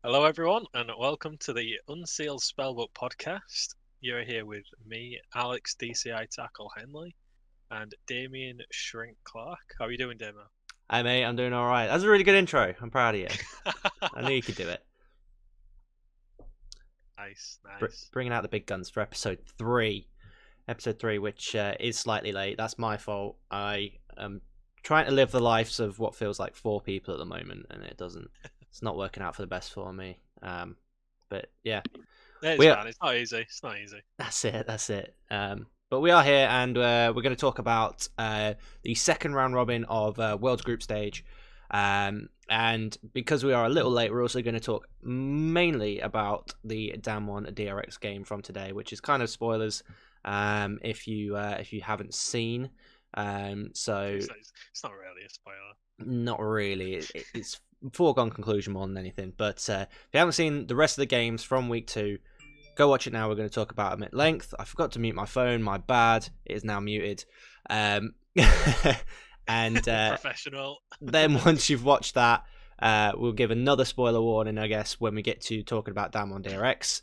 Hello, everyone, and welcome to the Unsealed Spellbook podcast. You're here with me, Alex DCI Tackle Henley, and Damien Shrink Clarke. How are you doing, Damo? Hey mate, I'm doing all right. That's a really good intro. I'm proud of you. I knew you could do it. Nice. Bringing out the big guns for episode 3. Episode 3, which is slightly late. That's my fault. I am trying to live the lives of what feels like 4 people at the moment, and it's not working out for the best for me. But yeah. It's fine. It's not easy. That's it. But we are here, and we're going to talk about the second round robin of World's Group Stage. And because we are a little late, we're also going to talk mainly about the Damien DRX game from today, which is kind of spoilers if you haven't seen. So it's not really a spoiler. Not really. It's foregone conclusion more than anything. But if you haven't seen the rest of the games from week 2, go watch it now. We're going to talk about them at length. I forgot to mute my phone. My bad. It is now muted. And professional. Then once you've watched that, we'll give another spoiler warning, I guess, when we get to talking about Damien DRX.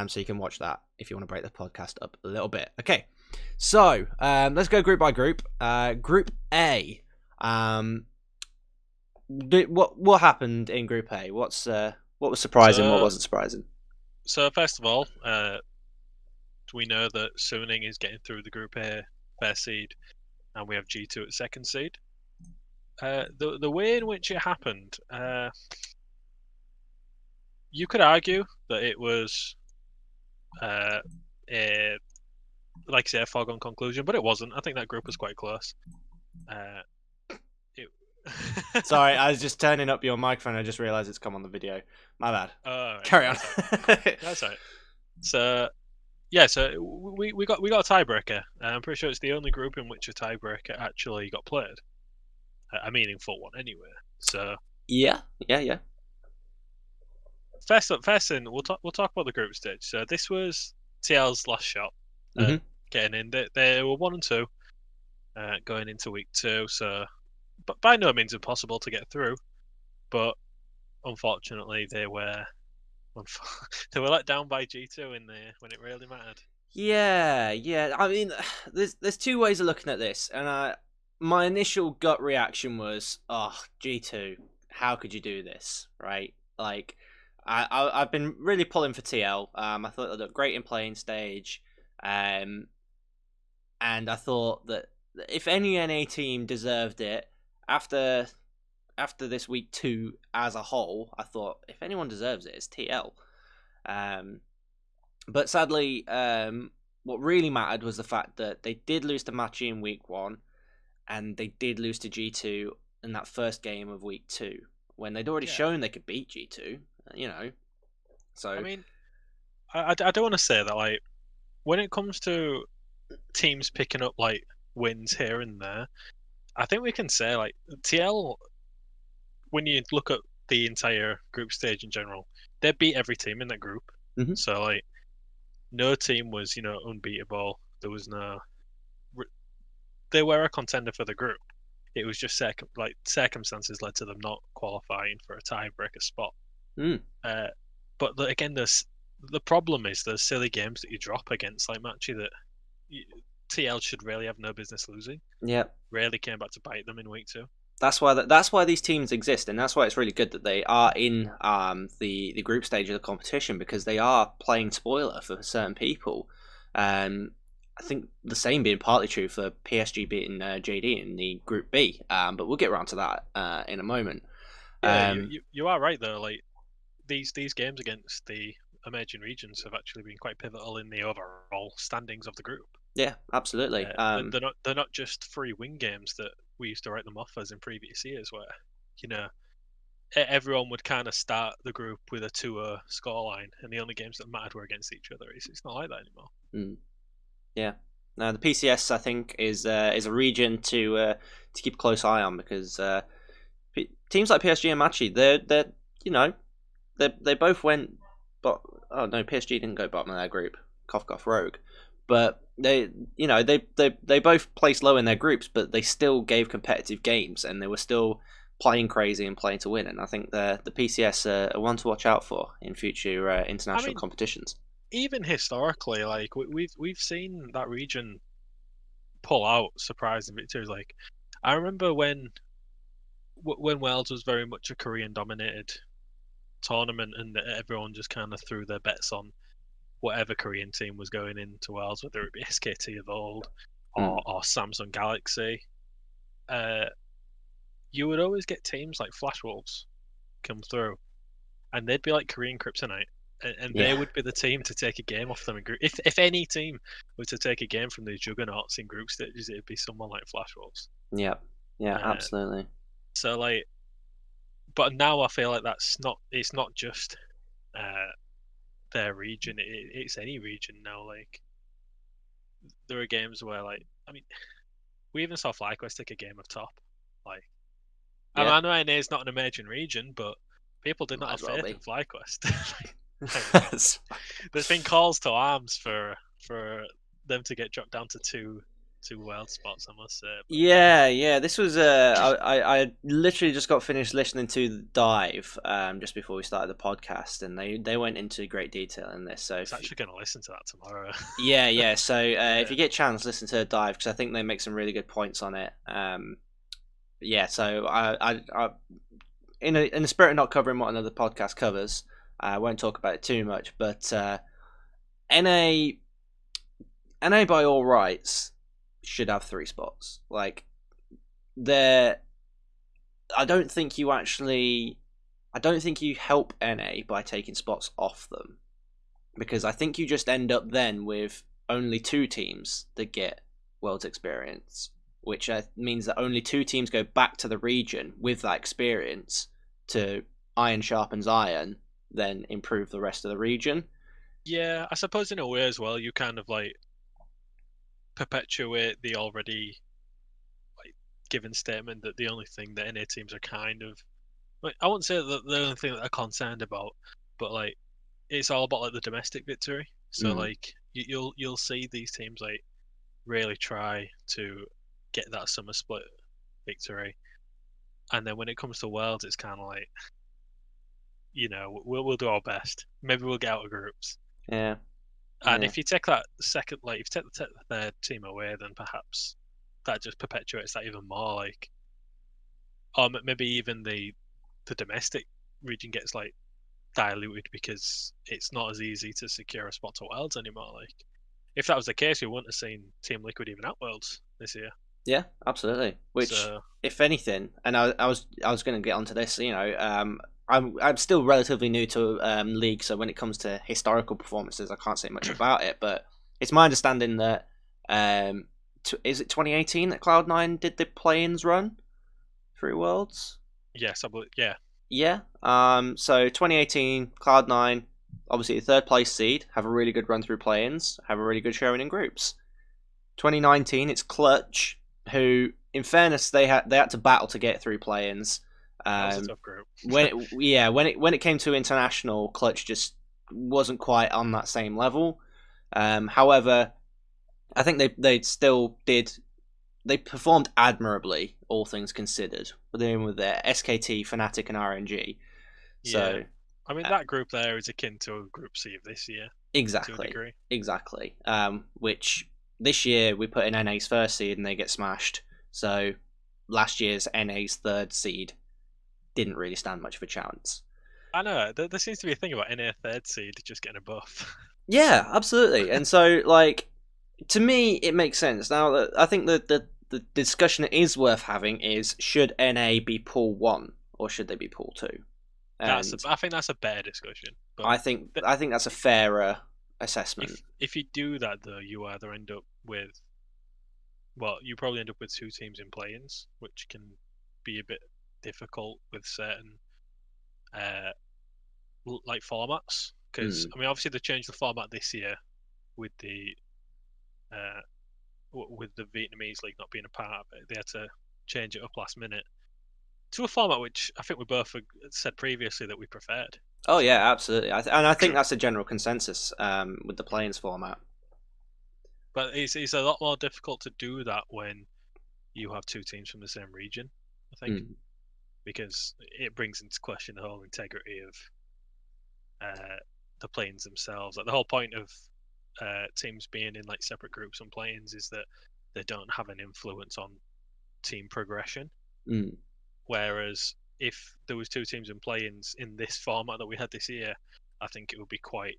So you can watch that if you want to break the podcast up a little bit. Okay, so let's go group by group. Group A. What happened in Group A? What was surprising? What wasn't surprising? So first of all, we know that Suning is getting through the Group A first seed, and we have G2 at second seed. The way in which it happened, you could argue that it was a foregone conclusion, but it wasn't. I think that group was quite close. Sorry, I was just turning up your microphone. I just realised it's come on the video. My bad. Right. Carry on. That's right. So yeah, so we got a tiebreaker. I'm pretty sure it's the only group in which a tiebreaker actually got played, a meaningful one anyway. So yeah. First thing, we'll talk about the group stage. So this was TL's last shot getting in. They were 1 and 2 going into week 2. So, but by no means impossible to get through. But unfortunately, they were let down by G2 when it really mattered. Yeah. I mean, there's 2 ways of looking at this, and my initial gut reaction was, "Oh, G2, how could you do this?" Right? Like, I've been really pulling for TL. I thought they looked great in playing stage, and I thought that if any NA team deserved it after this week 2 as a whole, I thought if anyone deserves it, it's TL. But sadly, what really mattered was the fact that they did lose to Machi in week 1, and they did lose to G2 in that first game of week 2, when they'd already shown they could beat G2, you know. So I mean, I don't want to say that, like, when it comes to teams picking up like wins here and there, I think we can say like TL, when you look at the entire group stage in general, they beat every team in that group. Mm-hmm. So like, no team was unbeatable. There was no. They were a contender for the group. It was just circumstances led to them not qualifying for a tiebreaker spot. But again, the problem is those silly games that you drop against like Machi that TL should really have no business losing. Yeah, really came back to bite them in week 2. That's why these teams exist, and that's why it's really good that they are in the group stage of the competition, because they are playing spoiler for certain people. I think the same being partly true for PSG beating JD in the Group B, but we'll get around to that in a moment. Yeah, you are right though. Like these games against the emerging regions have actually been quite pivotal in the overall standings of the group. Yeah, absolutely. They're not just free win games that we used to write them off as in previous years, where everyone would kind of start the group with a 2-0 scoreline, and the only games that mattered were against each other. It's not like that anymore. Yeah. Now the PCS, I think, is a region to keep a close eye on, because teams like PSG and Machi, they both went, but oh no, PSG didn't go bottom of their group. Cough rogue, but they both placed low in their groups, but they still gave competitive games, and they were still playing crazy and playing to win. And I think the PCS are one to watch out for in future international competitions. Even historically, like we've seen that region pull out surprising victories. Like I remember when Wales was very much a Korean dominated tournament, and everyone just kind of threw their bets on whatever Korean team was going into Wales, whether it be SKT of old or Samsung Galaxy. You would always get teams like Flash Wolves come through, and they'd be like Korean kryptonite, and they would be the team to take a game off them in group. If any team were to take a game from these juggernauts in group stages, it'd be someone like Flash Wolves. Yeah, absolutely. So like, but now I feel like it's not just their region. It's any region now. Like there are games where like we even saw FlyQuest take a game of top. Like I know NA is not an emerging region, but people did not have faith in FlyQuest. There's been calls to arms for them to get dropped down to two world spots, I must say. But... Yeah. This was I literally just got finished listening to the dive just before we started the podcast, and they went into great detail in this. So I was actually going to listen to that tomorrow. Yeah. So if you get a chance, listen to the dive because I think they make some really good points on it. So I in the spirit of not covering what another podcast covers, I won't talk about it too much. But NA by all rights should have 3 spots. Like I don't think you help NA by taking spots off them, because I think you just end up then with only 2 teams that get World's experience, which means that only 2 teams go back to the region with that experience to iron sharpens iron, then improve the rest of the region. Yeah, I suppose in a way as well, you kind of like perpetuate the already like given statement that the only thing that NA teams are kind of like, I wouldn't say that the only thing that they're concerned about, but like it's all about like the domestic victory. So like you'll see these teams like really try to get that summer split victory, and then when it comes to Worlds, it's kind of like, we'll do our best. Maybe we'll get out of groups. Yeah. And if you take that second, like if you take the third team away, then perhaps that just perpetuates that even more. Like, or maybe even the domestic region gets like diluted because it's not as easy to secure a spot to Worlds anymore. Like, if that was the case, we wouldn't have seen Team Liquid even at Worlds this year. Yeah, absolutely. Which, if anything, and I was going to get onto this. I'm still relatively new to League, so when it comes to historical performances, I can't say much about it. But it's my understanding that is it 2018 that Cloud9 did the play-ins run through Worlds? Yes, I believe. Yeah. Yeah. So 2018, Cloud9, obviously the 3rd place seed, have a really good run through play-ins, have a really good showing in groups. 2019, it's Clutch, who, in fairness, they had to battle to get through play-ins. That was a tough group. when it came to international, Clutch just wasn't quite on that same level. However, I think they performed admirably, all things considered, with their SKT, Fnatic, and RNG. So, that group there is akin to a Group C of this year. Exactly. To a degree. Exactly. Which this year we put in NA's 1st seed and they get smashed. So last year's NA's 3rd seed didn't really stand much of a chance. I know. There seems to be a thing about NA 3rd seed just getting a buff. Yeah, absolutely. And so, like, to me, it makes sense. Now, I think that the discussion that is worth having is, should NA be Pool 1 or should they be Pool 2? I think that's a better discussion. But I think that's a fairer assessment. If you do that, though, you either end up with... Well, you probably end up with 2 teams in play-ins, which can be a bit difficult with certain like formats. Because, obviously they changed the format this year with the Vietnamese league not being a part of it. They had to change it up last minute to a format which I think we both said previously that we preferred. Oh yeah, absolutely. I think that's a general consensus with the play-ins format. But it's a lot more difficult to do that when you have 2 teams from the same region, I think. because it brings into question the whole integrity of the play-ins themselves. Like the whole point of teams being in like separate groups and play-ins is that they don't have an influence on team progression. Whereas if there was two teams in play-ins in this format that we had this year, I think it would be quite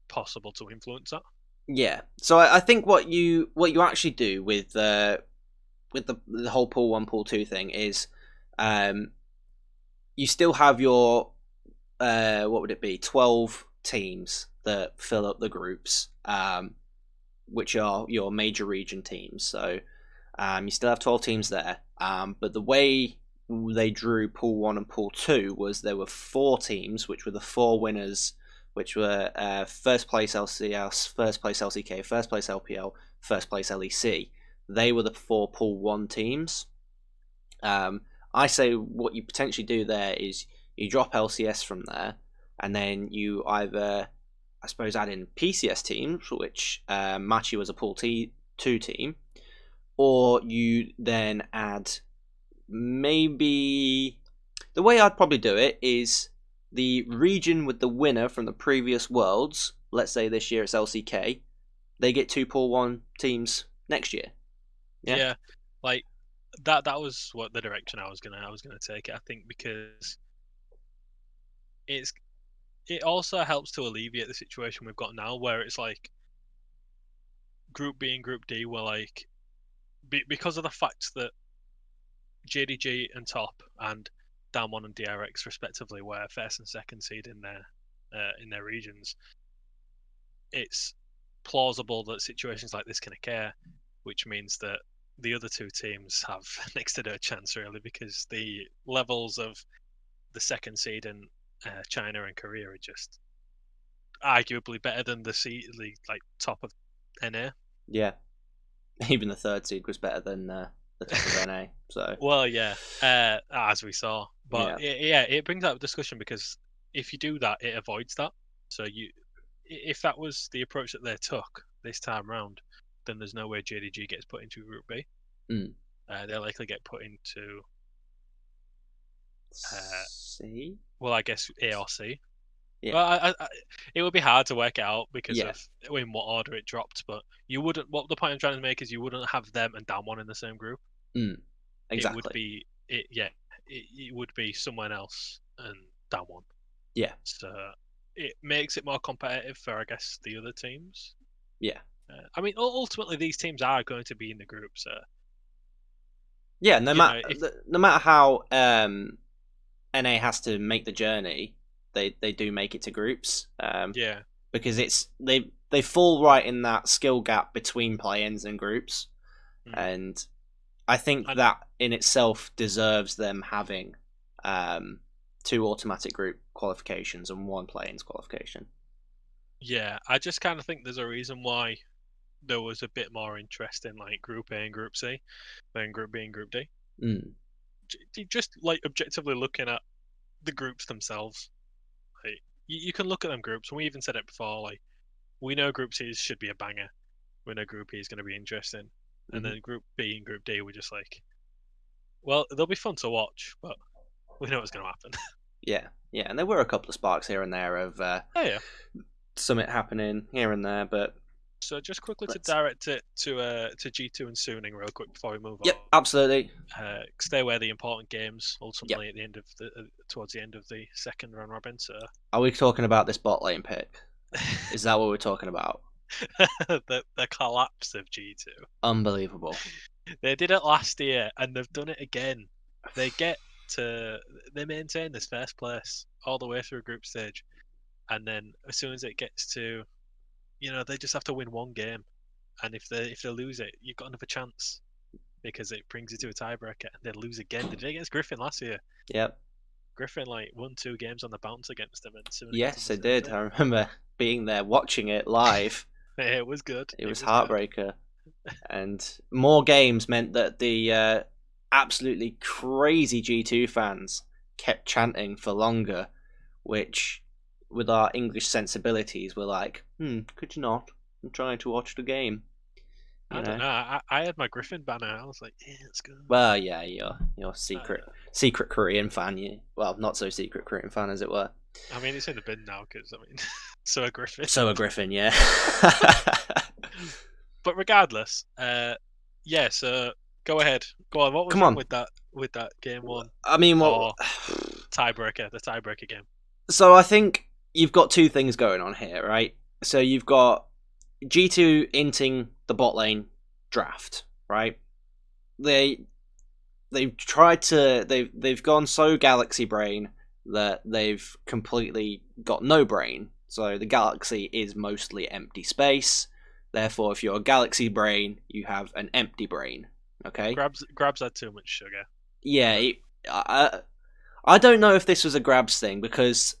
possible to influence that. Yeah. So I think what you actually do with the whole pool 1 pool 2 thing is you still have your what would it be, 12 teams that fill up the groups, which are your major region teams. So you still have 12 teams there, but the way they drew pool 1 and pool 2 was there were 4 teams, which were the 4 winners, which were first place LCS, first place LCK, first place LPL, first place LEC. They were the 4 pool 1 teams. I say what you potentially do there is you drop LCS from there, and then you either, I suppose, add in PCS teams, which match you as a pool 2 team, or you then add, maybe the way I'd probably do it is the region with the winner from the previous Worlds, let's say this year it's LCK, they get 2 pool 1 teams next year. Yeah, like that was what the direction I was gonna take it. I think because it also helps to alleviate the situation we've got now, where it's like Group B and Group D were like, because of the fact that JDG and Top and Damien and DRX respectively were first and second seed in their regions. It's plausible that situations like this can occur, which means that the other 2 teams have next to no chance really, because the levels of the second seed in China and Korea are just arguably better than the top of NA. Yeah, even the 3rd seed was better than the top of NA. So well, yeah, as we saw, but it brings up a discussion, because if you do that, it avoids that. So if that was the approach that they took this time round, then there's no way JDG gets put into Group B. They'll likely get put into C. Well, I guess A or C. Yeah. Well, it would be hard to work it out because of in what order it dropped. But you wouldn't. What the point I'm trying to make is you wouldn't have them and Damwon in the same group. Exactly. It would be it would be someone else and Damwon. Yeah. So it makes it more competitive for, I guess, the other teams. Yeah. I mean, ultimately, these teams are going to be in the group. So yeah, no matter how NA has to make the journey, they do make it to groups. Because it's they fall right in that skill gap between play-ins and groups, and I think that in itself deserves them having 2 automatic group qualifications and 1 play-ins qualification. Yeah, I just kind of think there's a reason why there was a bit more interest in like Group A and Group C than Group B and Group D. Just like objectively looking at the groups themselves, like, you can look at them groups, and we even said it before. Like, we know Group C should be a banger. We know Group E is going to be interesting, and then Group B and Group D, we're just like, well, they'll be fun to watch, but we know what's going to happen. Yeah, and there were a couple of sparks here and there of something happening here and there, but. So just quickly to direct it to G2 and Suning real quick before we move on. Yep, absolutely. Stay away the important games ultimately at the end of towards the end of the second round robin. So are we talking about this bot lane pick? Is that what we're talking about? the collapse of G2. Unbelievable. They did it last year and they've done it again. They maintain this first place all the way through group stage, and then as soon as it gets to, they just have to win 1 game, and if they lose it, you've got another chance because it brings you to a tiebreaker, and they lose again. They did it against Griffin last year. Yep. Griffin won 2 games on the bounce against them, and yes, they did. I remember being there watching it live. It was good. It was heartbreaker, and more games meant that the absolutely crazy G2 fans kept chanting for longer, which, with our English sensibilities, we're like, could you not? I'm trying to watch the game. You I don't know. know. I had my Griffin banner. I was like, yeah, let's go. Well, yeah, your Uh, secret Korean fan. Not so secret Korean fan as it were. I mean, it's in the bin now because I mean, so a Griffin. So a Griffin, yeah. But regardless, yeah. So go ahead, go on. What was Come wrong on. with that game one I mean, or tiebreaker? The tiebreaker game. So I think you've got two things going on here, right? So you've got G2 inting the bot lane draft, right? They've tried to they've gone so galaxy brain that they've completely got no brain. So the galaxy is mostly empty space. Therefore, if you're a galaxy brain, you have an empty brain. Okay. Grabs had too much sugar. Yeah. I don't know if this was a grabs thing because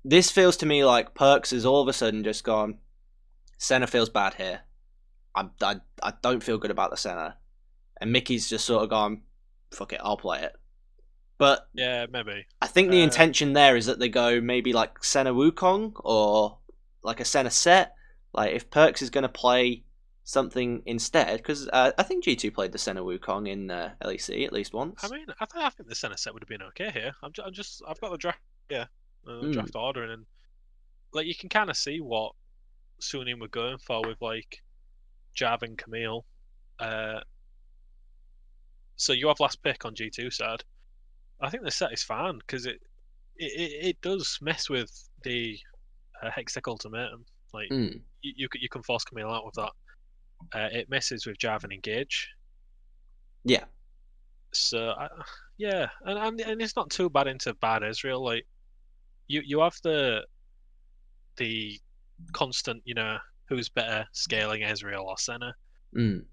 this feels to me like Perks has all of a sudden just gone. Senna feels bad here. I don't feel good about the Senna, and Mickey's just sort of gone. Fuck it, I'll play it. But Yeah, maybe. I think the intention there is that they go maybe like Senna Wukong or like a Senna set. Like if Perks is going to play something instead, because I think G2 played the Senna Wukong in LEC at least once. I mean, I think the center set would have been okay here. I've got the draft, yeah, draft ordering, and like you can kind of see what Sunim were going for with like Jav and Camille. So you have last pick on G2 side. I think the set is fine because it does mess with the Hextech ultimatum. Like you can force Camille out with that. It messes with Jav and Engage. Yeah. So yeah, and it's not too bad into bad Ezreal. Like you have the constant, who's better scaling Ezreal or Senna. I mean,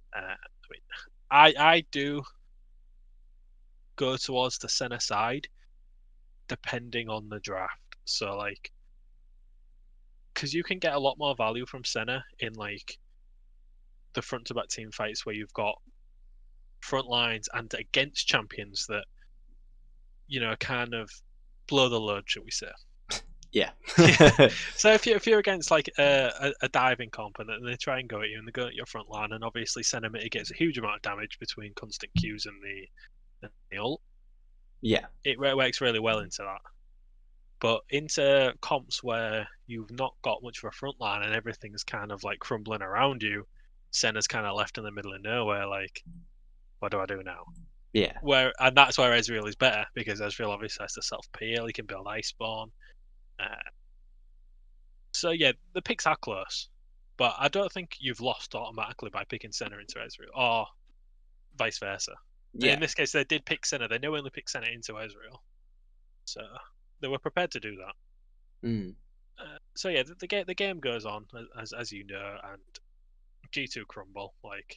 I do go towards the Senna side depending on the draft. So like, because you can get a lot more value from Senna in like the front to back team fights where you've got front lines and against champions that kind of blow the load, shall we say? Yeah. So if you're against like a diving comp and they try and go at you and they go at your front line, and obviously Senna mitigates a huge amount of damage between constant Qs and the ult. Yeah. It works really well into that. But into comps where you've not got much of a front line and everything's kind of like crumbling around you, Senna's kind of left in the middle of nowhere. Like, what do I do now? Yeah. And that's where Ezreal is better because Ezreal obviously has to self peel. He can build Iceborne. So yeah, the picks are close, but I don't think you've lost automatically by picking Senna into Ezreal, or vice versa. Yeah. In this case, they did pick Senna. They knowingly picked Senna into Ezreal, so they were prepared to do that. So yeah, the game goes on as you know, and G2 crumble. Like,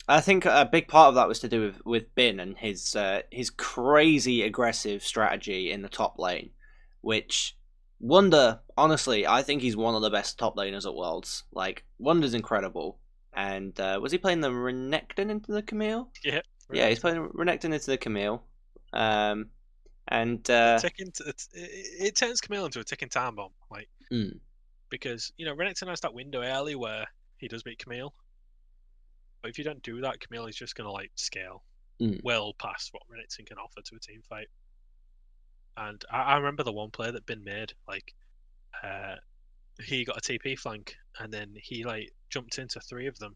I think a big part of that was to do with Bin and his crazy aggressive strategy in the top lane, which Wonder, honestly, I think he's one of the best top laners at Worlds. Like, Wonder's incredible. And was he playing the Renekton into the Camille? Yeah. Yeah, he's playing Renekton into the Camille. And it turns Camille into a ticking time bomb, like because Renekton has that window early where he does beat Camille, but if you don't do that, Camille is just gonna like scale well past what Renekton can offer to a team fight. And I remember the one play that Bin made, like he got a TP flank and then he like jumped into three of them.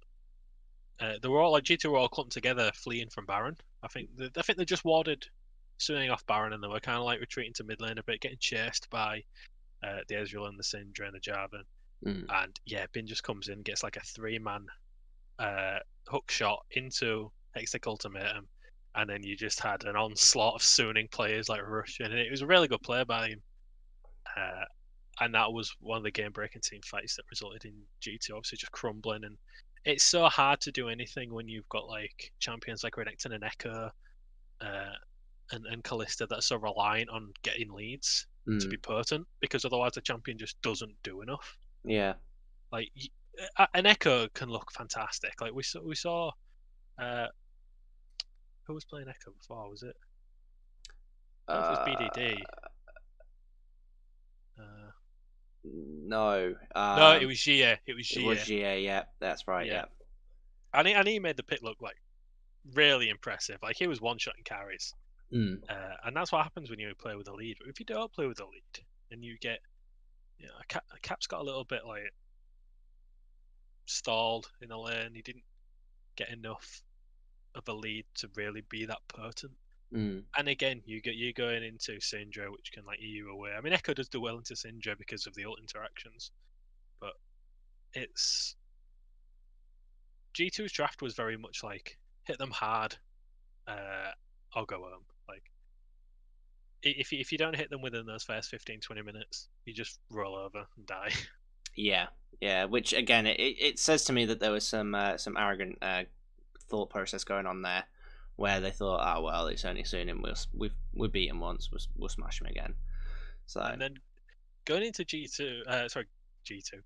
They were all like G2 were all clumped together, fleeing from Baron. I think they just warded swinging off Baron, and they were kind of like retreating to mid lane a bit, getting chased by the Ezreal and the Syndra and the Jarvan. And yeah, Bin just comes in, gets like a 3-man hook shot into Hextech Ultimatum, and then you just had an onslaught of Suning players like rushing, and it was a really good play by him. And that was one of the game-breaking team fights that resulted in G2 obviously just crumbling. And it's so hard to do anything when you've got like champions like Renekton and Echo and Kalista that are so reliant on getting leads to be potent, because otherwise the champion just doesn't do enough. Yeah. Like an Echo can look fantastic. Like we saw who was playing Echo before? Was it? I don't know if it was BDD. No. No, it was GA. It was GA. It was GA, yeah. That's right, yeah. and he made the pick look like really impressive. Like he was one-shotting carries, Mm. and that's what happens when you play with a lead. But if you don't play with a lead, and you get, Cap's got a little bit like stalled in the lane. He didn't get enough of a lead to really be that potent. Mm. And again, you're going into Syndra, which can like eat you away. I mean, Echo does do well into Syndra because of the ult interactions, but it's G2's draft was very much like hit them hard, or go home. Like if you don't hit them within those first 15-20 minutes, you just roll over and die. Yeah. Which again, it says to me that there was some arrogant thought process going on there, where they thought, oh well, it's only soon, and we've beat him once, we'll smash him again. So and then going into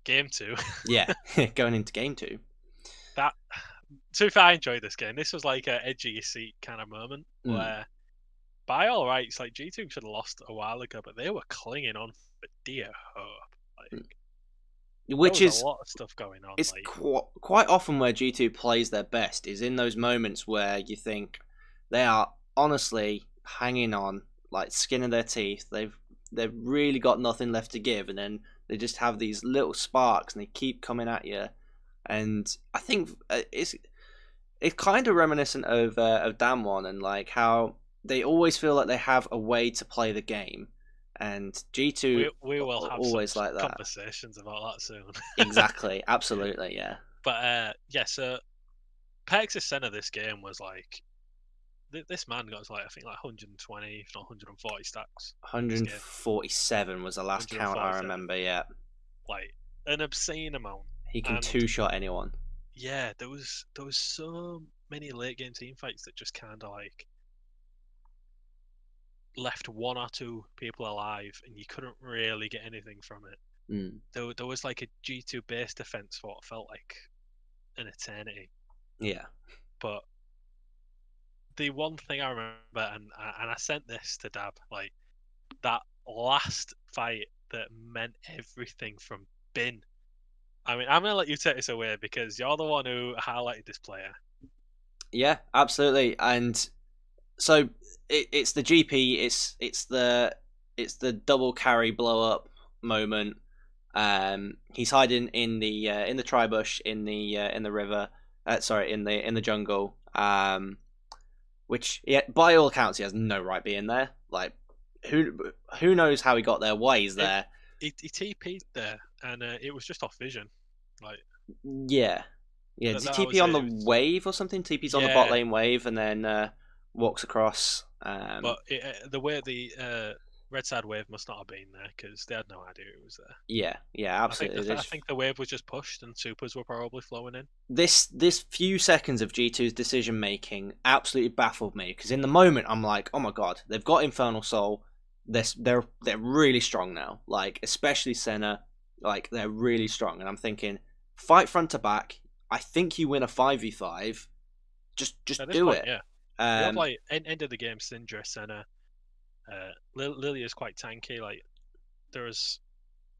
game 2. Yeah, going into game 2. That, to be fair, I enjoyed this game. This was like an edge of your seat kind of moment where, by all rights, like G2 should have lost a while ago, but they were clinging on for dear hope. Like, which is a lot of stuff going on. It's like, quite often where G2 plays their best is in those moments where you think they are honestly hanging on, like skin of their teeth. They've really got nothing left to give, and then they just have these little sparks, and they keep coming at you. And I think it's kind of reminiscent of Damwon, and like how they always feel like they have a way to play the game. And G2 we will have always like that. Conversations about that soon. Exactly, absolutely, yeah. But so Pex's center this game was like, this man got like, I think like 120, if not 140 stacks. 147 was the last count I remember. Yeah, like an obscene amount. He can two-shot anyone. Yeah, there was so many late game team fights that just kind of like left one or two people alive, and you couldn't really get anything from it. There was like a G2 base defense for what felt like an eternity. Yeah. But the one thing I remember, and I sent this to Dab, like that last fight that meant everything from Bin. I mean, I'm gonna let you take this away because you're the one who highlighted this player. Yeah, absolutely. And so it's the GP. It's the double carry blow up moment. He's hiding in the tri bush in the river. In the jungle. Which, yeah, by all accounts, he has no right being there. Like, who knows how he got there? Why he's there? He TP'd there, and it was just off vision. Like, yeah. Did he TP on the wave or something? TP's on the bot lane wave, and then walks across. But the way the red side wave must not have been there because they had no idea it was there. Yeah, absolutely. I think the wave was just pushed and supers were probably flowing in. This few seconds of G2's decision making absolutely baffled me because in the moment I'm like, oh my god, they've got Infernal Soul. They're really strong now. Like, especially Senna, like they're really strong. And I'm thinking, fight front to back. I think you win a 5v5. Just do it. Yeah. You have like end of the game, Syndra, Senna. Lily is quite tanky. Like, there's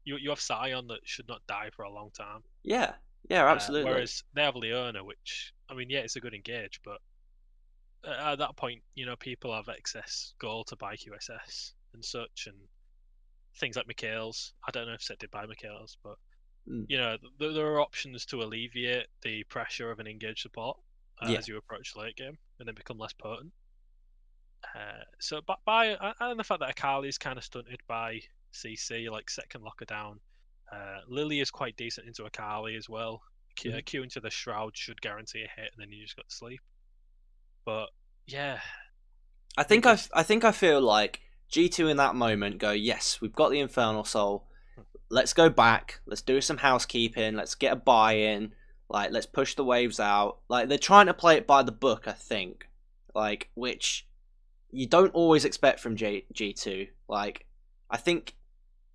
you have Sion that should not die for a long time. Yeah, absolutely. Whereas they have Leona, which, I mean, yeah, it's a good engage, but at that point, people have excess gold to buy QSS and such, and things like Mikhail's. I don't know if Set did buy Mikhail's, but there are options to alleviate the pressure of an engage support as you approach the late game and then become less potent. So, and the fact that Akali is kind of stunted by CC, like Set can lock her down. Lily is quite decent into Akali as well. Q into the Shroud should guarantee a hit, and then you just got to sleep. But yeah, I think I feel like G2 in that moment go, yes, we've got the Infernal Soul. Let's go back. Let's do some housekeeping. Let's get a buy-in. Like, let's push the waves out. Like, they're trying to play it by the book, I think. Like, which you don't always expect from G2. Like, I think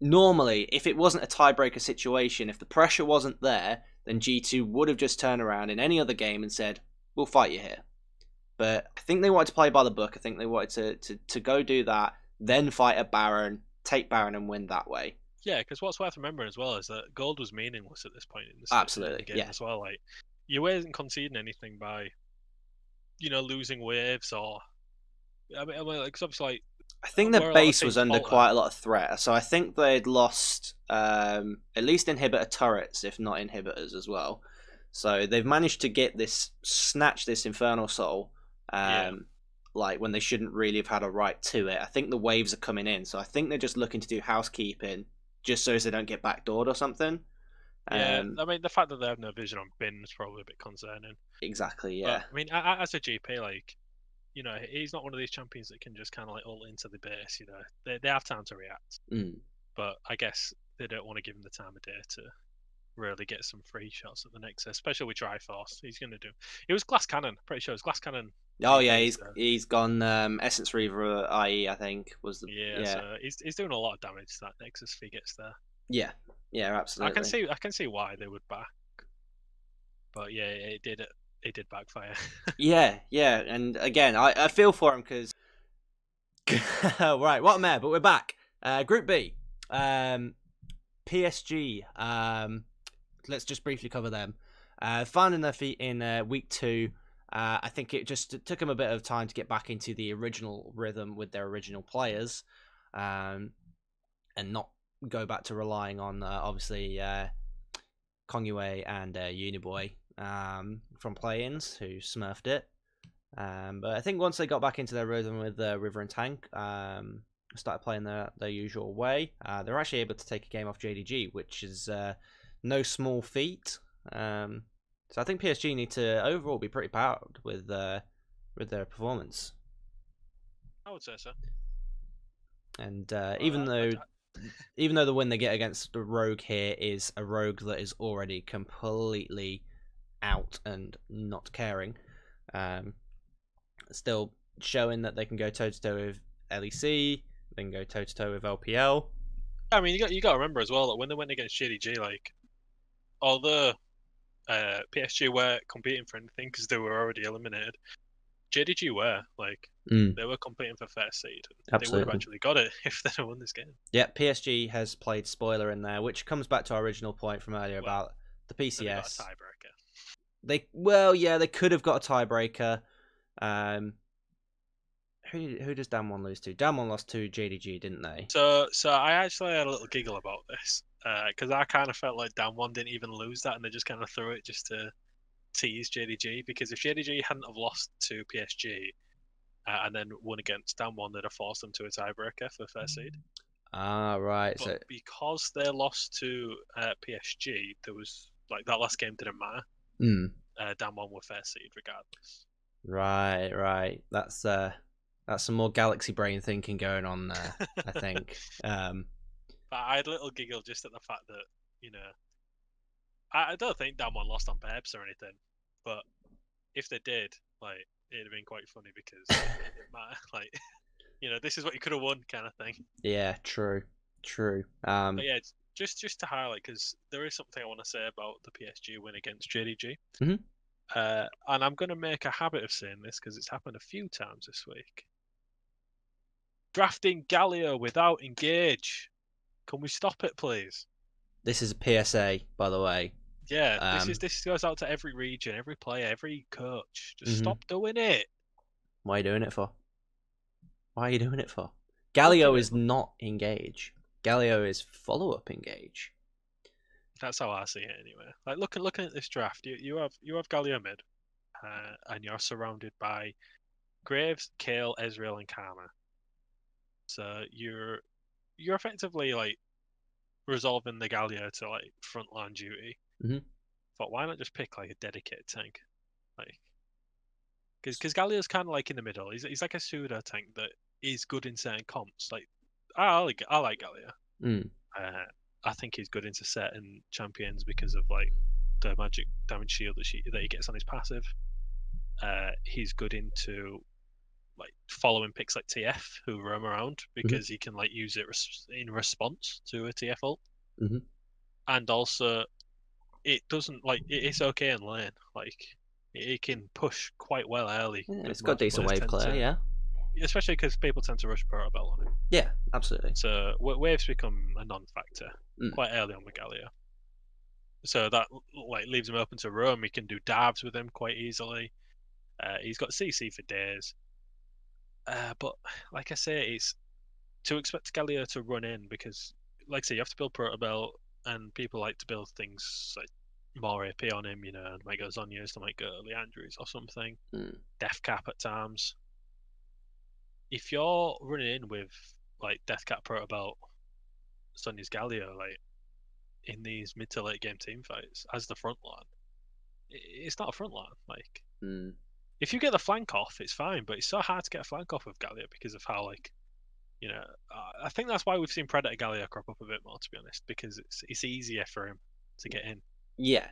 normally, if it wasn't a tiebreaker situation, if the pressure wasn't there, then G2 would have just turned around in any other game and said, we'll fight you here. But I think they wanted to play by the book. I think they wanted to go do that, then fight a Baron, take Baron and win that way. Yeah, because what's worth remembering as well is that gold was meaningless at this point in the Absolutely, game as well. Like, you weren't conceding anything by, losing waves or. I mean, like, 'cause obviously, like, I think the where a lot of base was teams under falter. quite a lot of threat. So I think they'd lost at least inhibitor turrets, if not inhibitors as well. So they've managed to snatch this Infernal Soul, Yeah. like when they shouldn't really have had a right to it. I think the waves are coming in, so I think they're just looking to do housekeeping, just so as they don't get backdoored or something. Yeah, I mean, the fact that they have no vision on Bin is probably a bit concerning. Exactly, But yeah. I mean, as a GP, like, he's not one of these champions that can just kind of like ult into the base. They have time to react, but I guess they don't want to give him the time of day to really get some free shots at the next, especially with Triforce. He's going to do. It was Glass Cannon. Pretty sure it was Glass Cannon. Oh GP, yeah, so. he's gone Essence Reaver IE, I think was the Yeah. So he's doing a lot of damage to that Nexus if he gets there. Yeah, absolutely. I can see why they would back, but yeah, it did backfire. yeah, and again, I feel for him because right, what a mare, but we're back. Group B, PSG. Let's just briefly cover them. Finding their feet in week 2. I think it took them a bit of time to get back into the original rhythm with their original players, and not go back to relying on obviously Kongwei and Uniboy from play-ins who smurfed it. But I think once they got back into their rhythm with River and Tank, started playing their usual way, they're actually able to take a game off JDG, which is no small feat. So I think PSG need to overall be pretty proud with their performance. I would say so. And even though the win they get against the Rogue here is a Rogue that is already completely out and not caring, still showing that they can go toe to toe with LEC, they can go toe to toe with LPL. I mean, you got to remember as well that when they went against JDG, like, although PSG were competing for anything because they were already eliminated, JDG were they were competing for first seed. Absolutely. They would have actually got it if they'd won this game. Yeah, PSG has played spoiler in there, which comes back to our original point from earlier about the PCS. They got a tiebreaker. They could have got a tiebreaker. Who does Damwon lose to? Damwon lost to JDG, didn't they? So I actually had a little giggle about this because I kind of felt like Damwon didn't even lose that, and they just kind of threw it just to tease JDG. Because if JDG hadn't have lost to PSG and then won against Damwon, they'd have forced them to a tiebreaker for first seed. Ah, right. But so because they lost to PSG, there was that last game didn't matter. Damwon were first seed regardless. Right. That's some more galaxy brain thinking going on there, I think. But I had a little giggle just at the fact that, I don't think Damwon lost on purpose or anything, but if they did, it'd have been quite funny because it didn't matter. This is what you could have won kind of thing. Yeah, true. But yeah, just to highlight, because there is something I want to say about the PSG win against JDG. And I'm going to make a habit of saying this because it's happened a few times this week. Drafting Galio without engage. Can we stop it, please? This is a PSA, by the way. Yeah, this goes out to every region, every player, every coach. Just stop doing it. Why are you doing it for? Galio is not engage. Galio is follow-up engage. That's how I see it anyway. Looking at this draft, you have Galio mid, and you're surrounded by Graves, Kale, Ezreal, and Karma. So you're effectively resolving the Galio to frontline duty. But why not just pick a dedicated tank? Because Galio's kind of in the middle. He's like a pseudo tank that is good in certain comps. I like Galio. I think he's good into certain champions because of the magic damage shield that he gets on his passive. He's good into following picks like TF who roam around because he can use it in response to a TF ult. And also it doesn't it's okay in lane. It can push quite well early. Yeah, it's got decent wave clear, yeah. Especially because people tend to rush Proto Bell on it. Yeah, absolutely. So waves become a non-factor quite early on with Galio. so that like leaves him open to roam. We can do dives with him quite easily. He's got CC for days. But like I say, it's to expect Galio to run in because, like I say, you have to build Protobelt, and people like to build things like more AP on him. And might go Zonius, they might go Leandris or something. Death Cap at times. If you're running in with like Death Cap Protobelt, Sonya's Galio, like in these mid to late game team fights as the front line, it's not a front line. Like if you get the flank off, it's fine, but it's so hard to get a flank off with Galio because of how I think that's why we've seen Predator Galio crop up a bit more, to be honest, because it's easier for him to get in. Yeah,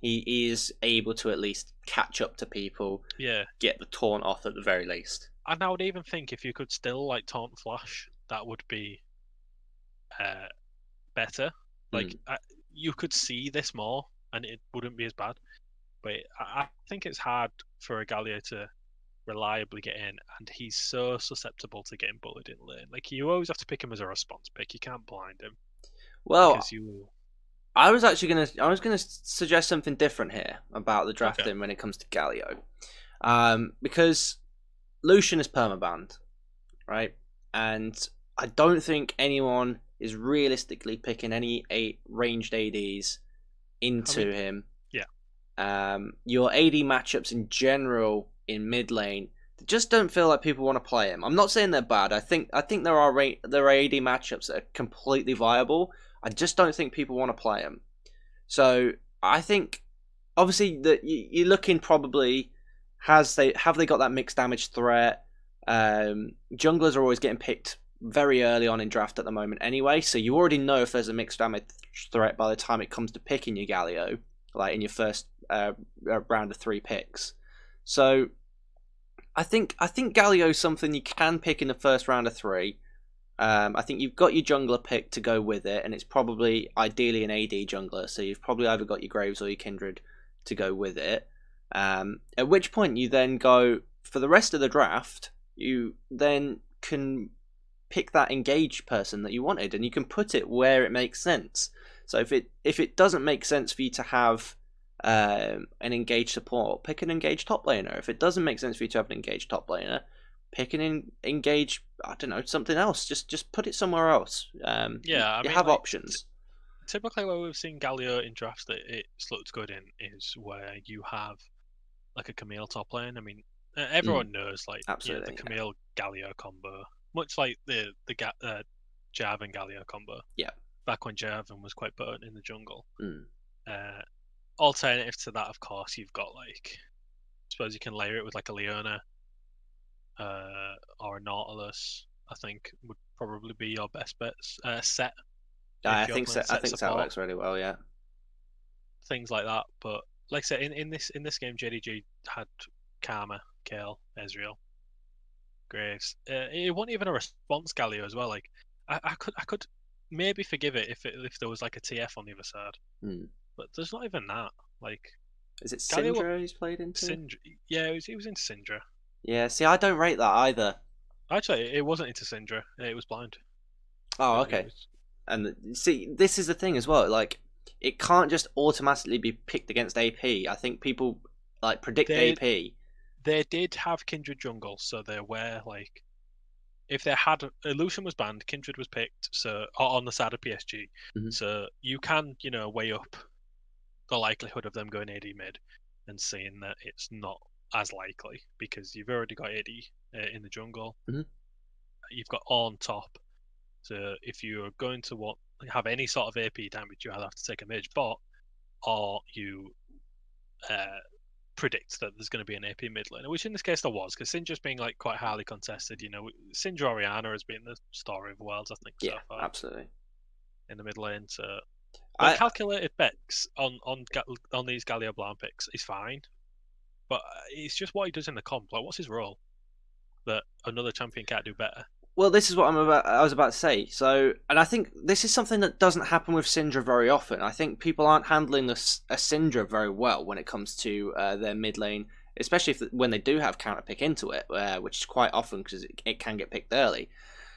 he is able to at least catch up to people. Yeah, get the taunt off at the very least. And I would even think if you could still like taunt flash, that would be better. Like you could see this more, and it wouldn't be as bad. But I think it's hard for a Galio to reliably get in, and he's so susceptible to getting bullied in lane. Like you always have to pick him as a response pick. You can't blind him. Well, I was gonna suggest something different here about the drafting when it comes to Galio, because Lucian is permabanned, right? And I don't think anyone is realistically picking any ranged ADs into him. Yeah. Your AD matchups in general in mid lane just don't feel like people want to play him. I'm not saying they're bad. I think there are AD matchups that are completely viable. I just don't think people want to play him. So I think obviously that you're looking probably have they got that mixed damage threat. Junglers are always getting picked very early on in draft at the moment anyway, so you already know if there's a mixed damage threat by the time it comes to picking your Galio, like in your first round of 3 picks. So I think Galio is something you can pick in the first round of 3. I think you've got your jungler pick to go with it, and it's probably ideally an AD jungler, so you've probably either got your Graves or your Kindred to go with it. At which point you then go, for the rest of the draft, you then can pick that engaged person that you wanted, and you can put it where it makes sense. So if it doesn't make sense for you to have an engaged support, pick an engaged top laner. If it doesn't make sense for you to have an engaged top laner, pick an engaged, I don't know, something else. Just put it somewhere else. You have options. Typically, where we've seen Galio in drafts that it's looked good in is where you have like a Camille top lane. I mean, everyone knows like the Camille Galio combo, much like the Jarvan Galio combo. Yeah. Back when Jarvan was quite potent in the jungle. Alternative to that, of course, you've got like, I suppose you can layer it with like a Leona or a Nautilus. I think would probably be your best bets set. I think so. I think that works really well. Yeah. Things like that, but like I said, in this game, JDG had Karma, Kale, Ezreal, Graves. It wasn't even a response Galio as well. Like I could maybe forgive it if there was like a TF on the other side. But there's not even that. Like, is it Syndra he's played into? Syndra, yeah, he was into Syndra. Yeah, see, I don't rate that either. Actually, it wasn't into Syndra. It was blind. Oh, okay. And see, this is the thing as well. Like, it can't just automatically be picked against AP. I think people like predict AP. They did have Kindred jungle, so they're aware. Like, if they had Lucian was banned, Kindred was picked. So on the side of PSG, so you can weigh up the likelihood of them going AD mid and seeing that it's not as likely because you've already got AD in the jungle. You've got on top. So if you're going to have any sort of AP damage, you either have to take a mage bot or you predict that there's going to be an AP mid laner, which in this case there was, because Syndra's being like quite highly contested. Syndra Orianna has been the story of Worlds, I think. Yeah, so far, absolutely. In the mid lane, so calculated bets on these Galio Blanc picks is fine, but it's just what he does in the comp. Like, what's his role that another champion can't do better? Well, this is what I was about to say. So, and I think this is something that doesn't happen with Syndra very often. I think people aren't handling a Syndra very well when it comes to their mid lane, especially when they do have counter pick into it, which is quite often because it can get picked early.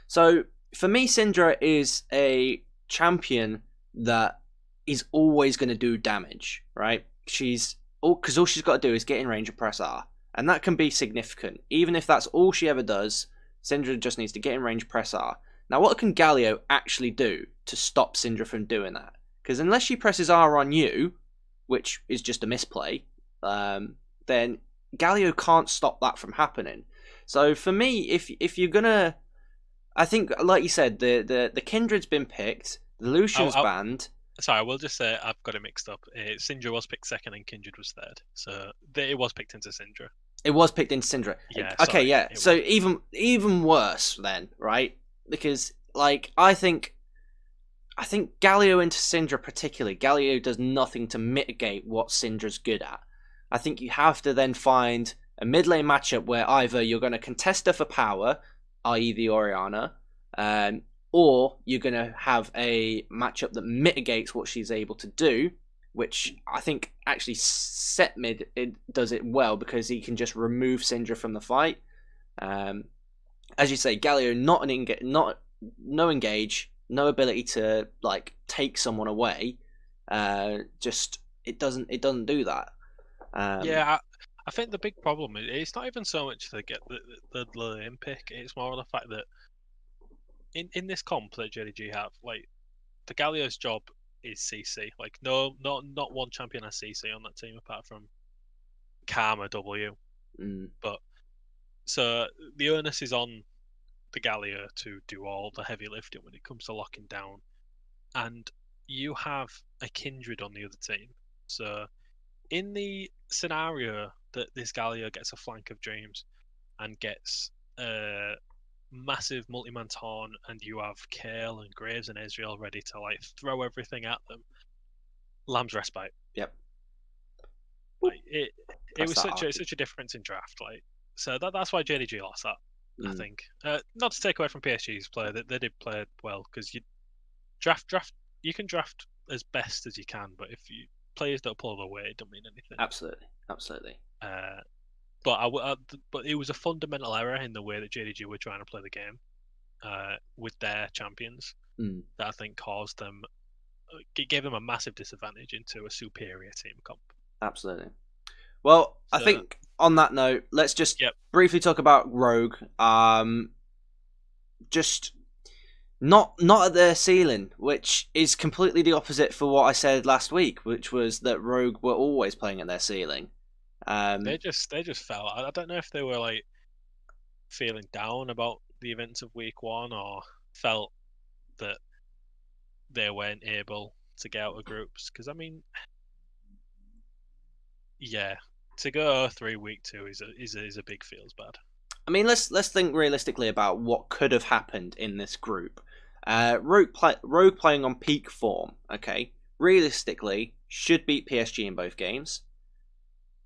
So, for me, Syndra is a champion that is always going to do damage, right? Because all she's got to do is get in range and press R, and that can be significant. Even if that's all she ever does, Syndra just needs to get in range, press R. Now, what can Galio actually do to stop Syndra from doing that? Because unless she presses R on you, which is just a misplay, then Galio can't stop that from happening. So for me, if you're gonna, I think, like you said, the Kindred's been picked, the Lucian's banned. Sorry, I will just say I've got it mixed up. Syndra was picked second and Kindred was third. So it was picked into Syndra. It was picked into Syndra. Yeah. Okay, sorry, yeah. So even worse then, right? Because like I think Galio into Syndra particularly, Galio does nothing to mitigate what Syndra's good at. I think you have to then find a mid lane matchup where either you're going to contest her for power, i.e. the Orianna, or you're going to have a matchup that mitigates what she's able to do, which I think actually Set Mid does it well because he can just remove Syndra from the fight. As you say, Galio no engage, no ability to like take someone away. Just it doesn't do that. Yeah, I think the big problem is it's not even so much to get the lane pick. It's more of the fact that in this comp that JDG have, like the Galio's job is CC. Like not one champion has CC on that team apart from Karma W. But so the onus is on the Galio to do all the heavy lifting when it comes to locking down, and you have a Kindred on the other team. So in the scenario that this Galio gets a flank of Dreams and gets a massive multi-man taunt, and you have Kale and Graves and Ezreal ready to like throw everything at them, Lamb's Respite. Yep. Like it was such a difference in draft. Like so that's why JDG lost that. I think. Not to take away from PSG's play, they did play well because you draft you can draft as best as you can, but if players don't pull their weight, it don't mean anything. Absolutely. But it was a fundamental error in the way that JDG were trying to play the game with their champions that I think caused them, it gave them a massive disadvantage into a superior team comp. Absolutely. Well, I think on that note, let's just briefly talk about Rogue. Just not at their ceiling, which is completely the opposite for what I said last week, which was that Rogue were always playing at their ceiling. They just fell. I don't know if they were like feeling down about the events of week one or felt that they weren't able to get out of groups. Because I mean, yeah, to go 3 week 2 is a big feels bad. I mean, let's think realistically about what could have happened in this group. Rogue playing on peak form, okay, realistically should beat PSG in both games.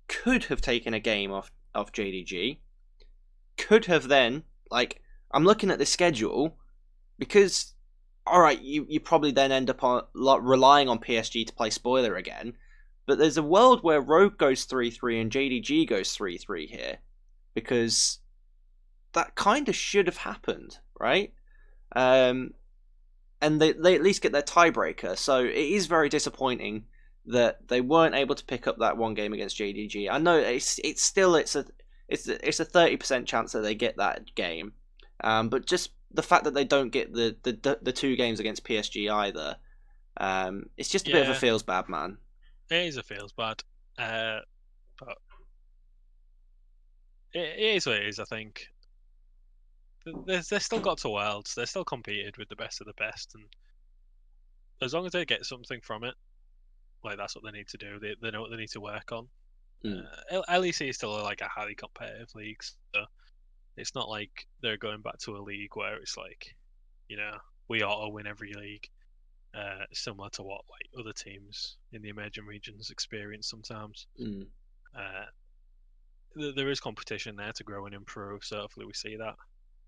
Could have taken a game off JDG. Could have then, like, I'm looking at the schedule because, alright, you probably then end up on relying on PSG to play spoiler again, but there's a world where Rogue goes 3-3 and JDG goes 3-3 here, because that kind of should have happened, right? And they at least get their tiebreaker, so it is very disappointing that they weren't able to pick up that one game against JDG. I know it's a 30% chance that they get that game, but just the fact that they don't get the 2 games against PSG either, it's just a bit of a feels bad, man. It is a feels bad, but it is what it is. I think they still got to Worlds. They still competed with the best of the best, and as long as they get something from it, like that's what they need to do. They know what they need to work on. LEC is still like a highly competitive league, so it's not like they're going back to a league where it's like, we auto win every league, similar to what like other teams in the emerging regions experience sometimes. There is competition there to grow and improve, so hopefully we see that.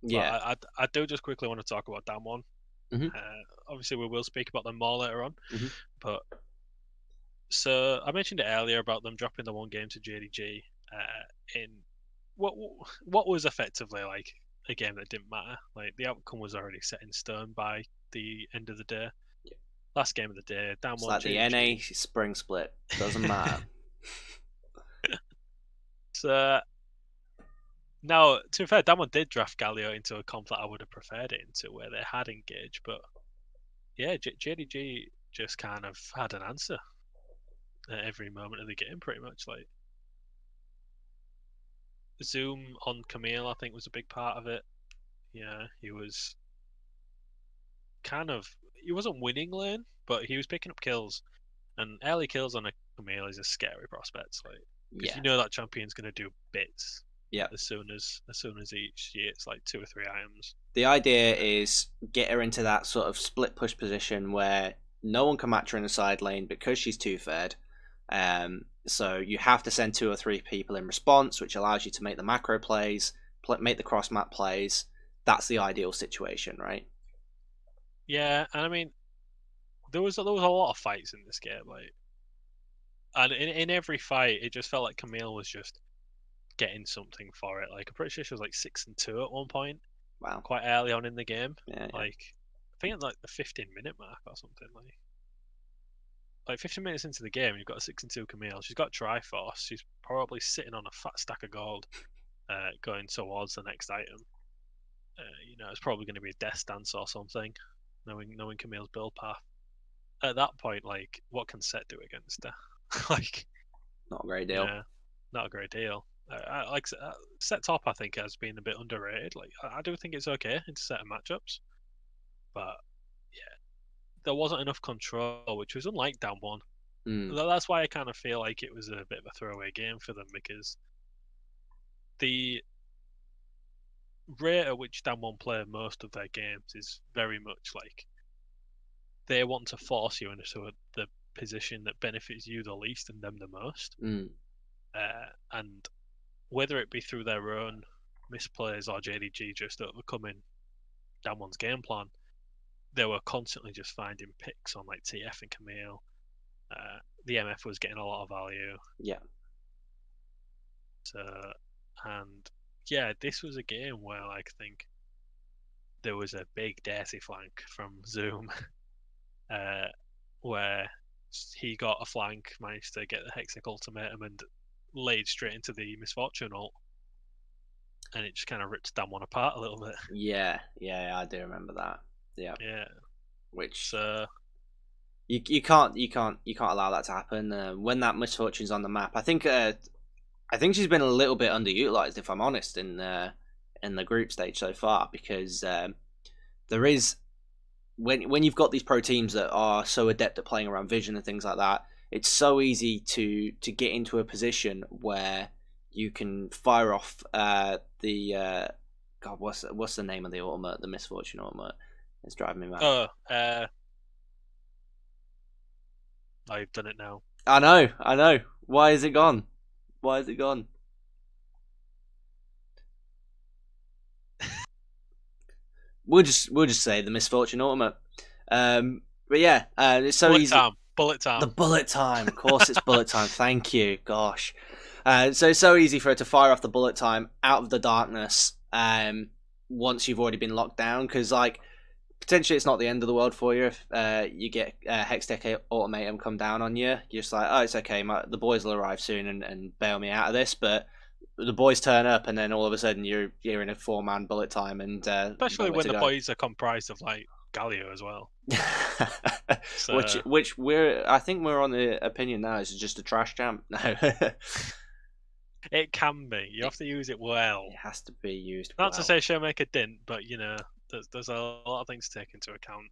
Yeah, but I do just quickly want to talk about Damwon. Obviously we will speak about them more later on, but so I mentioned it earlier about them dropping the one game to JDG in what was effectively like a game that didn't matter. Like the outcome was already set in stone by the end of the day. Last game of the day. Damn It's one. like the NA spring split. Doesn't matter. So now, to be fair, Damon did draft Galio into a comp that I would have preferred it into, where they had engaged. But yeah, JDG just kind of had an answer at every moment of the game, pretty much. Like Zoom on Camille, I think was a big part of it. Yeah, he was he wasn't winning lane, but he was picking up kills. And early kills on a Camille is a scary prospect, like because Yeah. you know that champion's gonna do bits. Yeah. As soon as each it's like 2 or 3 items. The idea is get her into that sort of split push position where no one can match her in the side lane because she's too fed. So you have to send 2 or 3 people in response, which allows you to make the macro plays, make the cross map plays. That's the ideal situation, right? Yeah, and I mean, there was a lot of fights in this game, like, and in every fight, it just felt like Camille was just getting something for it. Like, I'm pretty sure she was like 6-2 at one point. Wow. Quite early on in the game. Yeah. Like, I think at like the 15-minute mark or something. Like 15 minutes into the game, you've got a 6-2 Camille. She's got Triforce. She's probably sitting on a fat stack of gold, going towards the next item. It's probably going to be a death stance or something, knowing Camille's build path. At that point, like, what can Set do against her? Like, not a great deal. Yeah, not a great deal. Set top, I think, has been a bit underrated. Like, I do think it's okay in certain matchups, but yeah, there wasn't enough control, which was unlike down one. That's why I kind of feel like it was a bit of a throwaway game for them, because the rate at which down one play most of their games is very much like they want to force you into the position that benefits you the least and them the most. And whether it be through their own misplays or JDG just overcoming down one's game plan, they were constantly just finding picks on like TF and Camille. The MF was getting a lot of value. Yeah. So, and yeah, this was a game where I think there was a big dirty flank from Zoom, where he got a flank, managed to get the Hexic ultimatum and laid straight into the Misfortune ult, and it just kind of ripped Damwon apart a little bit. Yeah, I do remember that. Yeah. Which you can't allow that to happen. When that Misfortune's on the map, I think she's been a little bit underutilized, if I'm honest, in the group stage so far, because there is when you've got these pro teams that are so adept at playing around vision and things like that, it's so easy to get into a position where you can fire off the God, what's the name of the ultimate, the Misfortune ultimate? It's driving me mad. I've done it now. I know. Why is it gone? We'll just say the Misfortune ultimate. But yeah, it's so easy. Bullet time. The bullet time. Of course, it's bullet time. Thank you. Gosh. So it's so easy for her to fire off the bullet time out of the darkness. Once you've already been locked down, because like potentially it's not the end of the world for you if you get Hextech ultimatum come down on you. You're just like, oh, it's okay. The boys will arrive soon and bail me out of this. But the boys turn up, and then all of a sudden you're in a 4-man bullet time, and especially when the boys are comprised of like Galio as well. So, which I think we're on the opinion now is just a trash champ. No. It can be. You have to use it well. It has to be used Not to say Showmaker didn't, but there's a lot of things to take into account.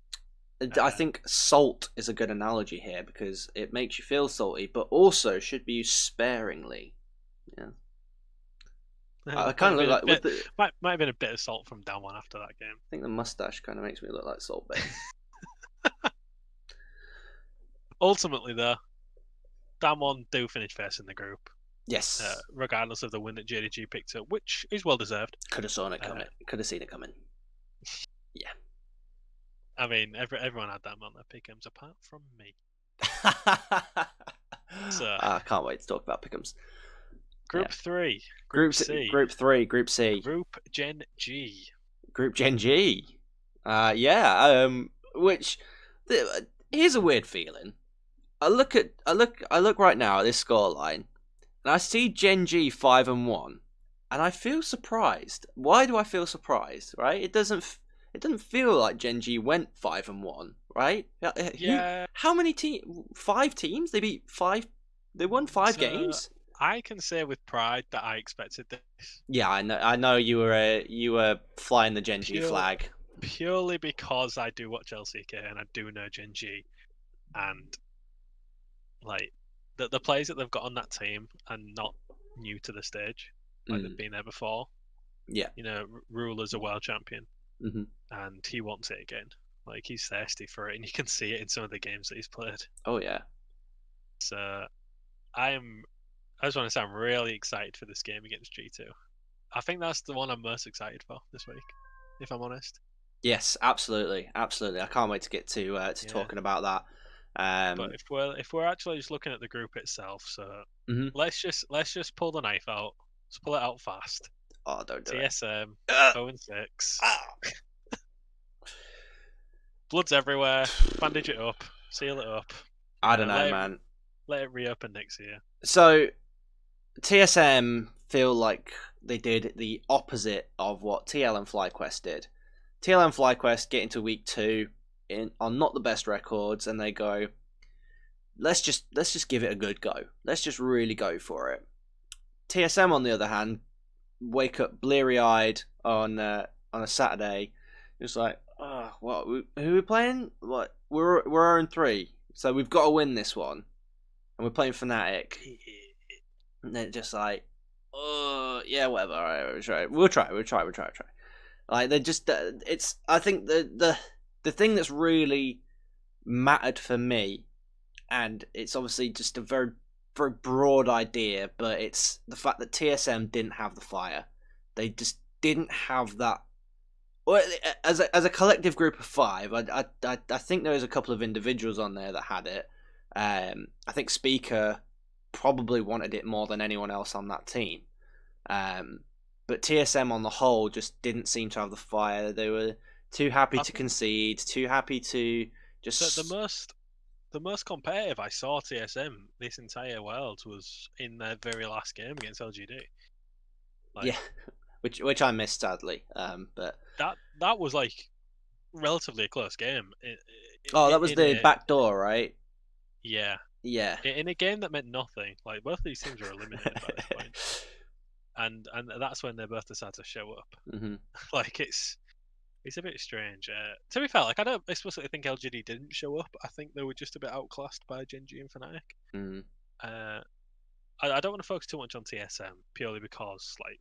I think salt is a good analogy here because it makes you feel salty, but also should be used sparingly. Yeah. I kind of look like might have been a bit of salt from down one after that game. I think the mustache kind of makes me look like Salt Bay. Ultimately, though, Damwon do finish first in the group. Yes. Regardless of the win that JDG picked up, which is well deserved. Could have seen it coming. Yeah. I mean, everyone had Damwon on their pick'ems apart from me. So I can't wait to talk about pick'ems. Group 3. Group C. Group 3. Group C. Group Gen G. Group Gen G. Yeah. Which Here's a weird feeling. I look right now at this scoreline, and I see Gen G 5-1, and I feel surprised. Why do I feel surprised? Right? It doesn't feel like Gen G went 5-1, right? Yeah. How many teams? 5 teams? They beat 5. They won 5 games. I can say with pride that I expected this. Yeah, I know. I know you were flying the Gen G flag. Purely because I do watch LCK and I do know Gen G, and like the players that they've got on that team are not new to the stage. Like they've been there before. Yeah. You know, Ruler's a world champion, Mm-hmm. and he wants it again. Like he's thirsty for it, and you can see it in some of the games that he's played. Oh yeah. So I just want to say I'm really excited for this game against G2. I think that's the one I'm most excited for this week, if I'm honest. Yes, absolutely. I can't wait to get to talking about that. But if we're actually just looking at the group itself, so let's just pull the knife out. Let's pull it out fast. Oh, don't do TSM, it. 0-6. Blood's everywhere. Bandage it up. Seal it up. I don't know, man. Let it reopen next year. So, TSM feel like they did the opposite of what TL and FlyQuest did. TL and FlyQuest get into week 2 on not the best records, and they go, let's just give it a good go. Let's just really go for it. TSM, on the other hand, wake up bleary-eyed on a Saturday. It's like, oh, what? Who are we playing? What? We're 0-3, so we've got to win this one, and we're playing Fnatic. And they're just like, oh yeah, whatever. All right, we'll try. Like they just, it's. I think the thing that's really mattered for me, and it's obviously just a very very broad idea, but it's the fact that TSM didn't have the fire. They just didn't have that. Well, as a collective group of 5, I think there was a couple of individuals on there that had it. I think Speaker probably wanted it more than anyone else on that team. But TSM on the whole just didn't seem to have the fire. They were too happy to concede, too happy to just. So the most competitive I saw TSM this entire world was in their very last game against LGD. Like, yeah, which I missed sadly. But that was like relatively a close game. That was the back door, right? Yeah. Yeah. In a game that meant nothing, like both of these teams were eliminated by this point, and that's when they both decided to show up. Mm-hmm. Like it's a bit strange. To be fair, like I don't explicitly think LGD didn't show up. I think they were just a bit outclassed by Gen G and Fnatic. Mm-hmm. I don't want to focus too much on TSM purely because like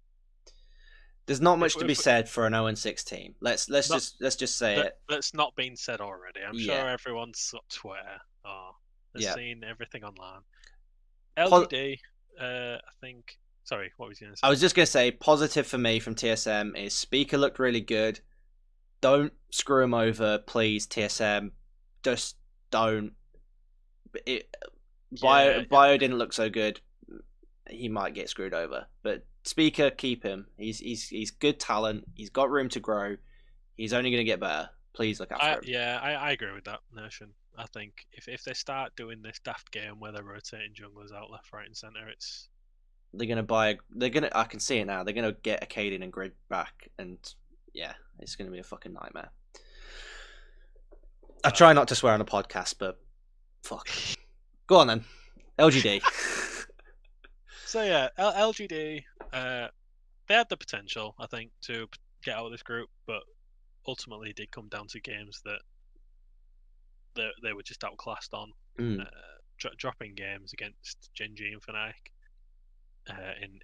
there's not much to be said for an 0-6 team. Let's just say it. That's not been said already. I'm sure everyone's got Twitter or has seen everything online. LGD, I think. Sorry, what was you going to say? I was just going to say, positive for me from TSM is Speaker looked really good. Don't screw him over, please, TSM. Just don't. Bio didn't look so good. He might get screwed over. But Speaker, keep him. He's good talent. He's got room to grow. He's only going to get better. Please look out for him. I agree with that notion. I think if they start doing this daft game where they're rotating junglers out left, right, and center, I can see it now. They're gonna get a Kaden and Grid back, and yeah, it's gonna be a fucking nightmare. I try not to swear on a podcast, but fuck. Go on then, LGD. So yeah, LGD. They had the potential, I think, to get out of this group, but ultimately it did come down to games that they were just outclassed on, dropping games against Gen G and Fnatic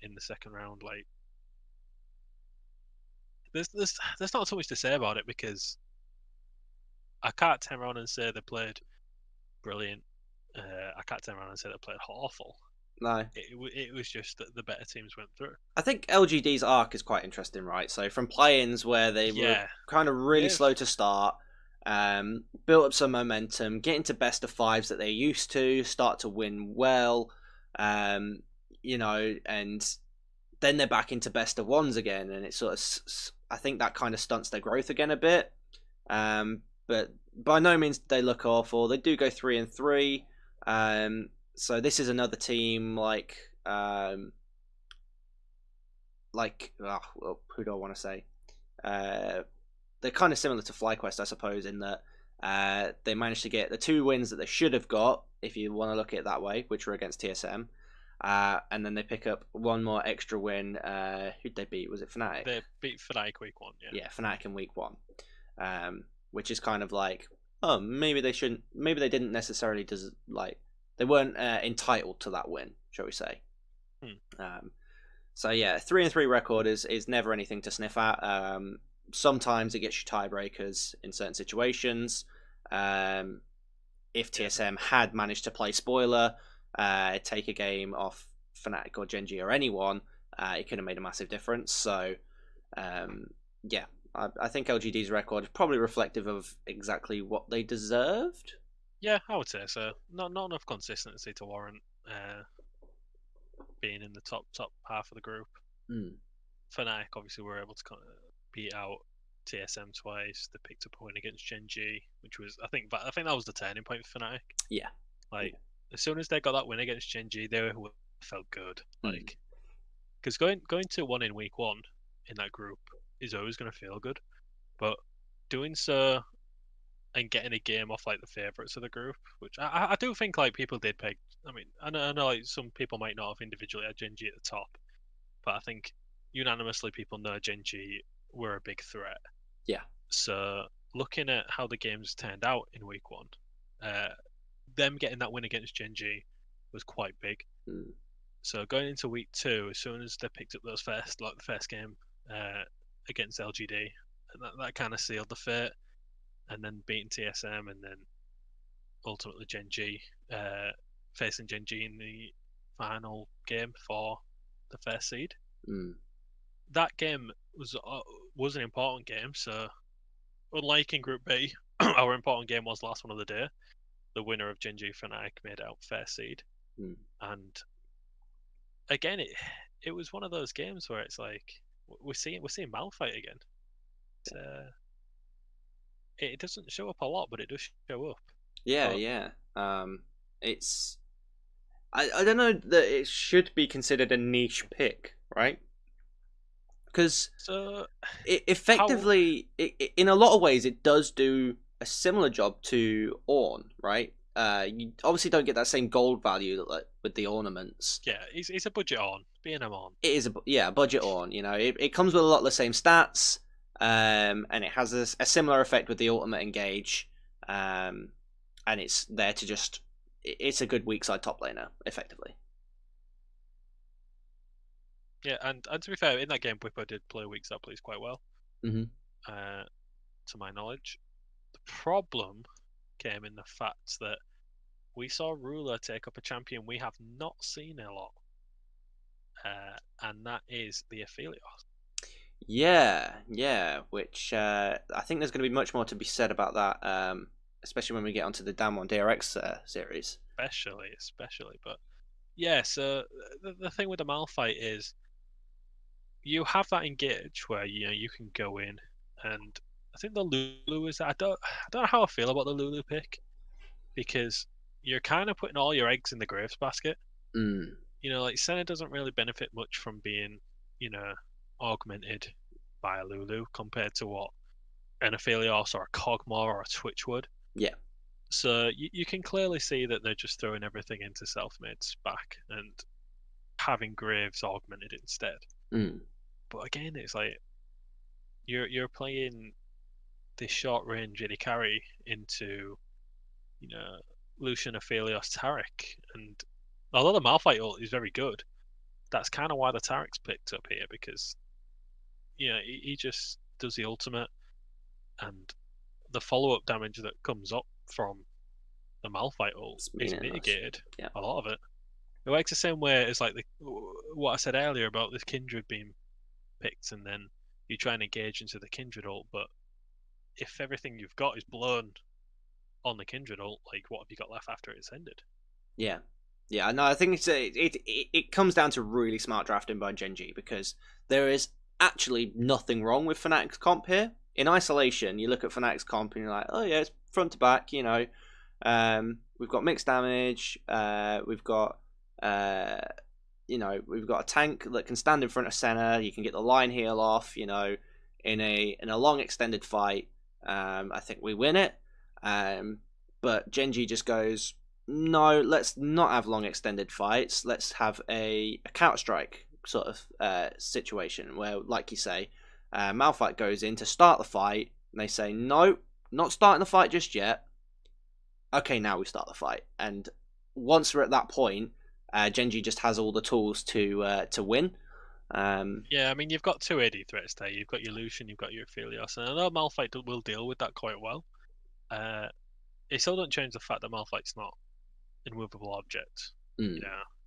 in the second round. Like, there's not so much to say about it because I can't turn around and say they played brilliant. I can't turn around and say they played awful. No, it was just that the better teams went through. I think LGD's arc is quite interesting, right? So from play-ins where they were kind of really slow to start, built up some momentum, get into best of 5s that they're used to, start to win well, and then they're back into best of 1s again, and it's sort of, I think that kind of stunts their growth again a bit. But by no means they look awful. They do go 3-3. So this is another team who do I want to say? They're kind of similar to FlyQuest, I suppose, in that they managed to get the 2 wins that they should have got, if you want to look at it that way, which were against TSM. And then they pick up one more extra win. Who'd they beat? Was it Fnatic? They beat Fnatic week 1, yeah. Yeah, Fnatic in week 1. Which is kind of like, oh, maybe they shouldn't. Maybe they didn't necessarily they weren't entitled to that win, shall we say? So yeah, 3-3 record is never anything to sniff at. Sometimes it gets you tiebreakers in certain situations. If TSM had managed to play spoiler, take a game off Fnatic or Gen.G or anyone, it could have made a massive difference. So yeah, I think LGD's record is probably reflective of exactly what they deserved. Yeah, I would say so. Not enough consistency to warrant being in the top half of the group. Fnatic obviously were able to kind of beat out TSM twice. They picked up a win against Gen.G, which was I think that was the turning point for Fnatic. Yeah, as soon as they got that win against Gen.G, they felt good. Because going to 1 in week 1 in that group is always going to feel good, but doing so and getting a game off the favourites of the group, which I do think people did pick. I mean, I know some people might not have individually had Gen.G at the top, but I think unanimously people know Gen.G were a big threat. Yeah. So looking at how the games turned out in week 1, them getting that win against Gen.G was quite big. So going into week 2, as soon as they picked up those the first game against LGD, that kind of sealed the fate. And then beating TSM, and then ultimately Gen.G, facing Gen.G in the final game for the first seed. That game was an important game. So, unlike in Group B, our important game was the last one of the day. The winner of Gen.G Fnatic made out first seed, and again, it was one of those games where it's like we're seeing Malphite again. It doesn't show up a lot, but it does show up. Yeah. It's I don't know that it should be considered a niche pick, right? Because it effectively, in a lot of ways, it does do a similar job to Ornn, right? You obviously don't get that same gold value with the ornaments. Yeah, it's a budget Ornn, being an Ornn. It is a budget Ornn. You know, it comes with a lot of the same stats. And it has a similar effect with the ultimate engage, and it's there to it's a good weak side top laner, effectively. Yeah, and to be fair, in that game, Bwipo did play weak side plays quite well, to my knowledge. The problem came in the fact that we saw Ruler take up a champion we have not seen a lot, and that is the Aphelios. Yeah, which I think there's going to be much more to be said about that, especially when we get onto the Damien DRX series. Especially, but yeah. So the thing with the Malphite is, you have that engage where you can go in, and I think the Lulu is. I don't know how I feel about the Lulu pick, because you're kind of putting all your eggs in the Graves basket. Senna doesn't really benefit much from being, augmented by a Lulu compared to what an Aphelios or a Kog'Maw or a Twitch would. Yeah. So you can clearly see that they're just throwing everything into Selfmade's back and having Graves augmented instead. But again, it's like you're playing this short range AD carry into Lucian, Aphelios, Taric, and although the Malphite ult is very good, that's kind of why the Taric's picked up here, because he just does the ultimate, and the follow-up damage that comes up from the Malphite ult is mitigated. Yeah. A lot of it. It works the same way as what I said earlier about this Kindred being picked, and then you try and engage into the Kindred ult, but if everything you've got is blown on the Kindred ult, what have you got left after it's ended? Yeah. No, I think it comes down to really smart drafting by Gen.G, because there is actually nothing wrong with Fnatic's comp here. In isolation, you look at Fnatic's comp and you're like, oh yeah, front to back. We've got mixed damage. We've got we've got a tank that can stand in front of Senna. You can get the line heal off. In a long extended fight, I think we win it. But Genji just goes, no, let's not have long extended fights. Let's have a Counter Strike sort of situation where, like you say, Malphite goes in to start the fight, and they say, no, not starting the fight just yet. Okay, now we start the fight. And once we're at that point, Genji just has all the tools to win. Yeah, I mean, you've got two AD threats there. You've got your Lucian, you've got your Aphelios, and I know Malphite will deal with that quite well. It still doesn't change the fact that Malphite's not an immovable object.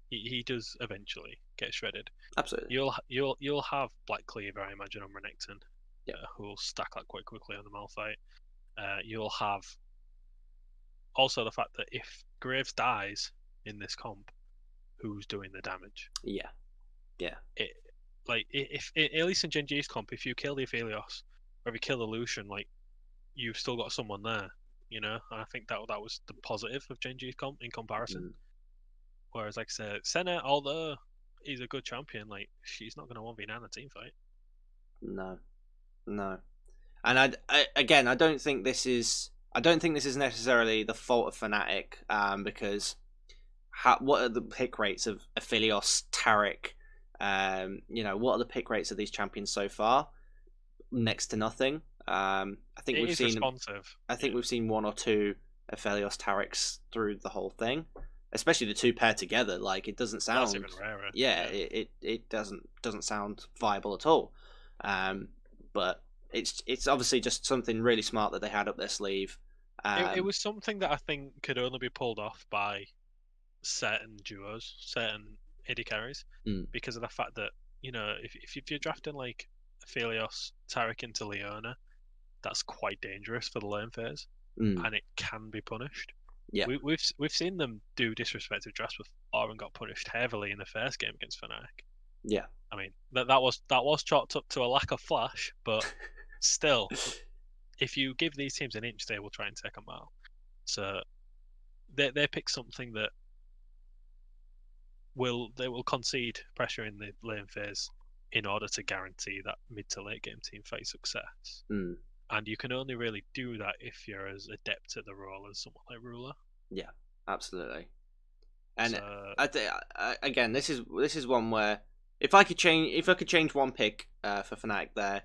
He does eventually get shredded. Absolutely. You'll have Black Cleaver, I imagine, on Renekton, who will stack that quite quickly on the Malphite. You'll have also the fact that if Graves dies in this comp, who's doing the damage? Yeah. If at least in Genji's comp, if you kill the Aphelios or if you kill the Lucian, you've still got someone there. And I think that was the positive of Genji's comp in comparison. Whereas, like I said, Senna, although he's a good champion, she's not going to 1v9 a team fight. No. And I don't think this is necessarily the fault of Fnatic, because what are the pick rates of Aphelios, Taric? What are the pick rates of these champions so far? Next to nothing. I think we've seen responsive. I think we've seen one or two Aphelios Tarics through the whole thing, especially the two paired together. It doesn't sound. That's even rarer. Yeah, it doesn't sound viable at all. But it's obviously just something really smart that they had up their sleeve. It was something that I think could only be pulled off by certain duos, certain AD carries, because of the fact that if you're drafting Aphelios, Taric into Leona, that's quite dangerous for the lane phase, and it can be punished. Yeah, we've seen them do disrespectful drafts before and got punished heavily in the first game against Fnatic. Yeah, I mean that was chalked up to a lack of flash, but still, if you give these teams an inch, they will try and take a mile. So they pick something that they will concede pressure in the lane phase in order to guarantee that mid to late game team fight success. And you can only really do that if you're as adept at the role as someone like Ruler. Yeah, absolutely. And again, this is one where if I could change one pick for Fnatic there,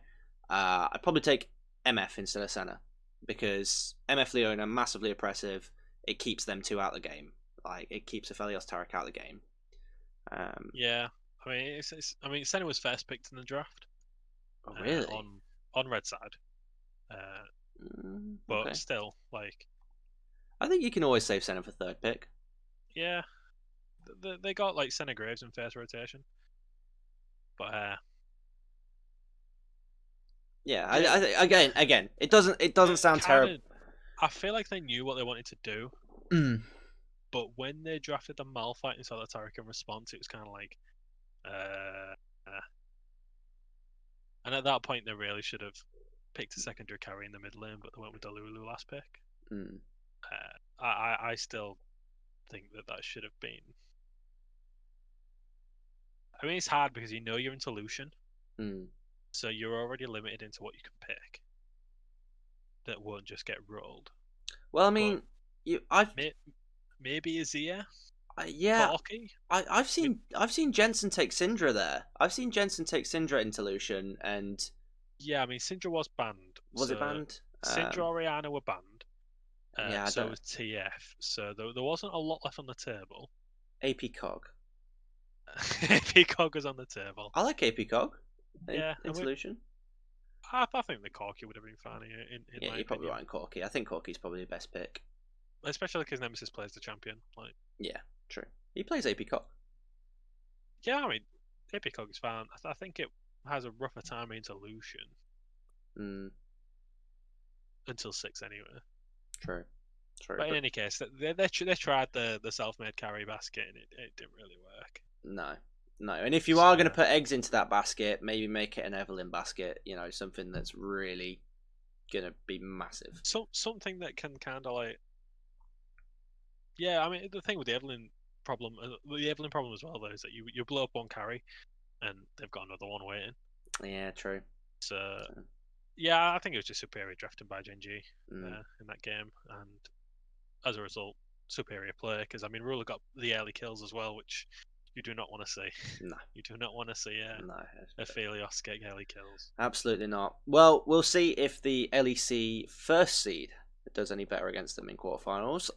I'd probably take MF instead of Senna, because MF Leona massively oppressive. It keeps them two out of the game. It keeps Aphelios Taric out of the game. Yeah, I mean, Senna was first picked in the draft. Oh, really? On red side. But okay. Still, I think you can always save Senna for third pick. Yeah, they got Senna Graves in first rotation, but yeah, again, it doesn't sound terrible. I feel like they knew what they wanted to do, but when they drafted the Malphite and saw the Taric in response, it was kind of and at that point they really should have picked a secondary carry in the mid lane, but they went with the Lulu last pick. I still think that should have been. I mean, it's hard because you're into Lucian, so you're already limited into what you can pick. That won't just get rolled. Well, I mean, maybe Azir. Yeah, I've seen Jensen take Syndra there. I've seen Jensen take Syndra into Lucian, and yeah, I mean Syndra was banned. Was it banned? Syndra Orianna were banned. Yeah, so was TF. So there wasn't a lot left on the table. AP Cog. AP Cog was on the table. I like AP Cog. Yeah, in Lucian. I think the Corki would have been fine. Yeah, you're probably right in Corki. I think Corki's probably the best pick. Especially because Nemesis plays the champion. Yeah, true. He plays AP Cog. Yeah, I mean, AP Cog is fine. I think it has a rougher time into Lucian. Until 6 anyway. True. But in any case, they tried the self-made carry basket and it didn't really work. No. And if you are going to put eggs into that basket, maybe make it an Evelyn basket. Something that's really gonna be massive. So something that can kind of like, yeah, I mean the thing with the Evelyn problem as well though is that you blow up one carry and they've got another one waiting. Yeah, true. So yeah, I think it was just superior drafting by Gen G Mm. in that game, and as a result, superior play. Because I mean, Ruler got the early kills as well, which you do not want to see. No, You do not want to see no, a Phelios get early kills. absolutely not. Well, we'll see if the LEC first seed does any better against them in quarterfinals.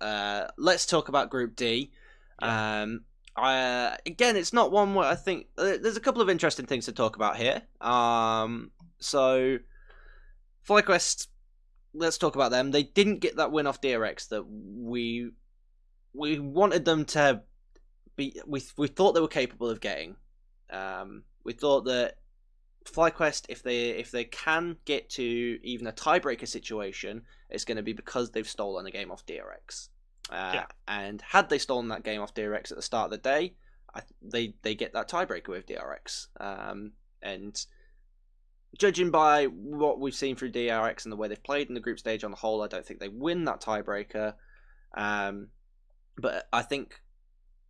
Let's talk about Group D. Yeah. Again, it's not one where I think there's a couple of interesting things to talk about here. So FlyQuest, let's talk about them. They didn't get that win off DRX that we wanted them to be. We thought they were capable of getting. We thought that FlyQuest, if they can get to even a tiebreaker situation, it's going to be because they've stolen a game off DRX. And had they stolen that game off DRX at the start of the day, they get that tiebreaker with DRX. And judging by what we've seen through DRX and the way they've played in the group stage on the whole, I don't think they win that tiebreaker. But I think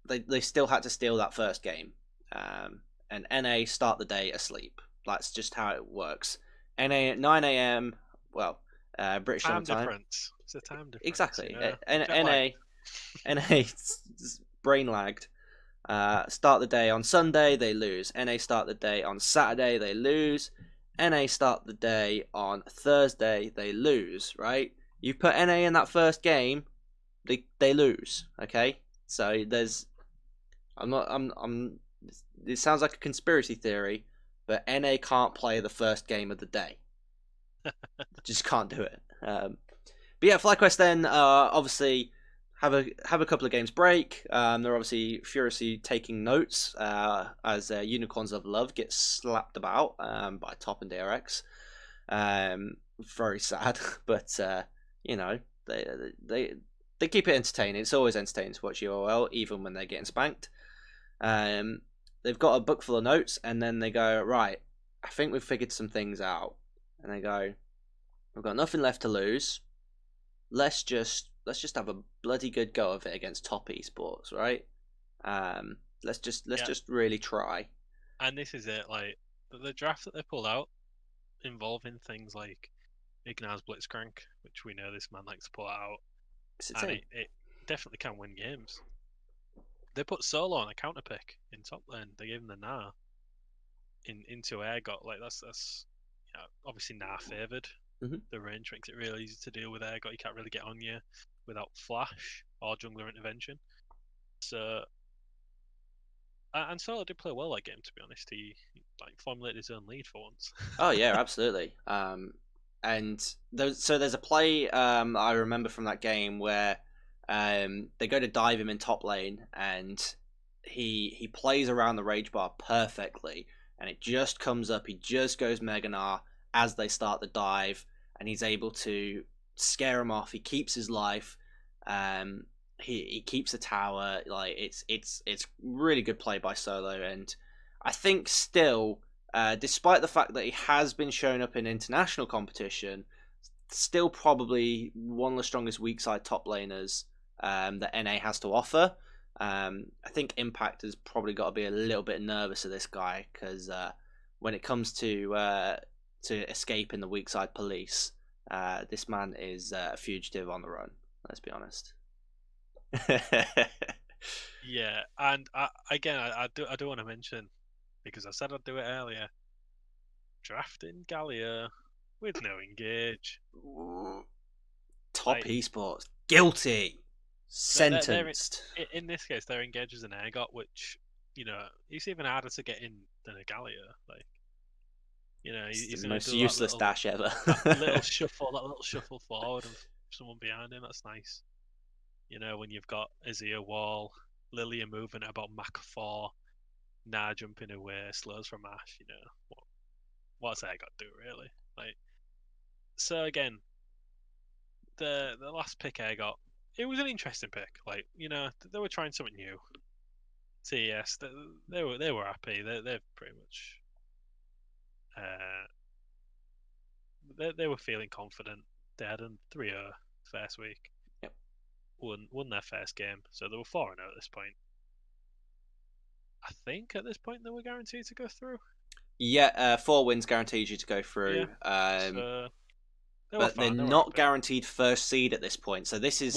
they still had to steal that first game. And NA start the day asleep. That's just how it works. NA at 9 a.m. Well, British time summer time. difference. It's a time difference. Exactly. You know? NA brain lagged. Start the day on Sunday, they lose. NA start the day on Saturday, they lose. NA start the day on Thursday, they lose. Right? You put NA in that first game, they lose. Okay. So there's, it sounds like a conspiracy theory, but NA can't play the first game of the day. Just can't do it. But yeah, FlyQuest then obviously have a couple of games break. They're obviously furiously taking notes as Unicorns of Love gets slapped about by Top and DRX. Very sad, but you know they keep it entertaining. It's always entertaining to watch UOL, even when they're getting spanked. They've got a book full of notes, and then they go, right, I think we've figured some things out. And they go, we've got nothing left to lose. Let's just have a bloody good go of it against top esports, right? Let's just really try. And this is it, like the draft that they pulled out, involving things like Ignaz Blitzcrank, which we know this man likes to pull out, and it definitely can win games. They put Solo on a counter pick in top lane. They gave him the Gnar into air. Got like that's obviously Gnar favoured. Mm-hmm. The range makes it really easy to deal with air. Got you can't really get on you without flash or jungler intervention. So and Solo did play well that game. To be honest, he like formulated his own lead for once. Oh yeah, absolutely. And there's a play I remember from that game where they go to dive him in top lane, and he plays around the rage bar perfectly, and it just comes up. He just goes Mega Gnar as they start the dive, and he's able to scare him off. He keeps his life. He keeps the tower. Like it's really good play by Solo, and I think still, despite the fact that he has been shown up in international competition, still probably one of the strongest weak side top laners that NA has to offer. I think Impact has probably got to be a little bit nervous of this guy, because when it comes to escaping the weak side police, this man is a fugitive on the run. Let's be honest. Yeah, and I do want to mention, because I said I'd do it earlier, drafting Gallia with no engage. Top esports guilty, sentenced. In this case, their engage is an Airgot, which it's even harder to get in than a Gallia. Like he's the most useless dash ever. that little shuffle forward and someone behind him. That's nice. When you've got Azir wall, Lilia moving at about Mach 4, Gnar jumping away, slows from Ash. What's Airgot do really? Like, so again, the last pick Airgot, it was an interesting pick. Like, they were trying something new. TES, they were happy. They've pretty much they were feeling confident. They had a 3-0 first week. Yep. Won their first game, so they were 4-0 at this point. I think at this point they were guaranteed to go through. Yeah, 4 wins guarantees you to go through. So they were But they're fine. They were not happy. guaranteed first seed at this point. So this is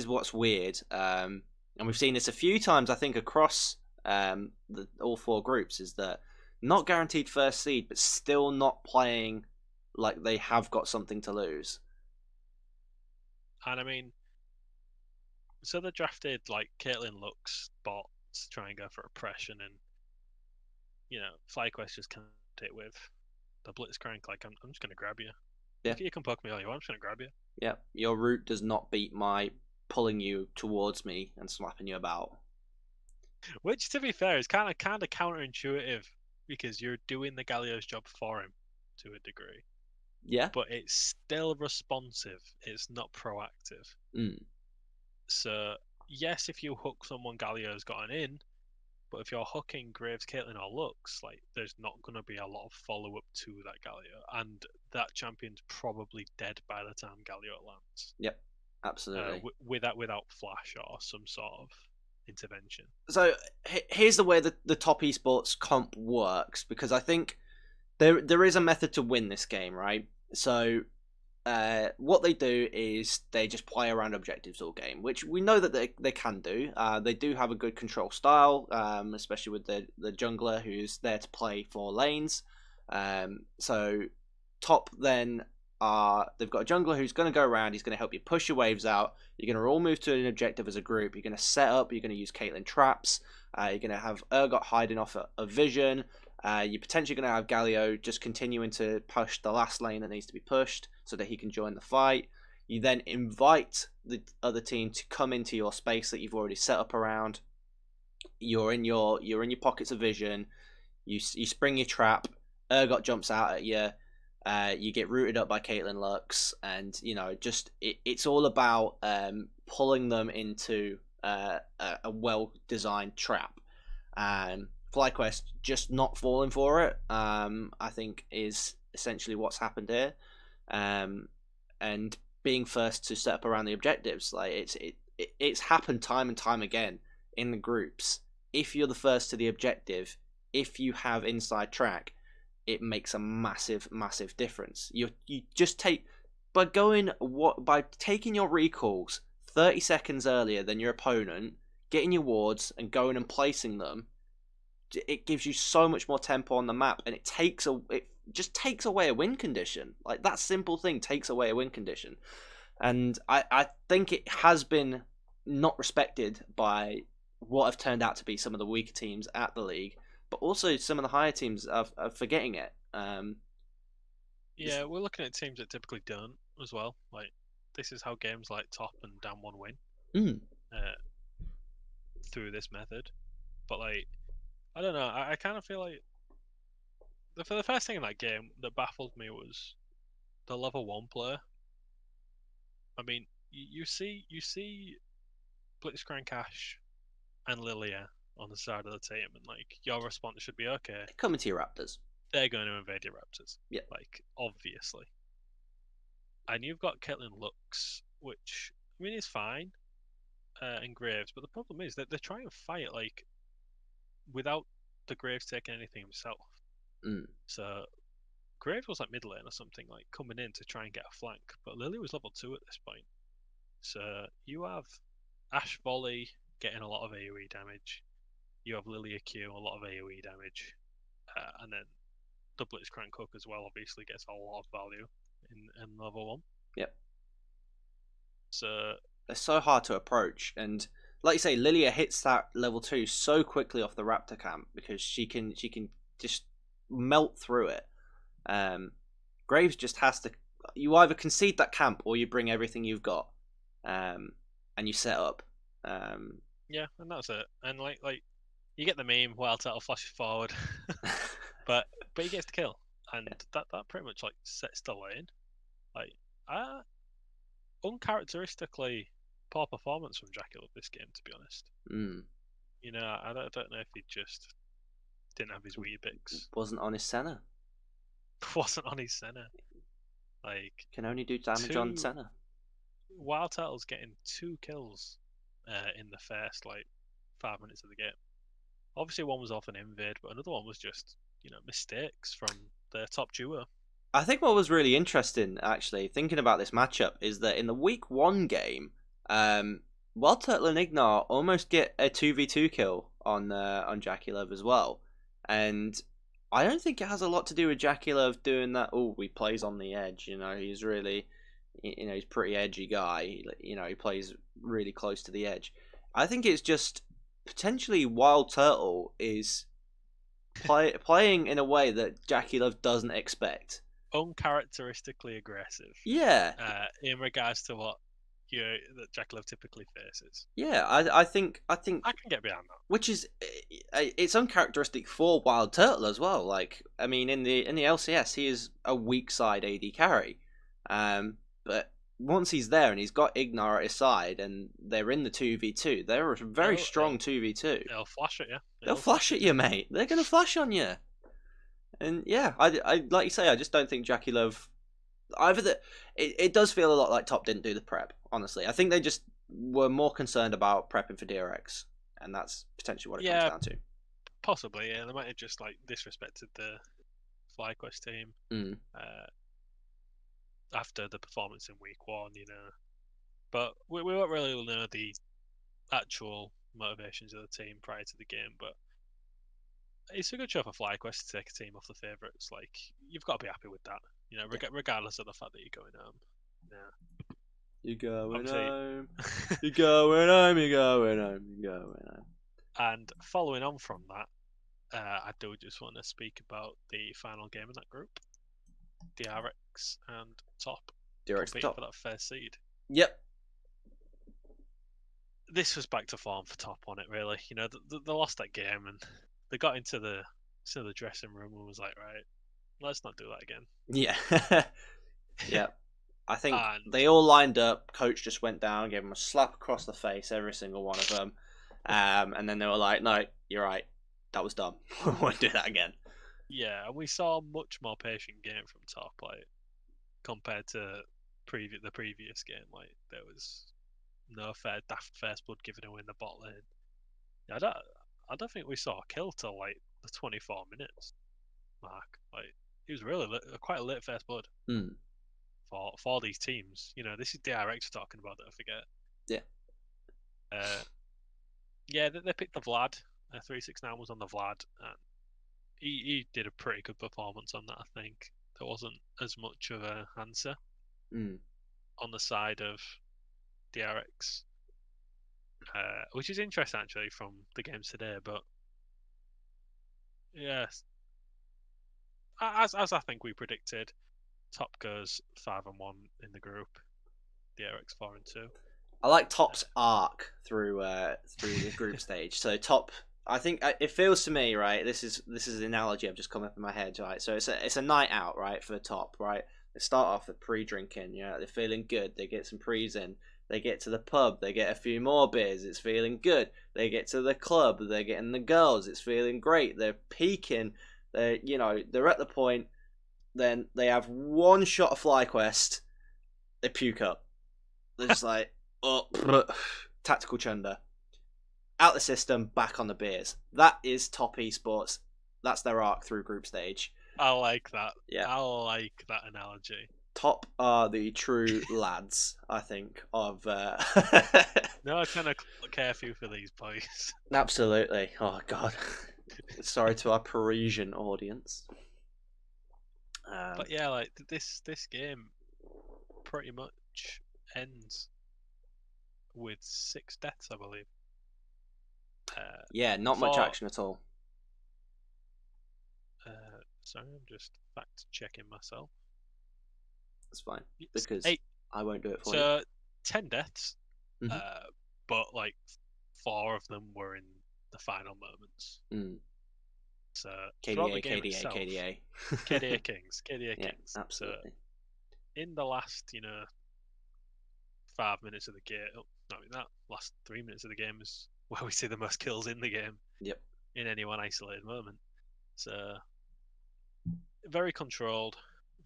what's weird. And we've seen this a few times, I think, across all 4 groups, is that not guaranteed first seed, but still not playing like they have got something to lose. And I mean, so they drafted like Caitlin Lux bot to try and go for oppression, and FlyQuest just can't it with the Blitzcrank. Like, I'm just gonna grab you. Yeah. You can poke me all you want. I'm just gonna grab you. Yeah, your route does not beat my pulling you towards me and slapping you about. Which, to be fair, is kind of counterintuitive because you're doing the Galio's job for him to a degree. Yeah. But it's still responsive. It's not proactive. Mm. So yes, if you hook someone, Galio's got an in. But if you're hooking Graves, Caitlyn, or Lux, like there's not going to be a lot of follow up to that Galio, and that champion's probably dead by the time Galio lands. Yep, absolutely. Without flash or some sort of intervention. So here's the way that the top esports comp works, because I think there is a method to win this game, right? So what they do is they just play around objectives all game, which we know that they can do. They do have a good control style, especially with the jungler who's there to play 4 lanes. So top then they've got a jungler who's going to go around. He's going to help you push your waves out. You're going to all move to an objective as a group. You're going to set up. You're going to use Caitlyn traps. You're going to have Urgot hiding off a vision. You're potentially going to have Galio just continuing to push the last lane that needs to be pushed so that he can join the fight. You then invite the other team to come into your space that you've already set up around. You're in your pockets of vision. You spring your trap. Urgot jumps out at you. You get rooted up by Caitlyn Lux, and it's all about pulling them into a well-designed trap. FlyQuest just not falling for it, I think, is essentially what's happened here, and being first to set up around the objectives. Like it's happened time and time again in the groups. If you're the first to the objective, if you have inside track, it makes a massive difference. You just take by taking your recalls 30 seconds earlier than your opponent, getting your wards and going and placing them. It gives you so much more tempo on the map, and it just takes away a win condition. Like, that simple thing takes away a win condition, and I think it has been not respected by what have turned out to be some of the weaker teams at the league, but also some of the higher teams are forgetting it. Yeah, we're looking at teams that typically don't as well. Like, this is how games like Top and Damwon win through this method. But like, I don't know. I kind of feel like the first thing in that game that baffled me was the level 1 player. I mean, you see Blitzcrank, Ash, and Lilia on the side of the team, and like your response should be okay. Coming to your Raptors. They're going to invade your Raptors. Yeah. Like, obviously. And you've got Caitlyn Lux, which I mean is fine, and Graves, but the problem is that they're trying to fight like without the Graves taking anything himself. So Graves was like mid lane or something, like coming in to try and get a flank, but Lily was level 2 at this point. So you have Ash Volley getting a lot of AoE damage. You have Lilia Q, a lot of AoE damage, and then the Blitzcrank hook as well obviously gets a lot of value in level 1. Yep. So they're so hard to approach, and like you say, Lilia hits that level 2 so quickly off the Raptor camp because she can just melt through it. Graves just has to. You either concede that camp or you bring everything you've got, and you set up. Yeah, and that's it. And like you get the meme, Wild Turtle flashes forward, but he gets the kill, and that pretty much like sets the lane. Like, uncharacteristically poor performance from Dracula this game, to be honest. I don't know if he just didn't have his Weetabix. Wasn't on his center. Wasn't on his center. Like Can only do damage on two center. Wild Turtles getting 2 kills in the first like 5 minutes of the game. Obviously, one was off an invade, but another one was just mistakes from their top duo. I think what was really interesting, actually, thinking about this matchup, is that in the week 1 game, Wild Turtle and Ignar almost get a 2v2 kill on Jackie Love as well. And I don't think it has a lot to do with Jackie Love doing that. Oh, he plays on the edge, he's really, he's a pretty edgy guy. He plays really close to the edge. I think it's just potentially Wild Turtle is playing in a way that Jackie Love doesn't expect. Uncharacteristically aggressive. Yeah. In regards to what that Jackie Love typically faces. Yeah, I think I can get behind that. which is it's uncharacteristic for Wild Turtle as well. Like, I mean, in the LCS, he is a weak side AD carry, but once he's there and he's got Ignar at his side and they're in the 2v2, they're a very strong 2v2. They'll flash at you. They'll flash at you, mate. They're gonna flash on you. And yeah, I like you say, I just don't think Jackie Love. It does feel a lot like Top didn't do the prep. Honestly, I think they just were more concerned about prepping for DRX, and that's potentially what it comes down to. Possibly, yeah. They might have just like disrespected the FlyQuest team after the performance in week 1, But we won't really know the actual motivations of the team prior to the game. But it's a good show for FlyQuest to take a team off the favourites. Like, you've got to be happy with that, regardless of the fact that you're going home. Yeah. You're going home. You're going home. You're going home. You're going home. And following on from that, I do just want to speak about the final game in that group. DRX and Top. DRX Top for that first seed. Yep. This was back to form for Top on it, really. They lost that game and they got into the dressing room and was like, right, let's not do that again. Yeah. Yeah. I think they all lined up. Coach just went down, gave them a slap across the face, every single one of them. And then they were like, no, you're right. That was dumb. We won't do that again. Yeah, and we saw a much more patient game from Top, like, compared to the previous game. Like, there was no daft first blood given away in the bot lane. Yeah, I don't think we saw a kill till like the 24 minutes mark. Like, it was really quite a late first blood for these teams. This is DRX talking about, don't forget. Yeah. Yeah, they picked the Vlad. 369 was on the Vlad, and he did a pretty good performance on that. I think there wasn't as much of an answer on the side of DRX, which is interesting actually from the games today. But yes, as I think we predicted, Top goes 5-1 in the group. DRX 4-2. I like Top's arc through the group stage. So Top, I think it feels to me, right. This is an analogy I've just come up in my head, right. So it's a night out, right, for Top, right. They start off with pre-drinking, they're feeling good. They get some pre's in. They get to the pub. They get a few more beers. It's feeling good. They get to the club. They're getting the girls. It's feeling great. They're peaking. They're at the point. Then they have one shot of FlyQuest. They puke up. They're just like, oh, tactical chunder. Out the system, back on the beers. That is Top Esports. That's their arc through group stage. I like that. Yeah. I like that analogy. Top are the true lads, I think, of... No, I kind of care for these boys. Absolutely. Oh, God. Sorry to our Parisian audience. But yeah, like, this game pretty much ends with 6 deaths, I believe. Yeah, not much action at all. Sorry, I'm just fact checking myself. That's fine, because I won't do it for you. 10 deaths, but like 4 of them were in the final moments. So KDA Kings. Yeah, absolutely. So, in the last, 5 minutes of the game, that last 3 minutes of the game is where we see the most kills in the game. Yep. In any one isolated moment. So very controlled,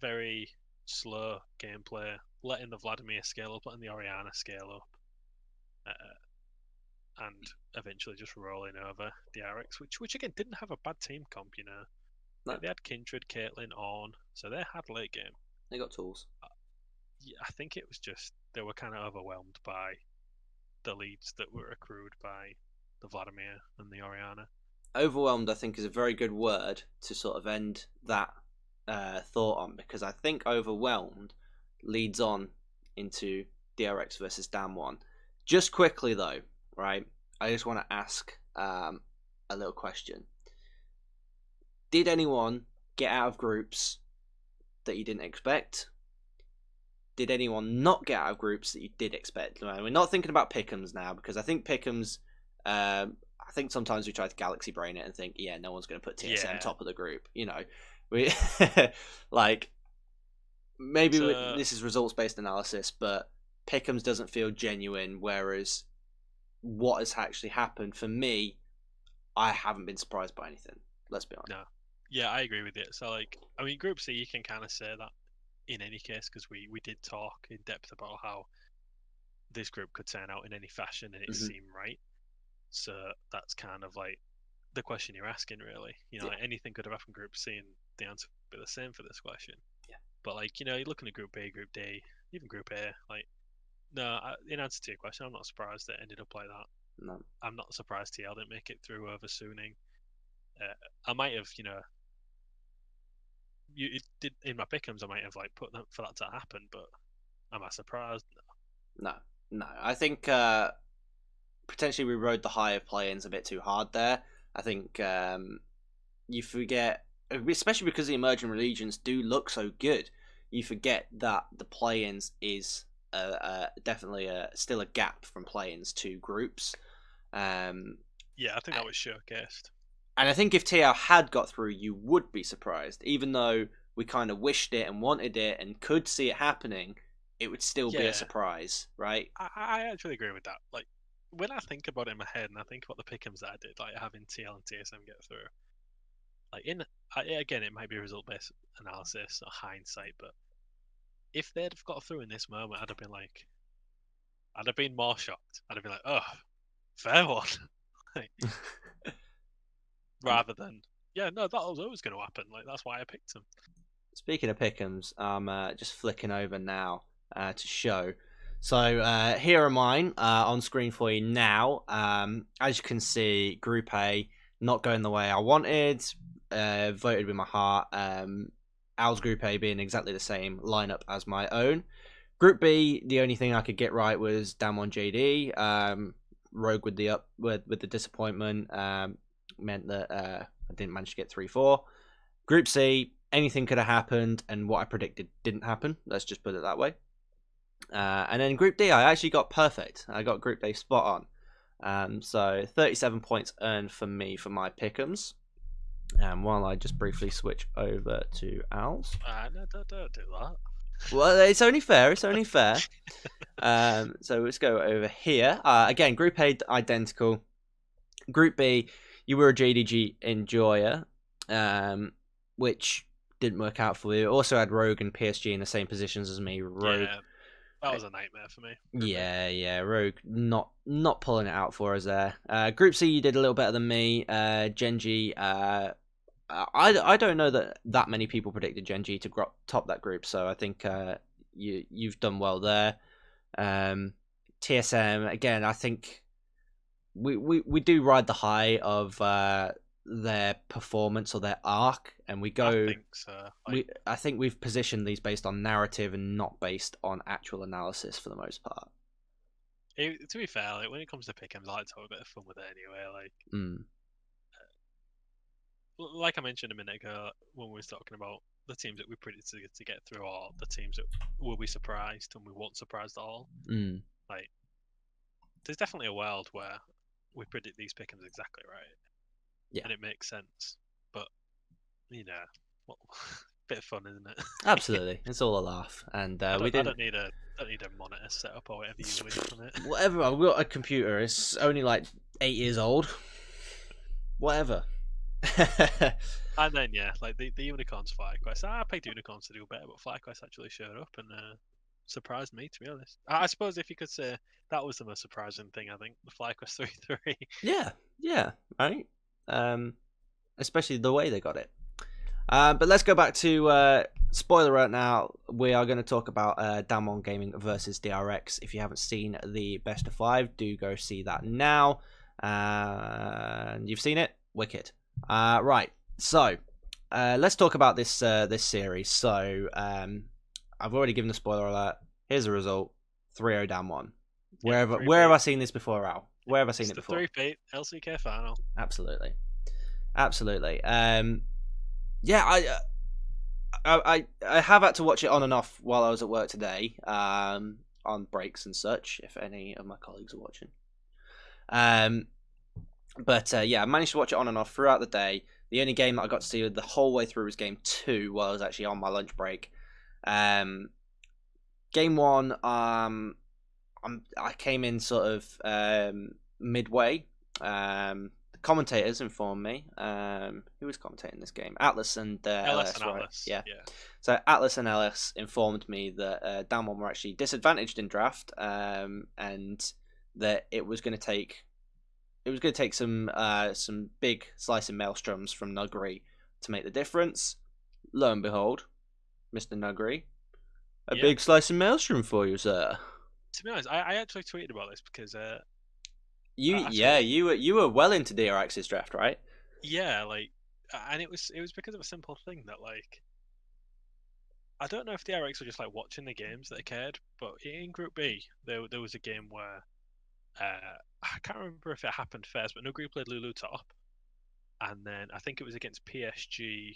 very slow gameplay, letting the Vladimir scale up, letting the Oriana scale up, and eventually just rolling over DRX, which again didn't have a bad team comp. No. They had Kindred, Caitlyn, on, so they had late game. They got tools. Yeah, I think it was just they were kind of overwhelmed by the leads that were accrued by the Vladimir and the Oriana. Overwhelmed, I think, is a very good word to sort of end that thought on, because I think overwhelmed leads on into DRX versus Damwon. Just quickly though, right? I just want to ask a little question. Did anyone get out of groups that you didn't expect? Did anyone not get out of groups that you did expect? We're not thinking about pick'ems now, because I think pick'ems, I think sometimes we try to galaxy brain it and think, yeah, no one's going to put TSM top of the group. We like maybe this is results based analysis, but pick'ems doesn't feel genuine. Whereas what has actually happened for me, I haven't been surprised by anything. Let's be honest. No, yeah, I agree with it. So Group C, you can kind of say that in any case, because we did talk in depth about how this group could turn out in any fashion and it seemed right. So that's kind of like the question you're asking, really. Anything could have happened in Group C, and the answer would be the same for this question. Yeah. But you're looking at Group B, Group D, even Group A. No, in answer to your question, I'm not surprised it ended up like that. No. I'm not surprised TL didn't make it through over Suning. I might have, it did in my pick'ems. I might have put them for that to happen, but am I surprised? No. I think potentially we rode the high of play-ins a bit too hard there. I think you forget, especially because the emerging regions do look so good, you forget that the play-ins is definitely still a gap from play-ins to groups. Yeah, I think that was showcased. And I think if TL had got through, you would be surprised. Even though we kind of wished it and wanted it and could see it happening, it would still be a surprise, right? I actually agree with that. When I think about it in my head and I think about the pick'ems that I did, having TL and TSM get through, again, it might be result-based analysis or hindsight, but if they'd have got through in this moment, I'd have been more shocked. I'd have been like, oh, fair one. Rather than, yeah, no, that was always going to happen. That's why I picked them. Speaking of pick'ems, I'm just flicking over now to show. So here are mine on screen for you now. As you can see, Group A not going the way I wanted. Voted with my heart. Al's Group A being exactly the same lineup as my own. Group B, the only thing I could get right was Damwon JD. Rogue with the disappointment meant that I didn't manage to get 3-4. Group C, anything could have happened, and what I predicted didn't happen. Let's just put it that way. And then Group D, I actually got perfect. I got Group D spot on. So 37 points earned for me for my pick'ems. And while I just briefly switch over to Al's. No, don't do that. Well, it's only fair. So let's go over here. Again, Group A identical. Group B, you were a JDG enjoyer, which didn't work out for you. Also had Rogue and PSG in the same positions as me. Rogue, yeah, that was a nightmare for me. Yeah. Rogue not pulling it out for us there. Group C, you did a little better than me. Genji, I don't know that many people predicted Genji to top that group, so I think you've done well there. TSM, again, I think we do ride the high of their performance or their arc, and we go. I think so. I think we've positioned these based on narrative and not based on actual analysis for the most part. To be fair, when it comes to pick'ems, I like to have a bit of fun with it anyway. Like I mentioned a minute ago when we were talking about the teams that we predicted to get through, or the teams that will be surprised and we weren't surprised at all. There's definitely a world where we predict these pick'ems exactly right. Yeah. And it makes sense. But, bit of fun, isn't it? Absolutely. It's all a laugh. And I don't need a monitor set up or whatever you win from it. Whatever. I've got a computer. It's only 8 years old. Whatever. And then yeah, like the unicorns fly quest. I picked unicorns to do better, but fly quest actually showed up and surprised me, to be honest. I suppose if you could say that was the most surprising thing, I think the fly quest 3-3. Yeah, yeah, right. Especially the way they got it. But let's go back to spoiler right now. We are going to talk about Damon Gaming versus DRX. If you haven't seen the best of 5, do go see that now. And you've seen it? Wicked. Right. So let's talk about this this series. So I've already given the spoiler alert. Here's the result: 3-0 Damon. Where have I seen this before, Al? Where have I seen it before? 3-peat LCK final. Absolutely. Yeah, I have had to watch it on and off while I was at work today, on breaks and such. If any of my colleagues are watching, but yeah, I managed to watch it on and off throughout the day. The only game that I got to see the whole way through was game 2, while I was actually on my lunch break. Game 1, I came in sort of midway. The commentators informed me. Who was commentating this game? Atlas and LS, right? Atlas. Yeah. So Atlas and LS informed me that Damon were actually disadvantaged in draft, and that it was going to take some big slicing maelstroms from Nuggery to make the difference. Lo and behold, Mr. Nuggery, a big slicing maelstrom for you, sir. To be honest, I actually tweeted about this because you were well into DRX's draft, right? Yeah, like, and it was because of a simple thing that, like, I don't know if DRX were just like watching the games that they cared, but in Group B there was a game where I can't remember if it happened first, but Nuguri played Lulu top, and then I think it was against PSG.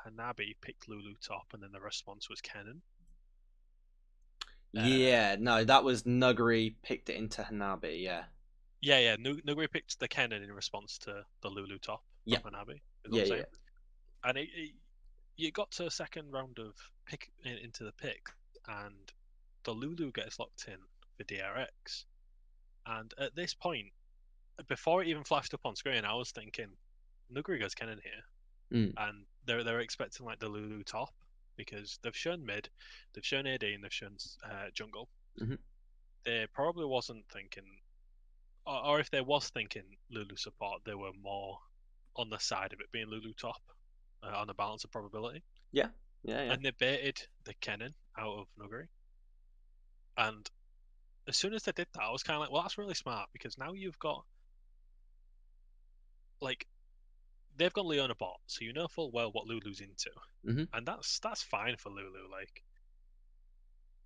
Hanabi picked Lulu top, and then the response was Kennen. Yeah, no, that was Nuguri picked it into Hanabi. Yeah. Nuguri picked the Kennen in response to the Lulu top from Hanabi. Yeah. And you got to a second round of pick into the pick, and the Lulu gets locked in for DRX. And at this point, before it even flashed up on screen, I was thinking, Nuguri goes Kennen here, and they're expecting like the Lulu top because they've shown mid, they've shown AD, and they've shown jungle. Mm-hmm. They probably wasn't thinking, or if they was thinking Lulu support, they were more on the side of it being Lulu top, on the balance of probability. Yeah. And they baited the Kennen out of Nuguri, and as soon as they did that, I was kind of like, well, that's really smart because now you've got, like, they've got Leona bot, so you know full well what Lulu's into, and that's fine for Lulu. Like,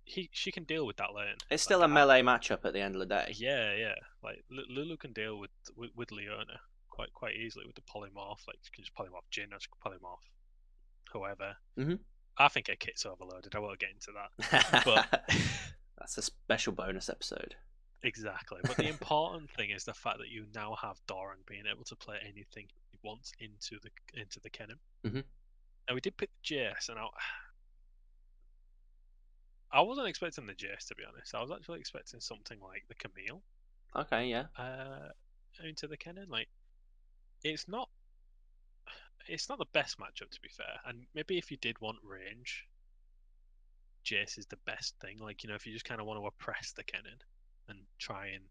she can deal with that lane. It's still a melee matchup at the end of the day. Yeah. Like Lulu can deal with Leona quite easily with the polymorph. Like, you can just polymorph Jhin or polymorph whoever. I think her kit's overloaded. I won't get into that, but that's a special bonus episode. Exactly. But the important thing is the fact that you now have Doran being able to play anything he wants into the Kennen. Now, we did pick the Jace, and I wasn't expecting the Jace, to be honest. I was actually expecting something like the Camille. Okay, yeah. Into the Kennen. Like, it's not the best matchup, to be fair. And maybe if you did want range, Jace is the best thing. Like, if you just kind of want to oppress the Kennen and try and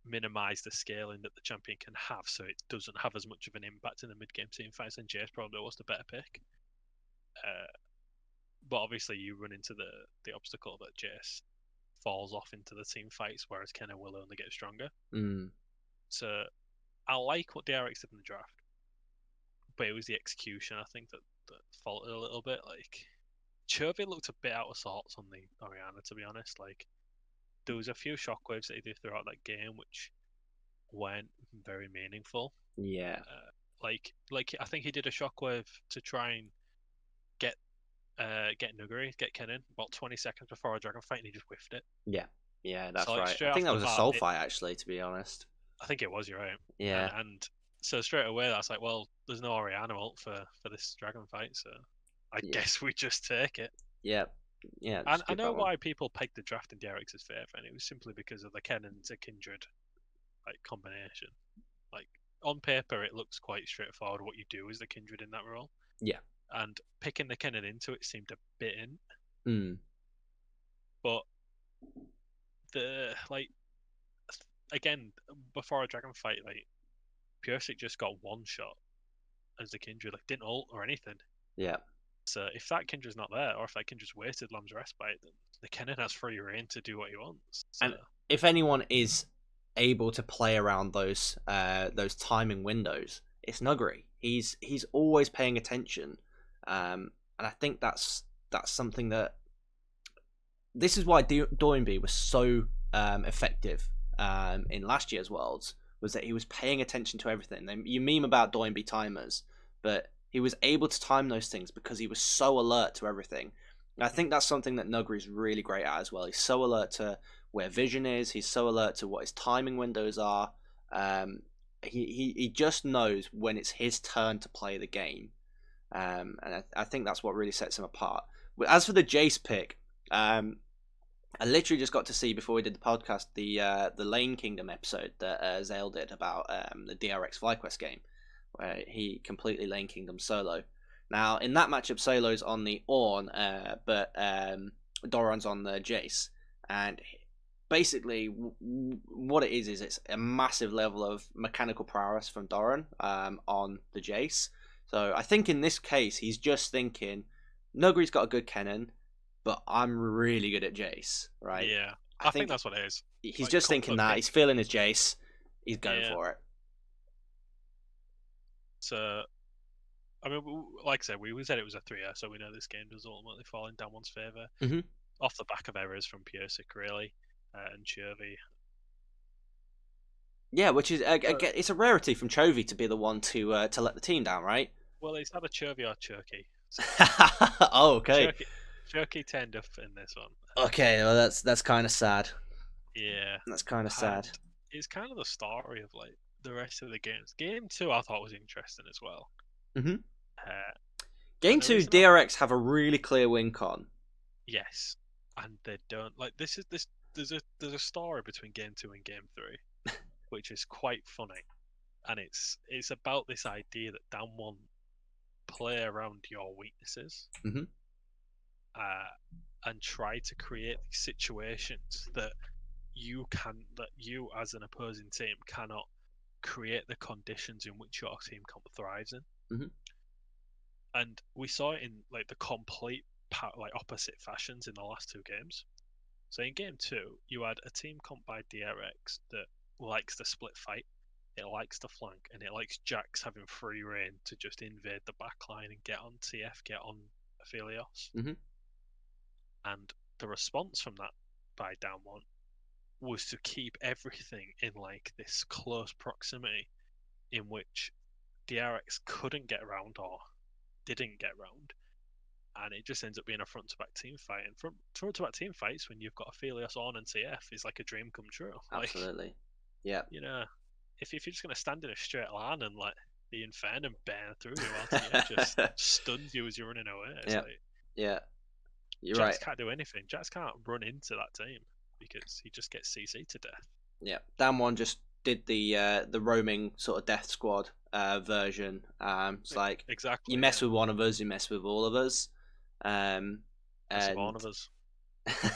minimize the scaling that the champion can have, so it doesn't have as much of an impact in the mid-game team fights, then Jace probably was the better pick. But obviously you run into the obstacle that Jace falls off into the team fights, whereas Kennen will only get stronger. So I like what DRX did in the draft, but it was the execution, I think, that faulted a little bit. Like, Chovy looked a bit out of sorts on the Orianna, to be honest. Like, there was a few shockwaves that he did throughout that game, which weren't very meaningful. Yeah. Like I think he did a shockwave to try and get Nuguri, get Kennen, about 20 seconds before a dragon fight, and he just whiffed it. Yeah, that's right. I think that was a soul fight, actually, to be honest. I think it was, you're right. Yeah. And so straight away, that's like, well, there's no Orianna ult for this dragon fight, so I guess we just take it. Yeah. And I know why people pegged the draft in DRX's favour, and it was simply because of the Kennen to Kindred combination. Like, on paper it looks quite straightforward what you do as the Kindred in that role. Yeah. And picking the Kennen into it seemed a bit in. But again, before a dragon fight, like Pursic just got one shot as the Kindred, like didn't ult or anything. Yeah. So if that Kindred's not there, or if that Kindred's wasted Lamb's Respite, then the Kennen has free reign to do what he wants. So. And if anyone is able to play around those timing windows, it's Nuggery. He's always paying attention, and I think that's something that. This is why Doinby was so effective in last year's Worlds, was that he was paying attention to everything. You meme about Doinby timers, but he was able to time those things because he was so alert to everything. And I think that's something that Nuggery's really great at as well. He's so alert to where vision is. He's so alert to what his timing windows are. He just knows when it's his turn to play the game. And I think that's what really sets him apart. As for the Jace pick, I literally just got to see before we did the podcast the Lane Kingdom episode that Zale did about the DRX FlyQuest game, where he completely Lane Kingdom solo. Now in that matchup, Solo's on the Ornn, but Doran's on the Jace, and basically what it is it's a massive level of mechanical prowess from Doran on the Jace. So I think in this case he's just thinking, Nuggery's got a good Kennen, but I'm really good at Jace, right? Yeah, I think that's what it is. He's like, just thinking that. He's feeling his Jace. He's going for it. So, I mean, like I said, we said it was a 3-0, so we know this game does ultimately fall in Damwon's favour. Mm-hmm. Off the back of errors from Pursic, really, and Chovy. Yeah, which is, it's a rarity from Chovy to be the one to let the team down, right? Well, it's either Chovy or Churky. So oh, okay. Churky turned up in this one. Okay, well that's kind of sad. Yeah, that's kind of sad. It's kind of the story of like the rest of the games. Game 2 I thought was interesting as well. Mm-hmm. Game 2, DRX have a really clear win con. Yes, and they don't like this. There's a story between Game 2 and Game 3, which is quite funny, and it's about this idea that Damwon play around your weaknesses. Mm-hmm. And try to create situations that you as an opposing team cannot create the conditions in which your team thrives in. Mm-hmm. And we saw it in like the complete opposite fashions in the last 2 games. So in Game 2, you had a team comp by DRX that likes the split fight, it likes the flank, and it likes Jax having free reign to just invade the backline and get on TF, get on Aphelios. Mm-hmm. And the response from that by Damwon was to keep everything in like this close proximity in which DRX couldn't get around or didn't get around. And it just ends up being a front-to-back team fight. And front-to-back team fights, when you've got Aphelios on and TF, is like a dream come true. Absolutely. Yeah. You know, if you're just going to stand in a straight line and let the Inferno burn through you while TF just stuns you as you're running away. It's yeah. You're Jax right. can't do anything. Jax can't run into that team because he just gets CC to death. Yeah, Damwon just did the roaming sort of death squad version. It's like exactly you mess with one of us, you mess with all of us. Mess with all of us.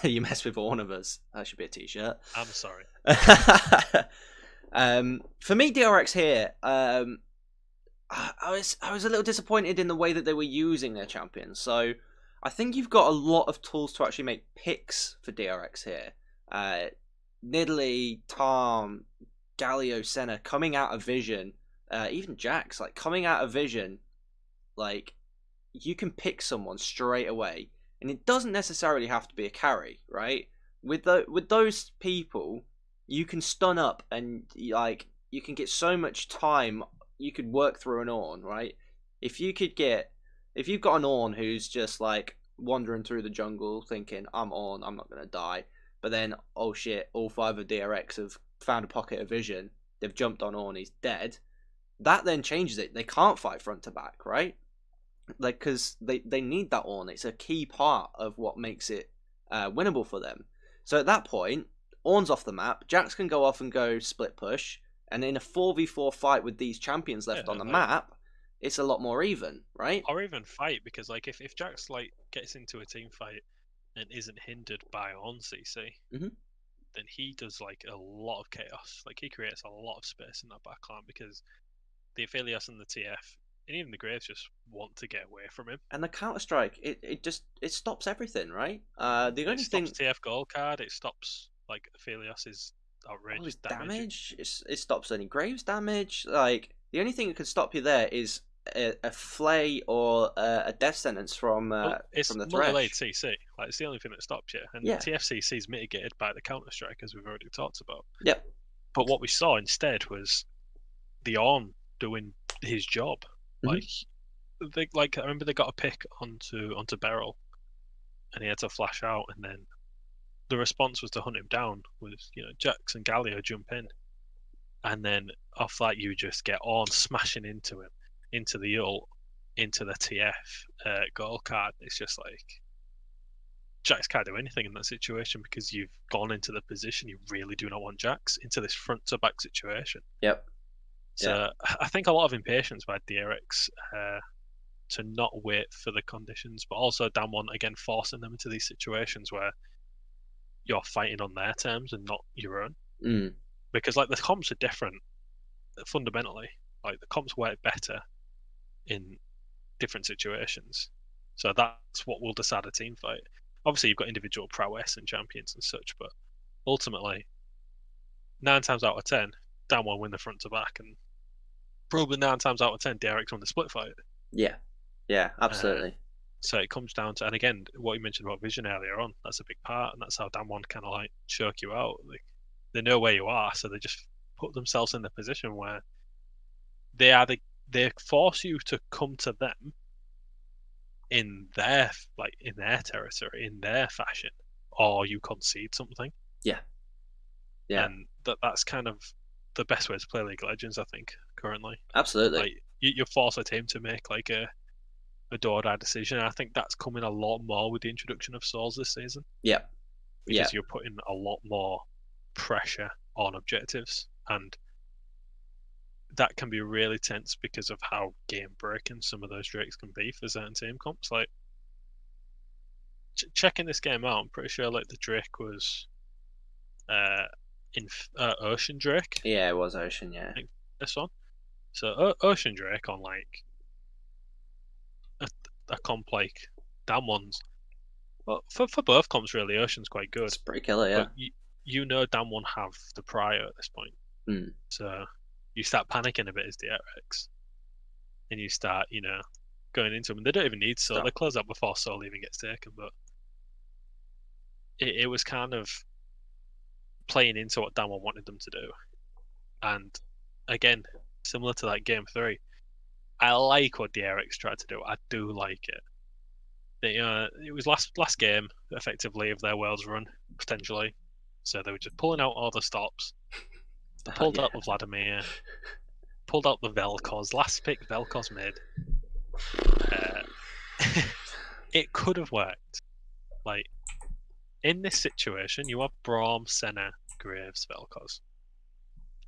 You mess with all of us. That should be a t-shirt. I'm sorry. For me, DRX here, I was a little disappointed in the way that they were using their champions. So I think you've got a lot of tools to actually make picks for DRX here. Nidalee, Tom, Galio, Senna coming out of Vision, even Jax, like coming out of Vision, like you can pick someone straight away, and it doesn't necessarily have to be a carry, right? With those people, you can stun up and like you can get so much time. You could work through an Ornn, right? If you've got an Ornn who's just like wandering through the jungle thinking, I'm Ornn, I'm not going to die. But then, oh shit, all 5 of DRX have found a pocket of vision. They've jumped on Ornn, he's dead. That then changes it. They can't fight front to back, right? Like, because they need that Ornn. It's a key part of what makes it winnable for them. So at that point, Ornn's off the map. Jax can go off and go split push. And in a 4v4 fight with these champions left on the map, it's a lot more even, right? Or even fight, because like if Jax like gets into a team fight and isn't hindered by on CC, then he does like a lot of chaos. Like he creates a lot of space in that backline because the Aphelios and the TF and even the Graves just want to get away from him. And the Counter Strike, it stops everything, right? The only thing stops TF gold card. It stops like Aphelios's outrageous damage. It stops any Graves damage. Like the only thing that could stop you there is a flay or a death sentence from the multi-layered CC. Like it's the only thing that stops you. And TFCC is mitigated by the Counter Strike, as we've already talked about. Yep. But what we saw instead was the Ornn doing his job. Like I remember they got a pick onto Beryl, and he had to flash out, and then the response was to hunt him down. Was Jax and Galio jump in, and then off that you just get Ornn smashing into him, into the ult, into the TF goal card. It's just like Jax can't do anything in that situation because you've gone into the position you really do not want Jax into this front to back situation. Yep. So I think a lot of impatience by DRX to not wait for the conditions, but also Damwon again forcing them into these situations where you're fighting on their terms and not your own. Because like the comps are different fundamentally. Like the comps work better in different situations. So that's what will decide a team fight. Obviously you've got individual prowess and champions and such, but ultimately 9 times out of 10 Damwon win the front to back, and probably 9 times out of 10 DRX won the split fight. Yeah, absolutely. So it comes down to, and again, what you mentioned about vision earlier on, that's a big part, and that's how Damwon kind of like choke you out. Like, they know where you are, so they just put themselves in the position where they force you to come to them in their territory, in their fashion, or you concede something. Yeah. And that's kind of the best way to play League of Legends, I think, currently. Absolutely. Like you force a team to make like a do-or-die decision. And I think that's coming a lot more with the introduction of Souls this season. Yeah. Because you're putting a lot more pressure on objectives, and that can be really tense because of how game-breaking some of those Drakes can be for certain team comps. Like checking this game out, I'm pretty sure like the Drake was in Ocean Drake. Yeah, it was Ocean. Yeah. I think this one. So Ocean Drake on like a comp like Damwon's. Well, for both comps really, Ocean's quite good. It's pretty killer, yeah. But Damwon have the prior at this point. So you start panicking a bit as DRX, and you start going into them. And they don't even need Soul. They close up before Soul even gets taken. But it was kind of playing into what Damwon wanted them to do. And again, similar to that game 3, I like what DRX tried to do. I do like it. It was last game, effectively, of their Worlds run, potentially. So they were just pulling out all the stops. They pulled out the Vladimir, pulled out the Vel'Koz. Last pick Vel'Koz made. It could have worked. Like, in this situation, you have Braum, Senna, Graves, Vel'Koz.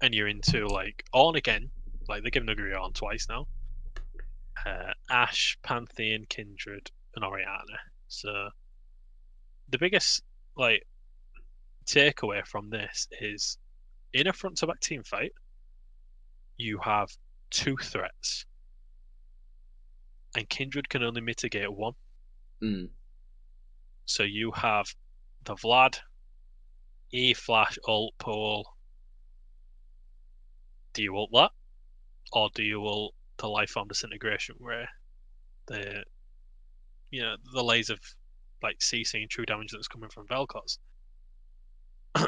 And you're into, like, Ornn again. Like, they're giving a agree on twice now. Ashe, Pantheon, Kindred, and Orianna. So, the biggest, like, takeaway from this is, in a front-to-back team fight, you have 2 threats. And Kindred can only mitigate 1. So you have the Vlad, E-Flash, ult, pull. Do you ult that? Or do you ult the Lifeform Disintegration where the laser of like CCing true damage that's coming from Vel'Koz?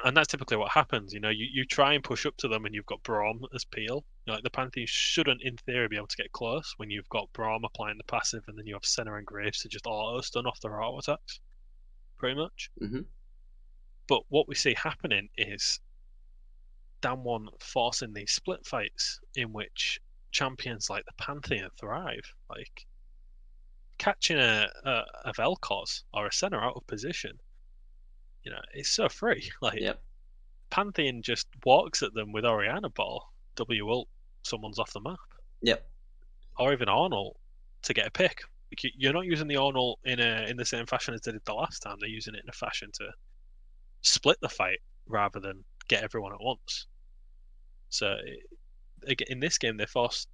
And that's typically what happens. You try and push up to them and you've got Braum as peel. Like the Pantheon shouldn't, in theory, be able to get close when you've got Braum applying the passive, and then you have Senna and Graves to just auto stun off their auto attacks, pretty much. But what we see happening is Damwon forcing these split fights in which champions like the Pantheon thrive. Like catching a Vel'Koz or a Senna out of position. It's so free. Like Pantheon just walks at them with Orianna Ball, W ult someone's off the map. Yep. Or even Arnold to get a pick. You're not using the Arnold in the same fashion as they did the last time. They're using it in a fashion to split the fight rather than get everyone at once. So in this game, they forced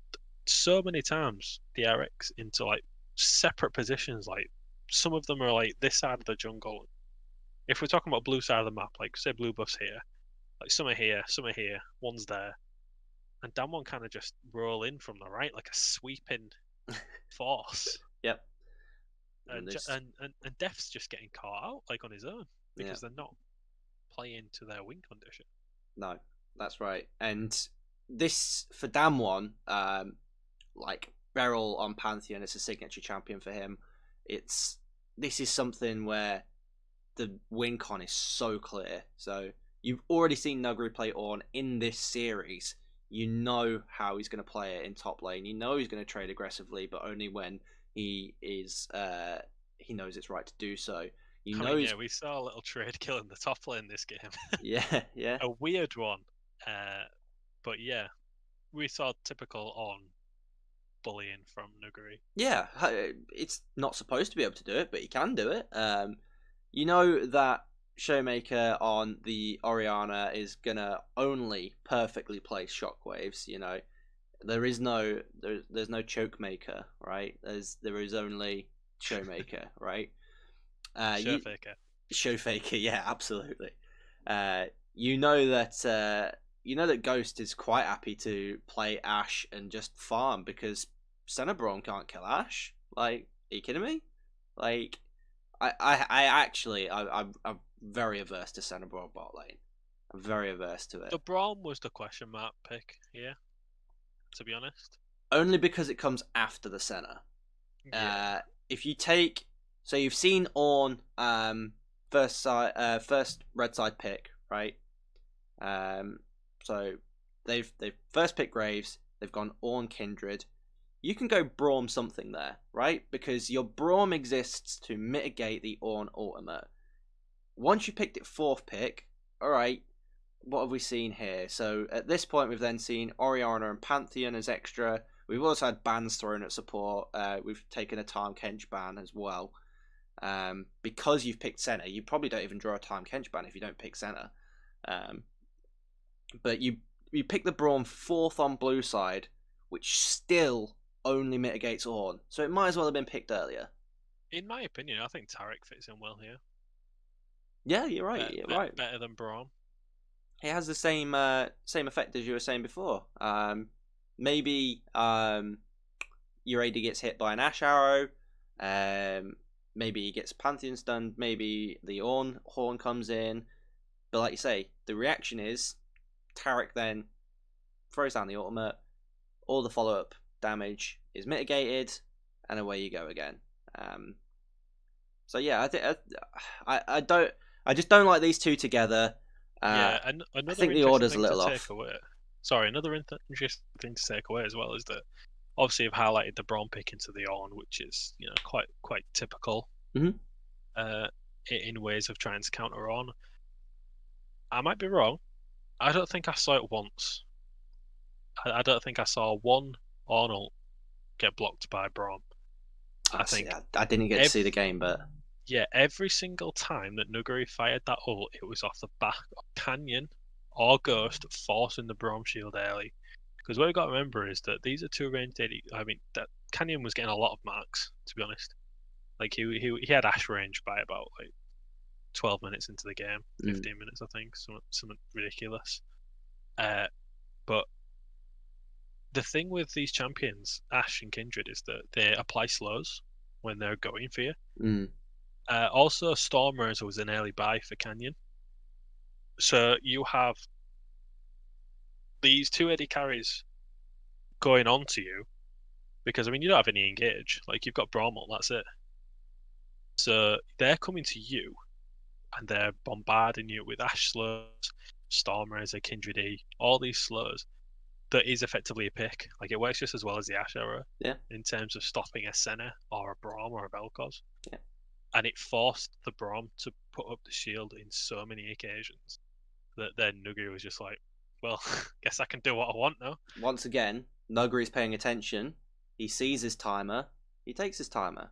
so many times DRX into like separate positions. Like some of them are like this side of the jungle. If we're talking about blue side of the map, like say blue buffs here, like some are here, one's there, and Damwon kind of just roll in from the right like a sweeping force. Yep. And Def's just getting caught out like on his own because Yeah. they're not playing to their win condition. No, that's right. And this for Damwon, like Beryl on Pantheon is a signature champion for him. This is something where the win con is so clear. So you've already seen Nuguri play Ornn in this series. You know how he's going to play it in top lane. You know he's going to trade aggressively, but only when he knows it's right to do so. Yeah, we saw a little trade kill in the top lane this game. Yeah. A weird one, but yeah, we saw typical on bullying from Nuguri. Yeah, it's not supposed to be able to do it, but he can do it. You know that Showmaker on the Orianna is gonna only perfectly place shockwaves. You know, there's no Chokemaker, right? There is only Showmaker, right? Showfaker, yeah, absolutely. You know that Ghost is quite happy to play Ashe and just farm because Cenobron can't kill Ashe. Like, are you kidding me? Like, I'm very averse to Cenobron bot lane. I'm very averse to it. The Braum was the question mark pick, yeah. To be honest, only because it comes after the Senna. Yeah. If you take, so you've seen Ornn, first red side pick, right? So they've first picked Graves. They've gone Ornn Kindred. You can go Braum something there, right? Because your Braum exists to mitigate the Ornn ultimate. Once you picked it fourth pick, all right, what have we seen here? So at this point, we've then seen Orianna and Pantheon as extra. We've also had bans thrown at support. We've taken a Time Kench ban as well. Because you've picked Senna, you probably don't even draw a Time Kench ban if you don't pick Senna. But you pick the Braum fourth on blue side, which still only mitigates Ornn. So it might as well have been picked earlier. In my opinion, I think Taric fits in well here. Yeah, you're right. You're right. Better than Braum. It has the same effect as you were saying before. Maybe your AD gets hit by an Ashe arrow. Maybe he gets Pantheon stunned. Maybe the Ornn horn comes in. But like you say, the reaction is Taric then throws down the ultimate. All the follow-up damage is mitigated, and away you go again. So yeah, I just don't like these two together. And I think the order's a little off. Another interesting thing to take away as well is that obviously you've highlighted the Braum pick into the Ornn, which is quite typical in ways of trying to counter Ornn. I might be wrong. I don't think I saw it once. I don't think I saw one Arnold get blocked by Braum. I didn't get to see the game, but yeah, every single time that Nuguri fired that ult, it was off the back of Canyon or Ghost forcing the Braum shield early. Because what we've got to remember is that these are two ranged AD. I mean, that Canyon was getting a lot of marks, to be honest. Like he had Ashe range by about like 12 minutes into the game, 15 minutes I think, something ridiculous. But the thing with these champions, Ashe and Kindred, is that they apply slows when they're going for you. Also, Stormers was an early buy for Canyon. So you have these two AD carries going on to you because, I mean, you don't have any engage. Like, you've got Braumel, that's it. So they're coming to you and they're bombarding you with Ashe slows, Stormers, a Kindred E, all these slows. That is effectively a pick. Like, it works just as well as the Ashe arrow in terms of stopping a Senna or a Braum or a Vel'Koz. Yeah. And it forced the Braum to put up the shield in so many occasions that then Nuguri was just like, well, guess I can do what I want now. Once again, Nuggery's paying attention. He sees his timer. He takes his timer.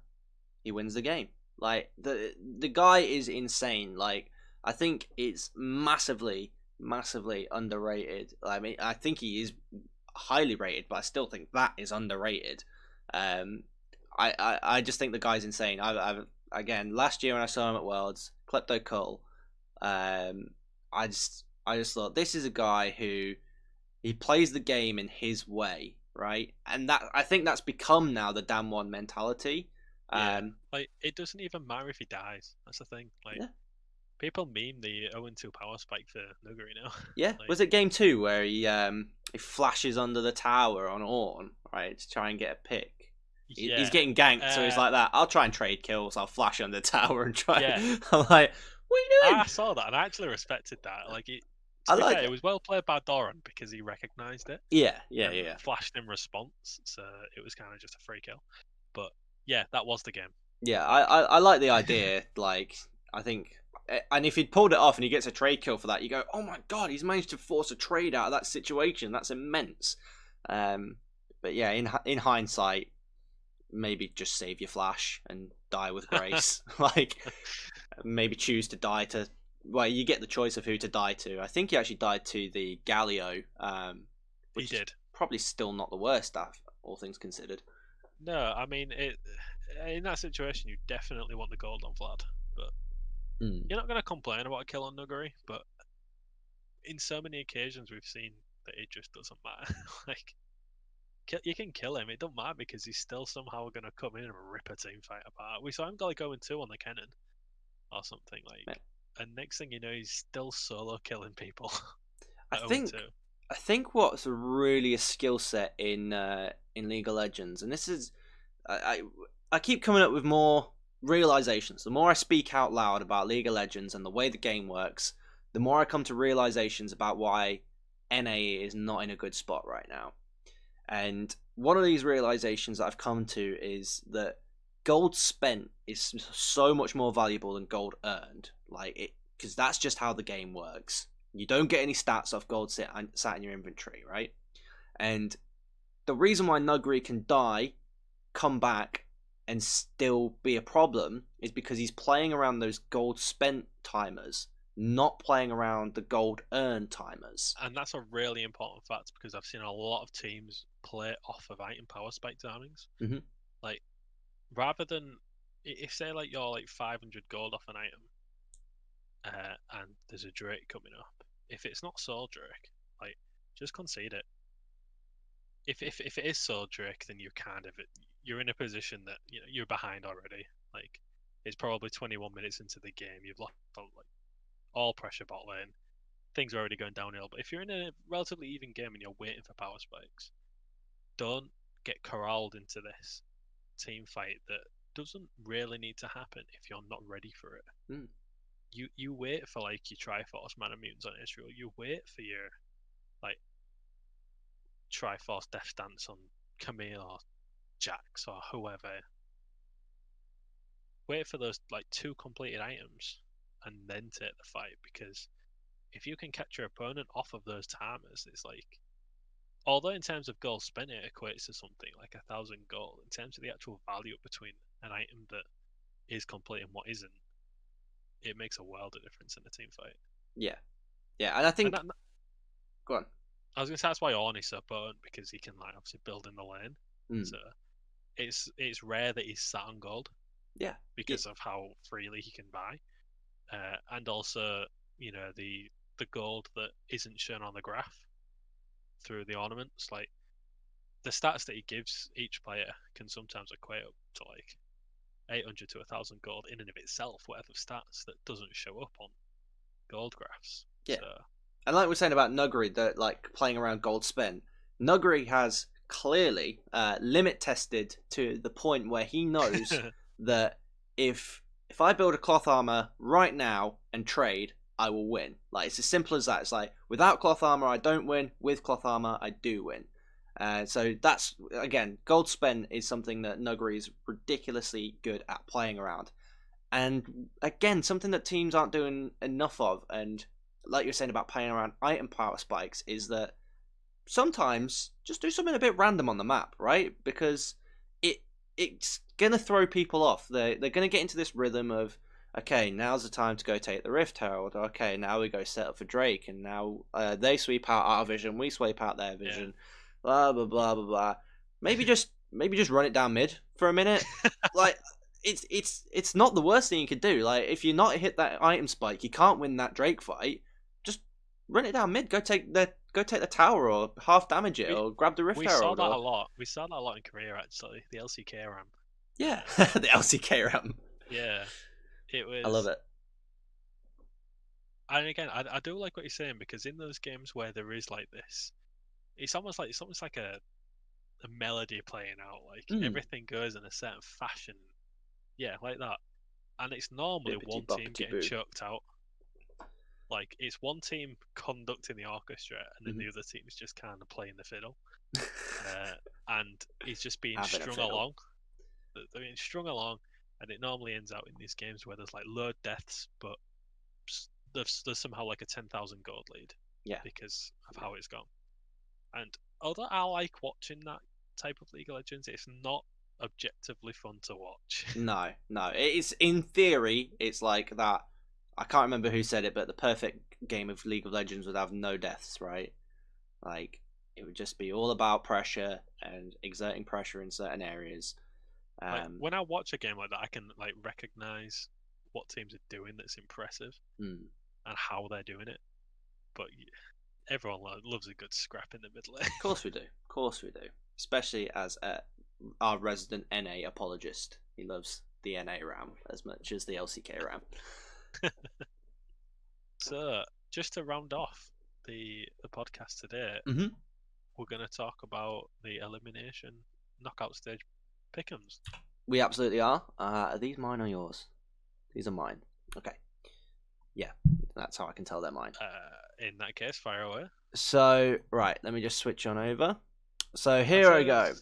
He wins the game. Like the guy is insane. Like I think it's massively underrated. I mean, I think he is highly rated, but I still think that is underrated. I just think the guy's insane. I've again last year when I saw him at Worlds, Klepto Cole. I just thought this is a guy who he plays the game in his way, right? And that I think that's become now the Damwon mentality. Like it doesn't even matter if he dies. That's the thing. Like Yeah. people meme the 0-2 power spike for Nuguri now. Yeah, Like, was it game 2 where he flashes under the tower on Ornn, right, to try and get a pick? yeah. He's getting ganked, so he's like that. I'll try and trade kills. I'll flash under the tower and try. Yeah. I'm like, what are you doing? I saw that and I actually respected that. Like it. I like fair, it. It was well played by Doran because he recognised it. Yeah. Flashed in response, so it was kind of just a free kill. But yeah, that was the game. Yeah, I like the idea. Like, I think, and if he'd pulled it off and he gets a trade kill for that, you go, oh my god, he's managed to force a trade out of that situation. That's immense. But yeah, in hindsight, maybe just save your flash and die with grace. Like, maybe choose to die to. Well, you get the choice of who to die to. I think he actually died to the Galio, which he did. Is probably still not the worst stuff, all things considered. No, I mean, in that situation, you definitely want the gold on Vlad, but you're not going to complain about a kill on Nuguri, but in so many occasions we've seen that it just doesn't matter. Like, you can kill him, it don't matter because he's still somehow going to come in and rip a team fight apart. We saw him like going 2 on the cannon or something, like, yeah. And next thing you know, he's still solo killing people. I think what's really a skill set in League of Legends, and this is I keep coming up with more realizations. The more I speak out loud about League of Legends and the way the game works, the more I come to realizations about why NA is not in a good spot right now. And one of these realizations that I've come to is that gold spent is so much more valuable than gold earned. Like it, because that's just how the game works. You don't get any stats off gold sat in your inventory, right? And the reason why Nuguri can die, come back, and still be a problem is because he's playing around those gold spent timers, not playing around the gold earned timers. And that's a really important fact because I've seen a lot of teams play off of item power spike timings. Mm-hmm. Like, rather than if say like you're like 500 gold off an item, and there's a Drake coming up, if it's not Soul Drake, like just concede it. If it is Soul Drake, then you're in a position that you're behind already. Like it's probably 21 minutes into the game, you've lost like all pressure bot lane, things are already going downhill. But if you're in a relatively even game and you're waiting for power spikes, don't get corralled into this team fight that doesn't really need to happen if you're not ready for it. You wait for like your Triforce Mana Mutants on Israel, you wait for your like Triforce Death Dance on Camille or Jax or whoever. Wait for those like 2 completed items and then take the fight, because if you can catch your opponent off of those timers, it's like, although in terms of gold spent it equates to something like 1,000 gold, in terms of the actual value between an item that is complete and what isn't, it makes a world of difference in a team fight. Yeah, and I think. Go on. I was gonna say that's why Ornn is so potent, because he can like obviously build in the lane. So it's rare that he's sat on gold. Yeah. Because of how freely he can buy, and also the gold that isn't shown on the graph through the ornaments. Like the stats that he gives each player can sometimes equate up to like 800 to 1,000 gold in and of itself, whatever stats that doesn't show up on gold graphs. Yeah. So, and like we're saying about Nuguri, that like playing around gold spent, Nuguri has clearly limit tested to the point where he knows that if I build a cloth armor right now and trade, I will win. Like it's as simple as that. It's like without cloth armor I don't win, with cloth armor I do win. So that's, again, gold spent is something that Nuguri is ridiculously good at playing around. And again, something that teams aren't doing enough of. And like you're saying about playing around item power spikes, is that sometimes just do something a bit random on the map, right? Because it's gonna throw people off. They're gonna get into this rhythm of, okay, now's the time to go take the Rift Herald. Okay, now we go set up for Drake, and now they sweep out our vision, we sweep out their vision. Blah blah blah blah blah. Maybe just run it down mid for a minute. Like it's not the worst thing you could do. Like if you're not hit that item spike, you can't win that Drake fight. Just run it down mid. Go take the tower or half damage it or grab the Rift We Herald. saw that a lot. We saw that a lot in Korea actually. The LCK ramp. Yeah, the LCK ramp. Yeah, it was. I love it. And again, I do like what you're saying, because in those games where there is like this, it's almost like a melody playing out. Like everything goes in a certain fashion. Yeah, like that. And it's normally one team getting choked out. Like it's one team conducting the orchestra, and then the other team is just kind of playing the fiddle, and it's just being strung along. They're being strung along, and it normally ends out in these games where there's like low deaths, but there's somehow like a 10,000 gold lead. Yeah. Because of how it's gone. And although I like watching that type of League of Legends, it's not objectively fun to watch. No. It's in theory, it's like that. I can't remember who said it, but the perfect game of League of Legends would have no deaths, right? Like it would just be all about pressure and exerting pressure in certain areas. Like, when I watch a game like that, I can like recognize what teams are doing that's impressive and how they're doing it. But everyone loves a good scrap in the middle. Of course we do. Especially as our resident NA apologist. He loves the NA RAM as much as the LCK RAM. So, just to round off the podcast today, we're going to talk about the elimination knockout stage pick'ems. We absolutely are. Are these mine or yours? These are mine. Okay. Yeah, that's how I can tell they're mine. In that case, fire away. So, right, let me just switch on over. So here I go.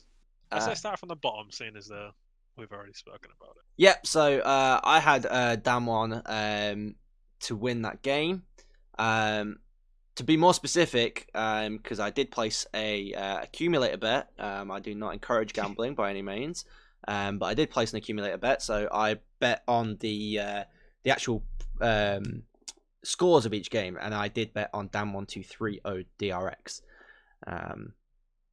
Let's start from the bottom, seeing as though we've already spoken about it. Yep, so I had Damien to win that game. To be more specific, because I did place a accumulator bet. I do not encourage gambling by any means, but I did place an accumulator bet. So I bet on the actual scores of each game, and I did bet on Dam1230 DRX.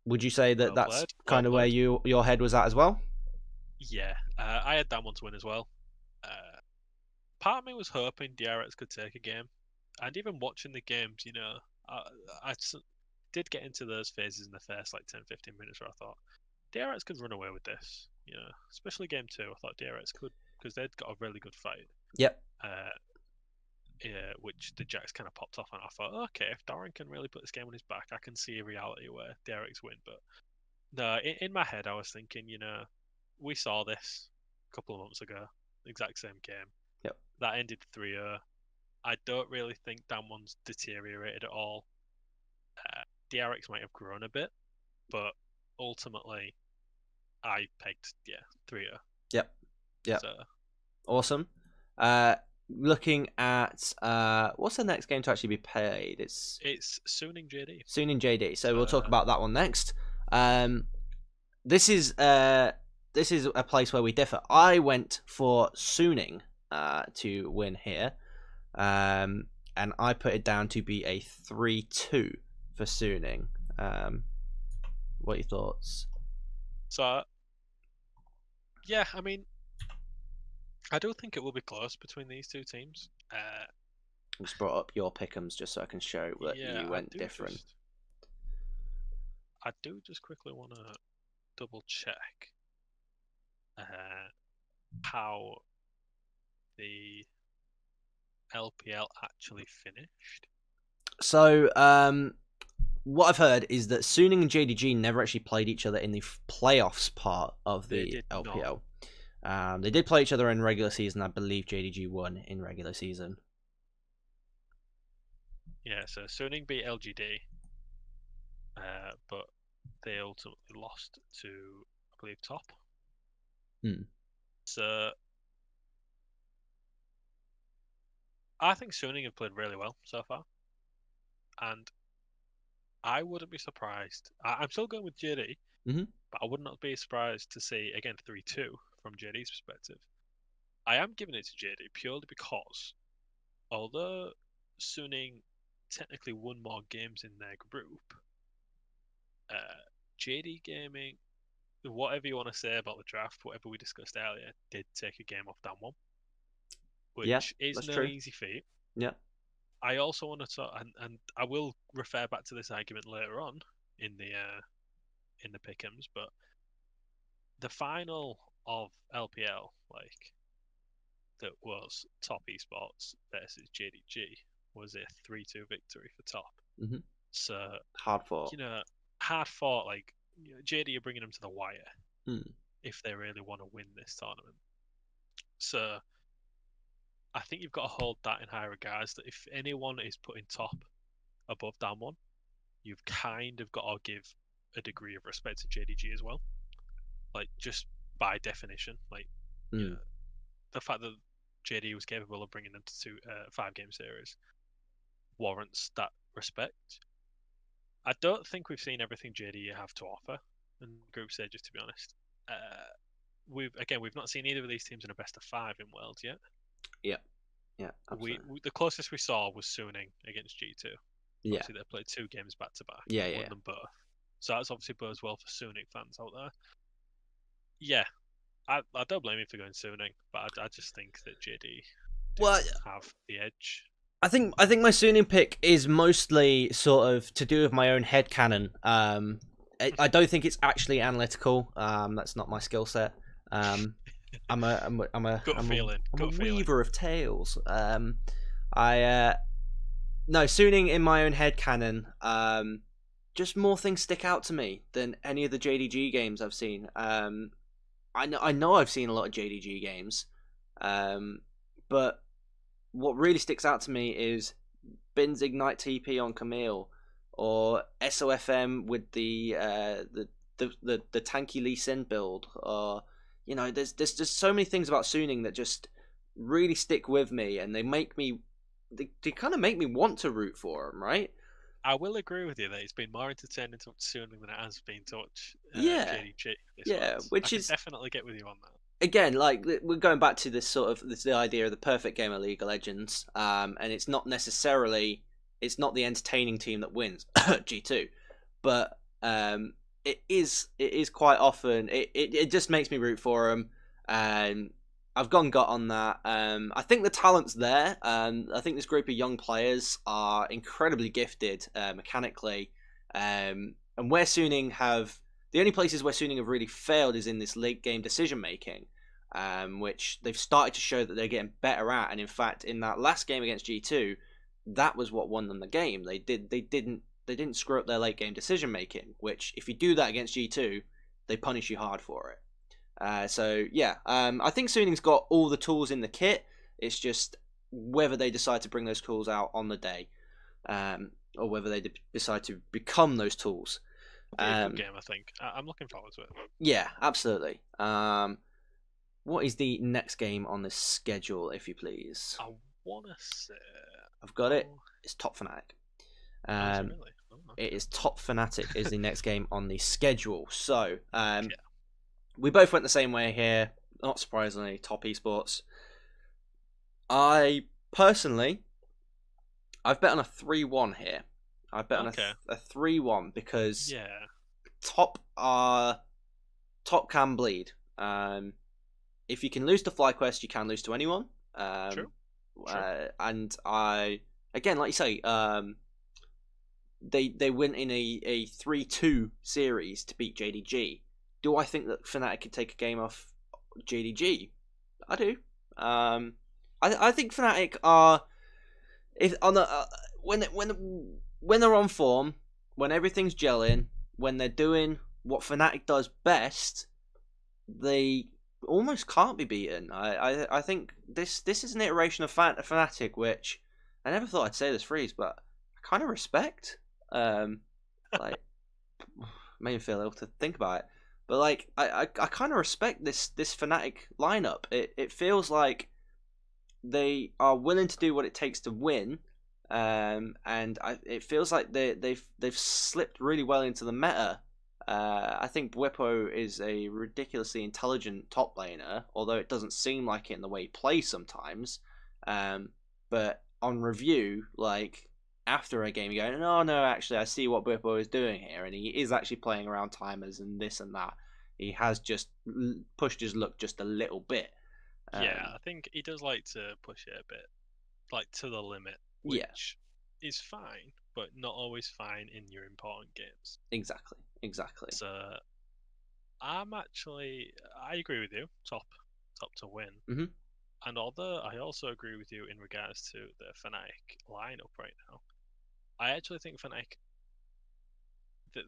Would you say that that's kind of where your head was at as well? Yeah, I had Damien to win as well. Part of me was hoping DRX could take a game, and even watching the games, you know, I did get into those phases in the first like 10-15 minutes where I thought DRX could run away with this, you know, especially game 2. I thought DRX could, because they'd got a really good fight. Yep. Yeah, which the Jacks kind of popped off, and I thought, okay, if Doran can really put this game on his back, I can see a reality where DRX win. But no, in my head, I was thinking, you know, we saw this a couple of months ago, exact same game. Yep. That ended 3-0. I don't really think Damon's deteriorated at all. DRX might have grown a bit, but ultimately, I pegged 3-0. Yep. So. Awesome. Looking at what's the next game to actually be played? It's Suning JD. Suning JD. So we'll talk about that one next. This is a place where we differ. I went for Suning to win here, and I put it down to be a 3-2 for Suning. What are your thoughts? So, yeah, I mean, I do think it will be close between these two teams. I just brought up your pick'ems just so I can show that you went different. I do just quickly want to double check how the LPL actually finished. So, what I've heard is that Suning and JDG never actually played each other in the playoffs part of the LPL. They did play each other in regular season. I believe JDG won in regular season. Yeah, so Suning beat LGD, but they ultimately lost to, I believe, Top. So I think Suning have played really well so far. and I wouldn't be surprised. I'm still going with JD, Mhm. but I would not be surprised to see again 3-2 from JD's perspective. I am giving it to JD purely because although Suning technically won more games in their group, JD Gaming, whatever you want to say about the draft, whatever we discussed earlier, did take a game off Damwon, Yeah, which is that's no true. easy feat. Yeah. I also want to talk, and I will refer back to this argument later on in the pick'ems, but the final of LPL, like that was Top Esports versus JDG, was a 3-2 victory for Top. Mm-hmm. So Hard fought. hard fought. Like JD are bringing them to the wire Mm. if they really want to win this tournament. So I think you've got to hold that in high regards. That if anyone is putting Top above Damwon, you've kind of got to give a degree of respect to JDG as well. Like just by definition, like the fact that JD was capable of bringing them to 5-game series warrants that respect. I don't think we've seen everything JD have to offer in group stages, to be honest. We've not seen either of these teams in a best of 5 in Worlds yet. Yeah, absolutely. The closest we saw was Suning against G2. Yeah, obviously they played 2 games back to back. Yeah, won them both. So that's obviously bodes well for Suning fans out there. Yeah, I don't blame you for going Suning, but I just think that JD have the edge. I think my Suning pick is mostly sort of to do with my own headcanon. I don't think it's actually analytical. That's not my skill set. I'm a weaver of tales. No, Suning in my own headcanon. Just more things stick out to me than any of the JDG games I've seen. I know I've seen a lot of JDG games, but what really sticks out to me is Bin's Ignite TP on Camille, or SOFM with the tanky Lee Sin build, or there's just so many things about Suning that just really stick with me, and they kind of make me want to root for him, right? I will agree with you that it's been more entertaining to watch Suning than it has been to watch JDG. Which I is definitely get with you on that. Again, like we're going back to this the idea of the perfect game of League of Legends, and it's not the entertaining team that wins G2, but it is quite often it just makes me root for them, and I've got on that. I think the talent's there. I think this group of young players are incredibly gifted mechanically, and where Suning have. The only places where Suning have really failed is in this late game decision making, which they've started to show that they're getting better at. And in fact, in that last game against G2, that was what won them the game. They didn't screw up their late game decision making. Which, if you do that against G2, they punish you hard for it. I think Suning's got all the tools in the kit. It's just whether they decide to bring those tools out on the day, or whether they decide to become those tools. Good game, I think. I'm looking forward to it. Yeah, absolutely. What is the next game on this schedule, if you please? I want to say... I've got it. It's Top Fnatic. Really? Okay. It is Top Fnatic is the next game on the schedule. So, we both went the same way here. Not surprisingly, Top Esports. I've bet on a 3-1 here. I bet on a 3-1 because Top can bleed. If you can lose to FlyQuest, you can lose to anyone. True. And again, like you say, they went in a 3-2 series to beat JDG. Do I think that Fnatic could take a game off JDG? I do. I think Fnatic are when they're on form, when everything's gelling, when they're doing what Fnatic does best, they almost can't be beaten. I think this is an iteration of Fnatic which I never thought I'd say this phrase, but I kind of respect. Like, made me feel ill to think about it, but like I kind of respect this Fnatic lineup. It feels like they are willing to do what it takes to win. and it feels like they've slipped really well into the meta. I think Bwipo is a ridiculously intelligent top laner, although it doesn't seem like it in the way he plays sometimes. But on review, like after a game, you go, no, actually, I see what Bwipo is doing here, and he is actually playing around timers and this and that. He has just pushed his luck just a little bit. Yeah, I think he does like to push it a bit, like to the limit, Yeah, which is fine, but not always fine in your important games. exactly. So I agree with you, top to win. Hmm. And although I also agree with you in regards to the Fnatic lineup right now, I actually think Fnatic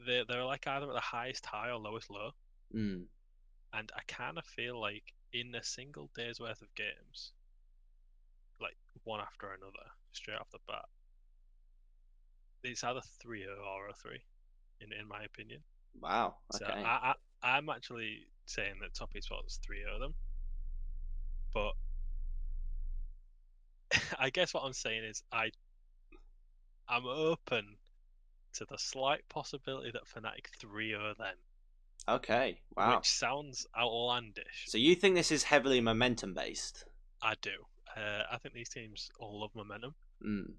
they're like either at the highest high or lowest low, Mm. and I kind of feel like in a single day's worth of games, like one after another, straight off the bat, it's either 3-0 or a 3, in my opinion. Wow. So Okay. I'm actually saying that top esports 3-0 them, but I guess what I'm saying is I'm open to the slight possibility that Fnatic 3-0 them, Okay. Wow. which sounds outlandish. So you think this is heavily momentum based? I do. I think these teams all love momentum, Mm.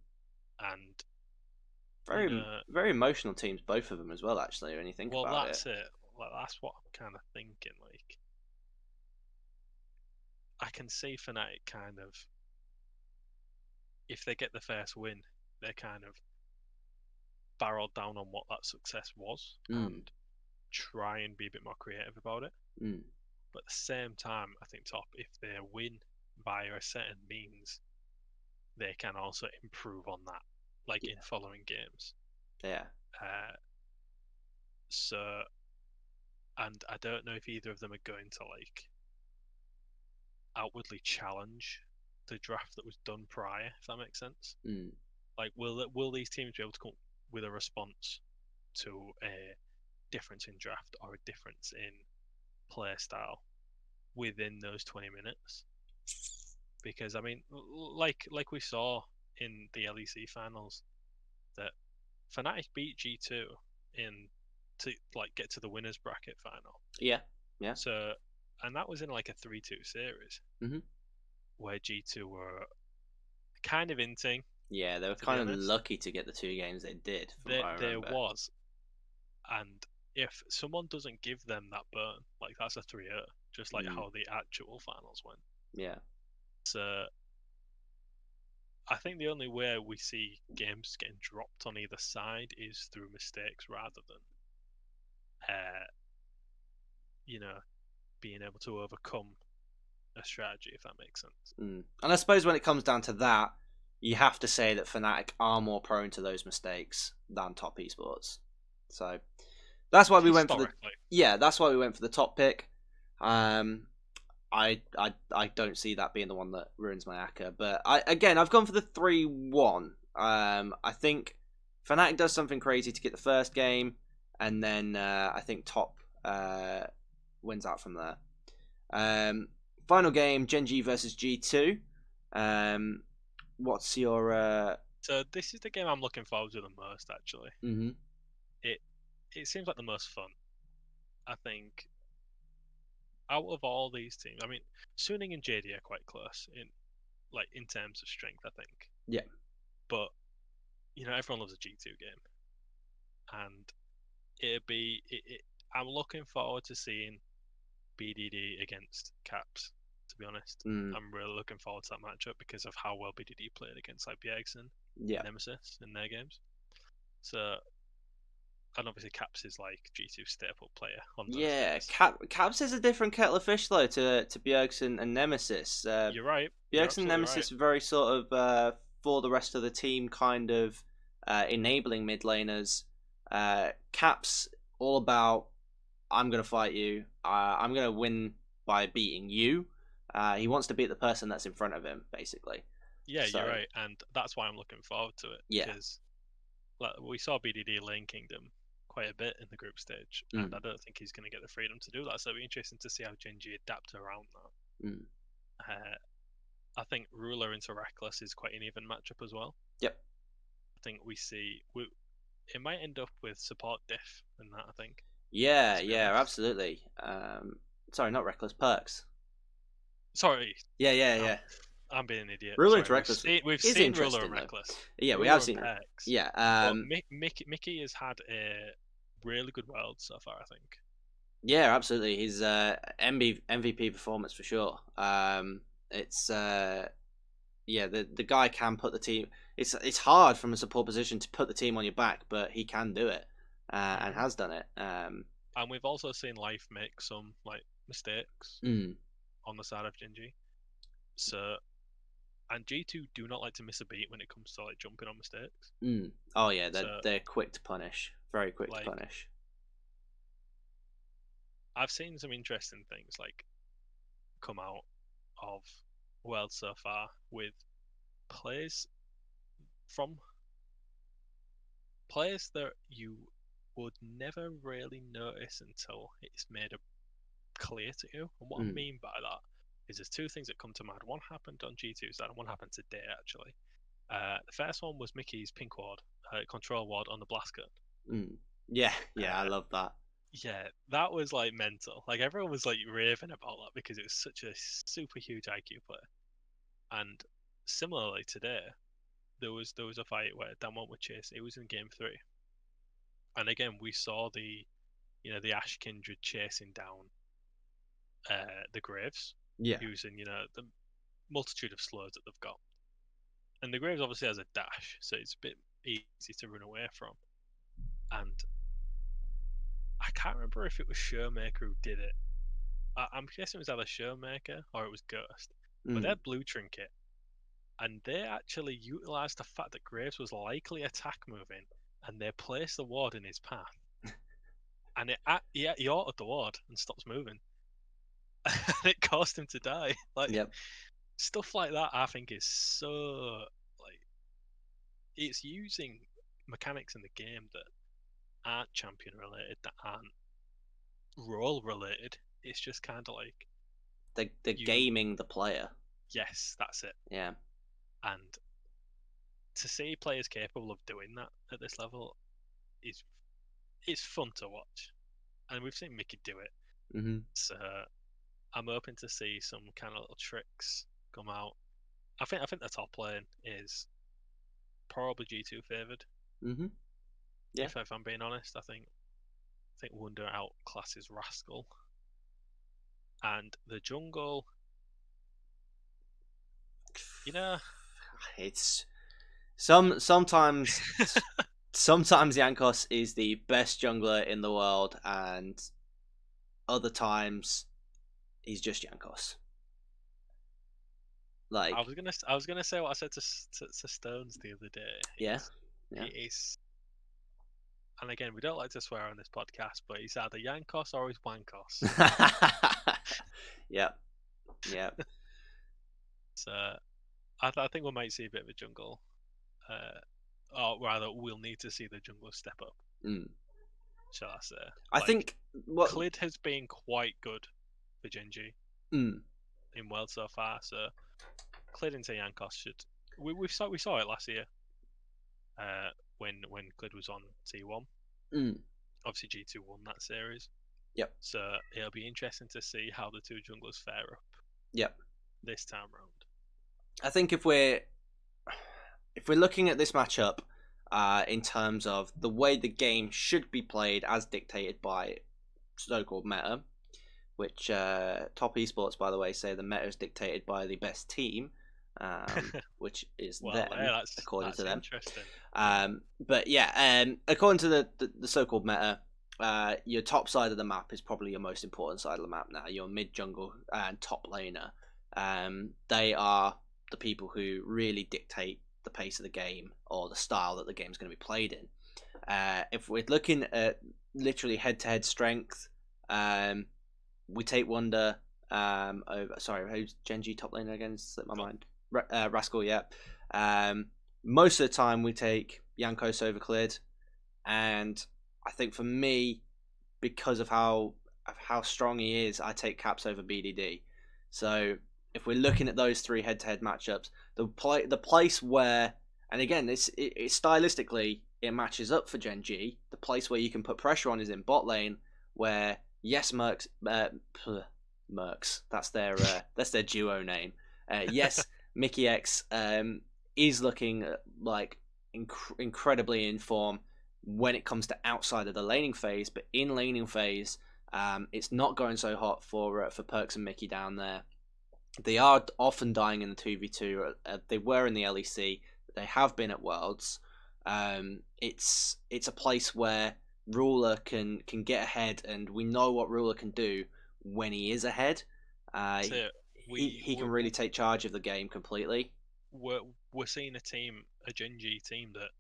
and you Very know, very emotional teams, both of them as well. Actually, when you think well, about it. that's it. Like that's what I'm kind of thinking. Like I can see Fnatic kind of, if they get the first win, they kind of barrel down on what that success was Mm. and try and be a bit more creative about it. Mm. But at the same time, I think top, if they win by a certain means, they can also improve on that, like in Yeah. following games. Yeah. Uh, so, and I don't know if either of them are going to like outwardly challenge the draft that was done prior, if that makes sense. Mm. Like, will these teams be able to come with a response to a difference in draft or a difference in play style within those 20 minutes? Because I mean, like we saw in the LEC finals, that Fnatic beat G2 in to like get to the winners bracket final. Yeah. Yeah. So, and that was in like a 3-2 series Hmm. where G2 were kind of inting, Yeah. They were to be kind of honest. lucky to get the 2 games they did, from what I There remember. was, and if someone doesn't give them that burn, like that's a 3-0, just like Mm. how the actual finals went. Yeah. So I think the only way we see games getting dropped on either side is through mistakes rather than, uh, you know, being able to overcome a strategy, if that makes sense. Mm. And I suppose when it comes down to that, you have to say that Fnatic are more prone to those mistakes than top esports. So that's why we went for the Historically, that's why we went for the top pick. Um, I don't see that being the one that ruins my Akka, but I've gone for the 3-1. I think Fnatic does something crazy to get the first game, and then I think top wins out from there. Final game, Gen.G versus G2. Um, what's your so this is the game I'm looking forward to the most. Actually, mm-hmm. it it seems like the most fun. I think out of all these teams, I mean, Suning and JD are quite close in terms of strength, I think. Yeah. But everyone loves a G2 game, and I'm looking forward to seeing BDD against Caps. To be honest, Mm. I'm really looking forward to that matchup because of how well BDD played against like Bjergsen and Yeah. Nemesis in their games. So, and obviously Caps is like G2 staple player on those Yeah, days. Caps is a different kettle of fish though to Bjergsen and Nemesis. You're right. You're Bjergsen and absolutely right. Nemesis are very sort of for the rest of the team, kind of enabling mid laners. Caps all about I'm gonna fight you. I'm gonna win by beating you. He wants to beat the person that's in front of him, basically. Yeah, you're So right, and that's why I'm looking forward to it yeah. because like we saw BDD Lane Kingdom quite a bit in the group stage, and Mm. I don't think he's going to get the freedom to do that. So it'll be interesting to see how Gen.G adapt around that. Mm. I think Ruler into Reckless is quite an even matchup as well. Yep. think it might end up with support diff and that. I think. Yeah, To be yeah, honest. absolutely. Sorry, not reckless, perks. Sorry, Yeah, yeah, I'm yeah. I'm being an idiot. Ruler Sorry, into reckless we've is seen Ruler interesting and though. Reckless, Yeah, we have Ruler and seen it. Perks, Yeah, but Mickey has had a really good world so far. I think. yeah, absolutely. His MVP performance for sure. It's yeah, the guy can put the team. It's hard from a support position to put the team on your back, but he can do it, and Hmm. has done it. And we've also seen Life make some like mistakes Mm, on the side of Gingy. So and G2 do not like to miss a beat when it comes to like jumping on mistakes. mm. Oh yeah, So they're quick to punish. Very quick to like punish. I've seen some interesting things like come out of World so far with plays from players that you would never really notice until it's made clear to you. And what I Mm, mean by that is there's two things that come to mind. One happened on G2's side and one happened today actually. The first one was Mickey's pink ward, control ward on the blast gun. mm. Yeah, yeah, I Uh, love that. yeah, that was like mental. Like everyone was like raving about that because it was such a super huge IQ player. And similarly today, there was a fight where Damien was chasing. It was in game 3, and again we saw the Ash Kindred chasing down the Graves, Yeah, using the multitude of slows that they've got. And the Graves obviously has a dash, so it's a bit easy to run away from. And I can't remember if it was Showmaker who did it. I'm guessing it was either Showmaker or it was Ghost. But mm. they're blue trinket, and they actually utilised the fact that Graves was likely attack moving, and they placed the ward in his path. And he altered the ward and stops moving. And it caused him to die. Like Yep. stuff like that, I think is so like it's using mechanics in the game that aren't champion related, that aren't role related. It's just kind of like They're you, gaming the player. yes, that's it. Yeah. And to see players capable of doing that at this level is it's fun to watch, and we've seen Mickey do it. Mm-hmm. So I'm hoping to see some kind of little tricks come out. I think the top lane is probably G2 favoured. Mm-hmm. Yeah. If I'm being honest, I think Wonder outclasses Rascal, and the jungle. You know, It's sometimes Yankos is the best jungler in the world, and other times he's just Yankos. I Like, was gonna say what I said to Stones the other day. yeah, Is yeah. it is, and again, we don't like to swear on this podcast, but he's either Yankos or he's Wankos. Yep, yep. So I think we might see a bit of a jungle, or rather, we'll need to see the jungle step up. Mm. Shall I say? I Like think what. Clid has been quite good for Genji Mm. in World so far, so Clid into Yankos should. We saw it last year, when Clid was on T1. Mm. Obviously, G2 won that series, Yep, so it'll be interesting to see how the two junglers fare up yep. this time round. I think if we're looking at this matchup, in terms of the way the game should be played as dictated by so-called meta, which top esports, by the way, say the meta is dictated by the best team, which is Well, them, yeah, according that's to them. interesting. But yeah, according to the so-called meta, your top side of the map is probably your most important side of the map now. Your mid jungle and top laner. They are the people who really dictate the pace of the game or the style that the game's going to be played in. If we're looking at literally head-to-head strength, we take Wonder over. Sorry, who's Genji top laner again? Slipped my mind. Rascal, yeah. Most of the time we take Yankos over Clid, and I think for me, because of how strong he is, I take Caps over BDD. So if we're looking at those three head-to-head matchups, the place where And again, it stylistically it matches up for Gen G. The place where you can put pressure on is in bot lane, where yes, Mercs, that's their duo name. Yes, Mickey X is looking like incredibly in form when it comes to outside of the laning phase, but in laning phase, it's not going so hot for Perks and Mickey down there. They are often dying in the 2v2. They were in the LEC. They have been at Worlds. It's a place where Ruler can get ahead, and we know what Ruler can do when he is ahead. He can really take charge of the game completely. We're seeing a Gen G team that,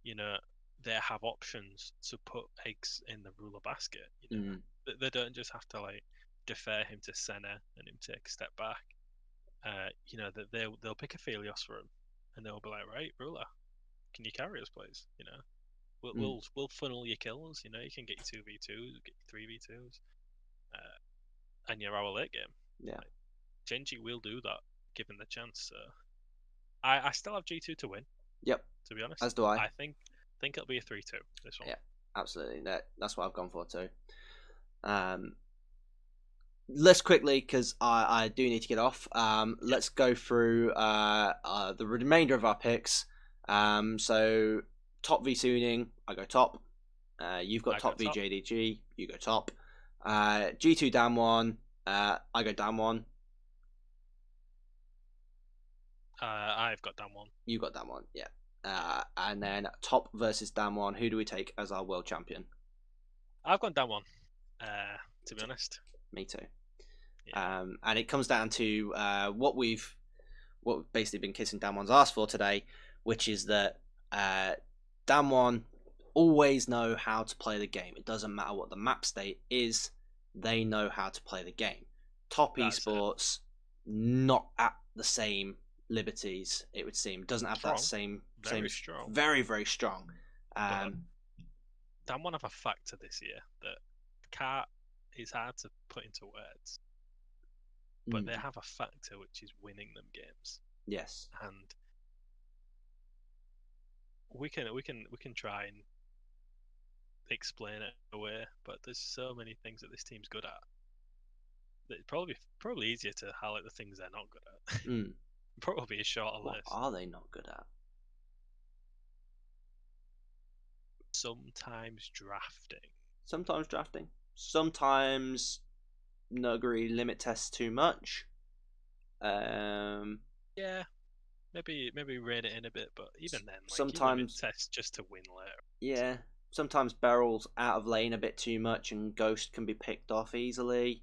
you know, they have options to put eggs in the Ruler basket. You know, they don't just have to like defer him to Senna and him take a step back. You know, that they'll pick a Phelios for him, and they'll be like, right, Ruler, can you carry us, please? You know, we'll funnel your kills. You know, you can get your 2v2s, get your 3v2s, and you're our late game. Yeah, like, Gen G will do that given the chance. So I still have G2 to win. Yep. To be honest, as do I. I think it'll be a 3-2 this one. Yeah, absolutely. That's what I've gone for too. Let's quickly, because I do need to get off. Let's go through the remainder of our picks. So top v Suning, I go top. You've got top v JDG, you go top. G2 Damwon, I go Damwon. I've got Damwon. You got Damwon, yeah. And then top versus Damwon, who do we take as our world champion? I've got Damwon. To be honest. Me too. Yeah. And it comes down to what we've basically been kissing Damwon's ass for today, which is that Damwon always know how to play the game. It doesn't matter what the map state is, they know how to play the game. Top esports, not at the same liberties, it would seem. Doesn't have that same strong. Very, very strong. Damwon have a factor this year that is hard to put into words. But they have a factor which is winning them games. Yes. And we can try and explain it away, but there's so many things that this team's good at. It's probably easier to highlight the things they're not good at. Probably a shorter list. What are they not good at? Sometimes drafting. Sometimes Nuggery limit tests too much. Yeah, maybe rein it in a bit, but even then, like, sometimes test just to win later. Yeah, sometimes Beryl's out of lane a bit too much, and Ghost can be picked off easily.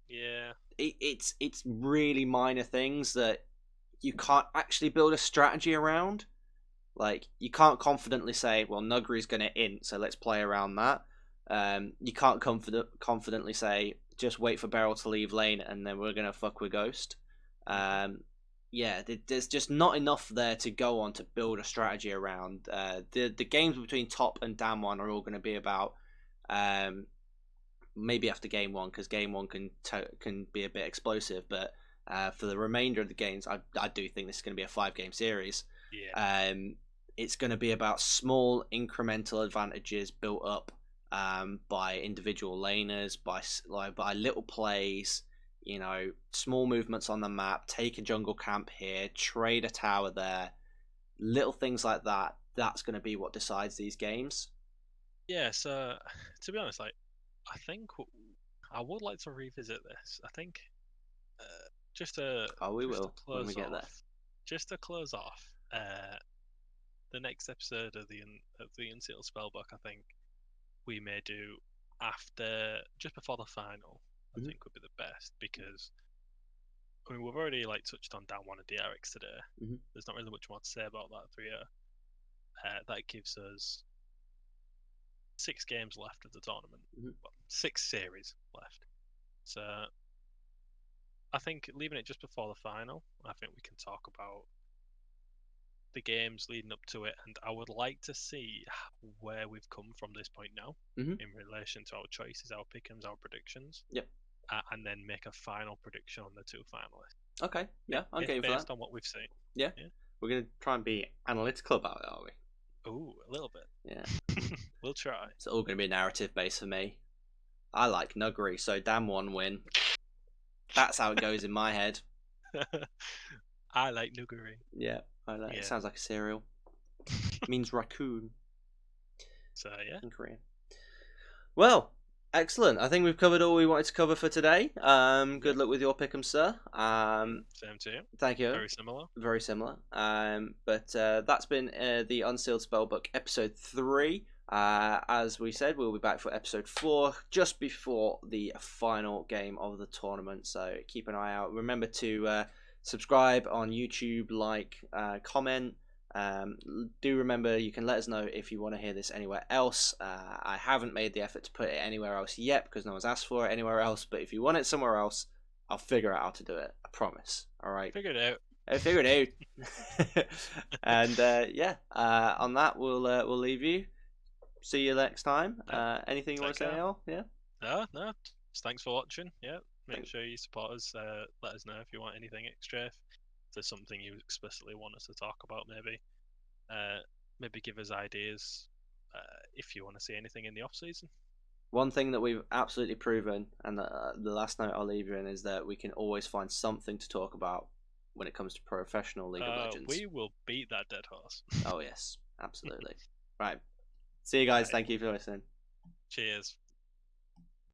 Yeah, it's really minor things that you can't actually build a strategy around. Like, you can't confidently say, well, Nuggery's going to int, so let's play around that. You can't confidently say, just wait for Beryl to leave lane and then we're going to fuck with Ghost. Yeah, there's just not enough there to go on to build a strategy around. The games between top and Damwon are all going to be about maybe after game one, because game one can be a bit explosive, but for the remainder of the games, I do think this is going to be a 5-game series. Yeah. It's going to be about small incremental advantages built up by individual laners, by little plays, you know, small movements on the map, take a jungle camp here, trade a tower there, little things like that. That's going to be what decides these games. Yeah, so to be honest, like, I think I would like to revisit this. I think just to when we get there. Just to close off, the next episode of the Unsealed Spellbook, I think we may do just before the final. I think would be the best, because I mean, we've already like touched on Down 1 and DRX today. There's not really much more to say about that 3-year. That gives us 6 games left of the tournament. Well, 6 series left. So I think leaving it just before the final, I think we can talk about the games leading up to it, and I would like to see where we've come from this point now in relation to our choices, our pick'ems, our predictions. Yep. And then make a final prediction on the 2 finalists. Okay, yeah, I'm game for that. Based on what we've seen. Yeah. We're gonna try and be analytical about it, are we? Ooh, a little bit. Yeah. We'll try. It's all gonna be narrative based for me. I like nuggery, so damn one win. That's how it goes in my head. I like nuggery. Yeah, I like. Yeah. It sounds like a cereal. It means raccoon So yeah. in Korean. Well, excellent. I think we've covered all we wanted to cover for today. Good luck with your pick'em, sir. Same to you. Thank you. Very similar. Very similar. But that's been the Unsealed Spellbook episode 3. As we said, we'll be back for episode 4 just before the final game of the tournament. So keep an eye out. Remember to subscribe on YouTube, like, comment. Do remember you can let us know if you want to hear this anywhere else. I haven't made the effort to put it anywhere else yet because no one's asked for it anywhere else. But if you want it somewhere else, I'll figure out how to do it. I promise. All right. Figured it out. I figured it out. And on that we'll leave you. See you next time. Anything you want to say, Al? Yeah. No. Just thanks for watching. Yeah. Make sure you support us. Let us know if you want anything extra. If there's something you explicitly want us to talk about, maybe. Maybe give us ideas. If you want to see anything in the off season. One thing that we've absolutely proven, and the last note I'll leave you in, is that we can always find something to talk about when it comes to professional League of Legends. We will beat that dead horse. Oh yes, absolutely. Right. See you guys. Thank you for listening. Cheers.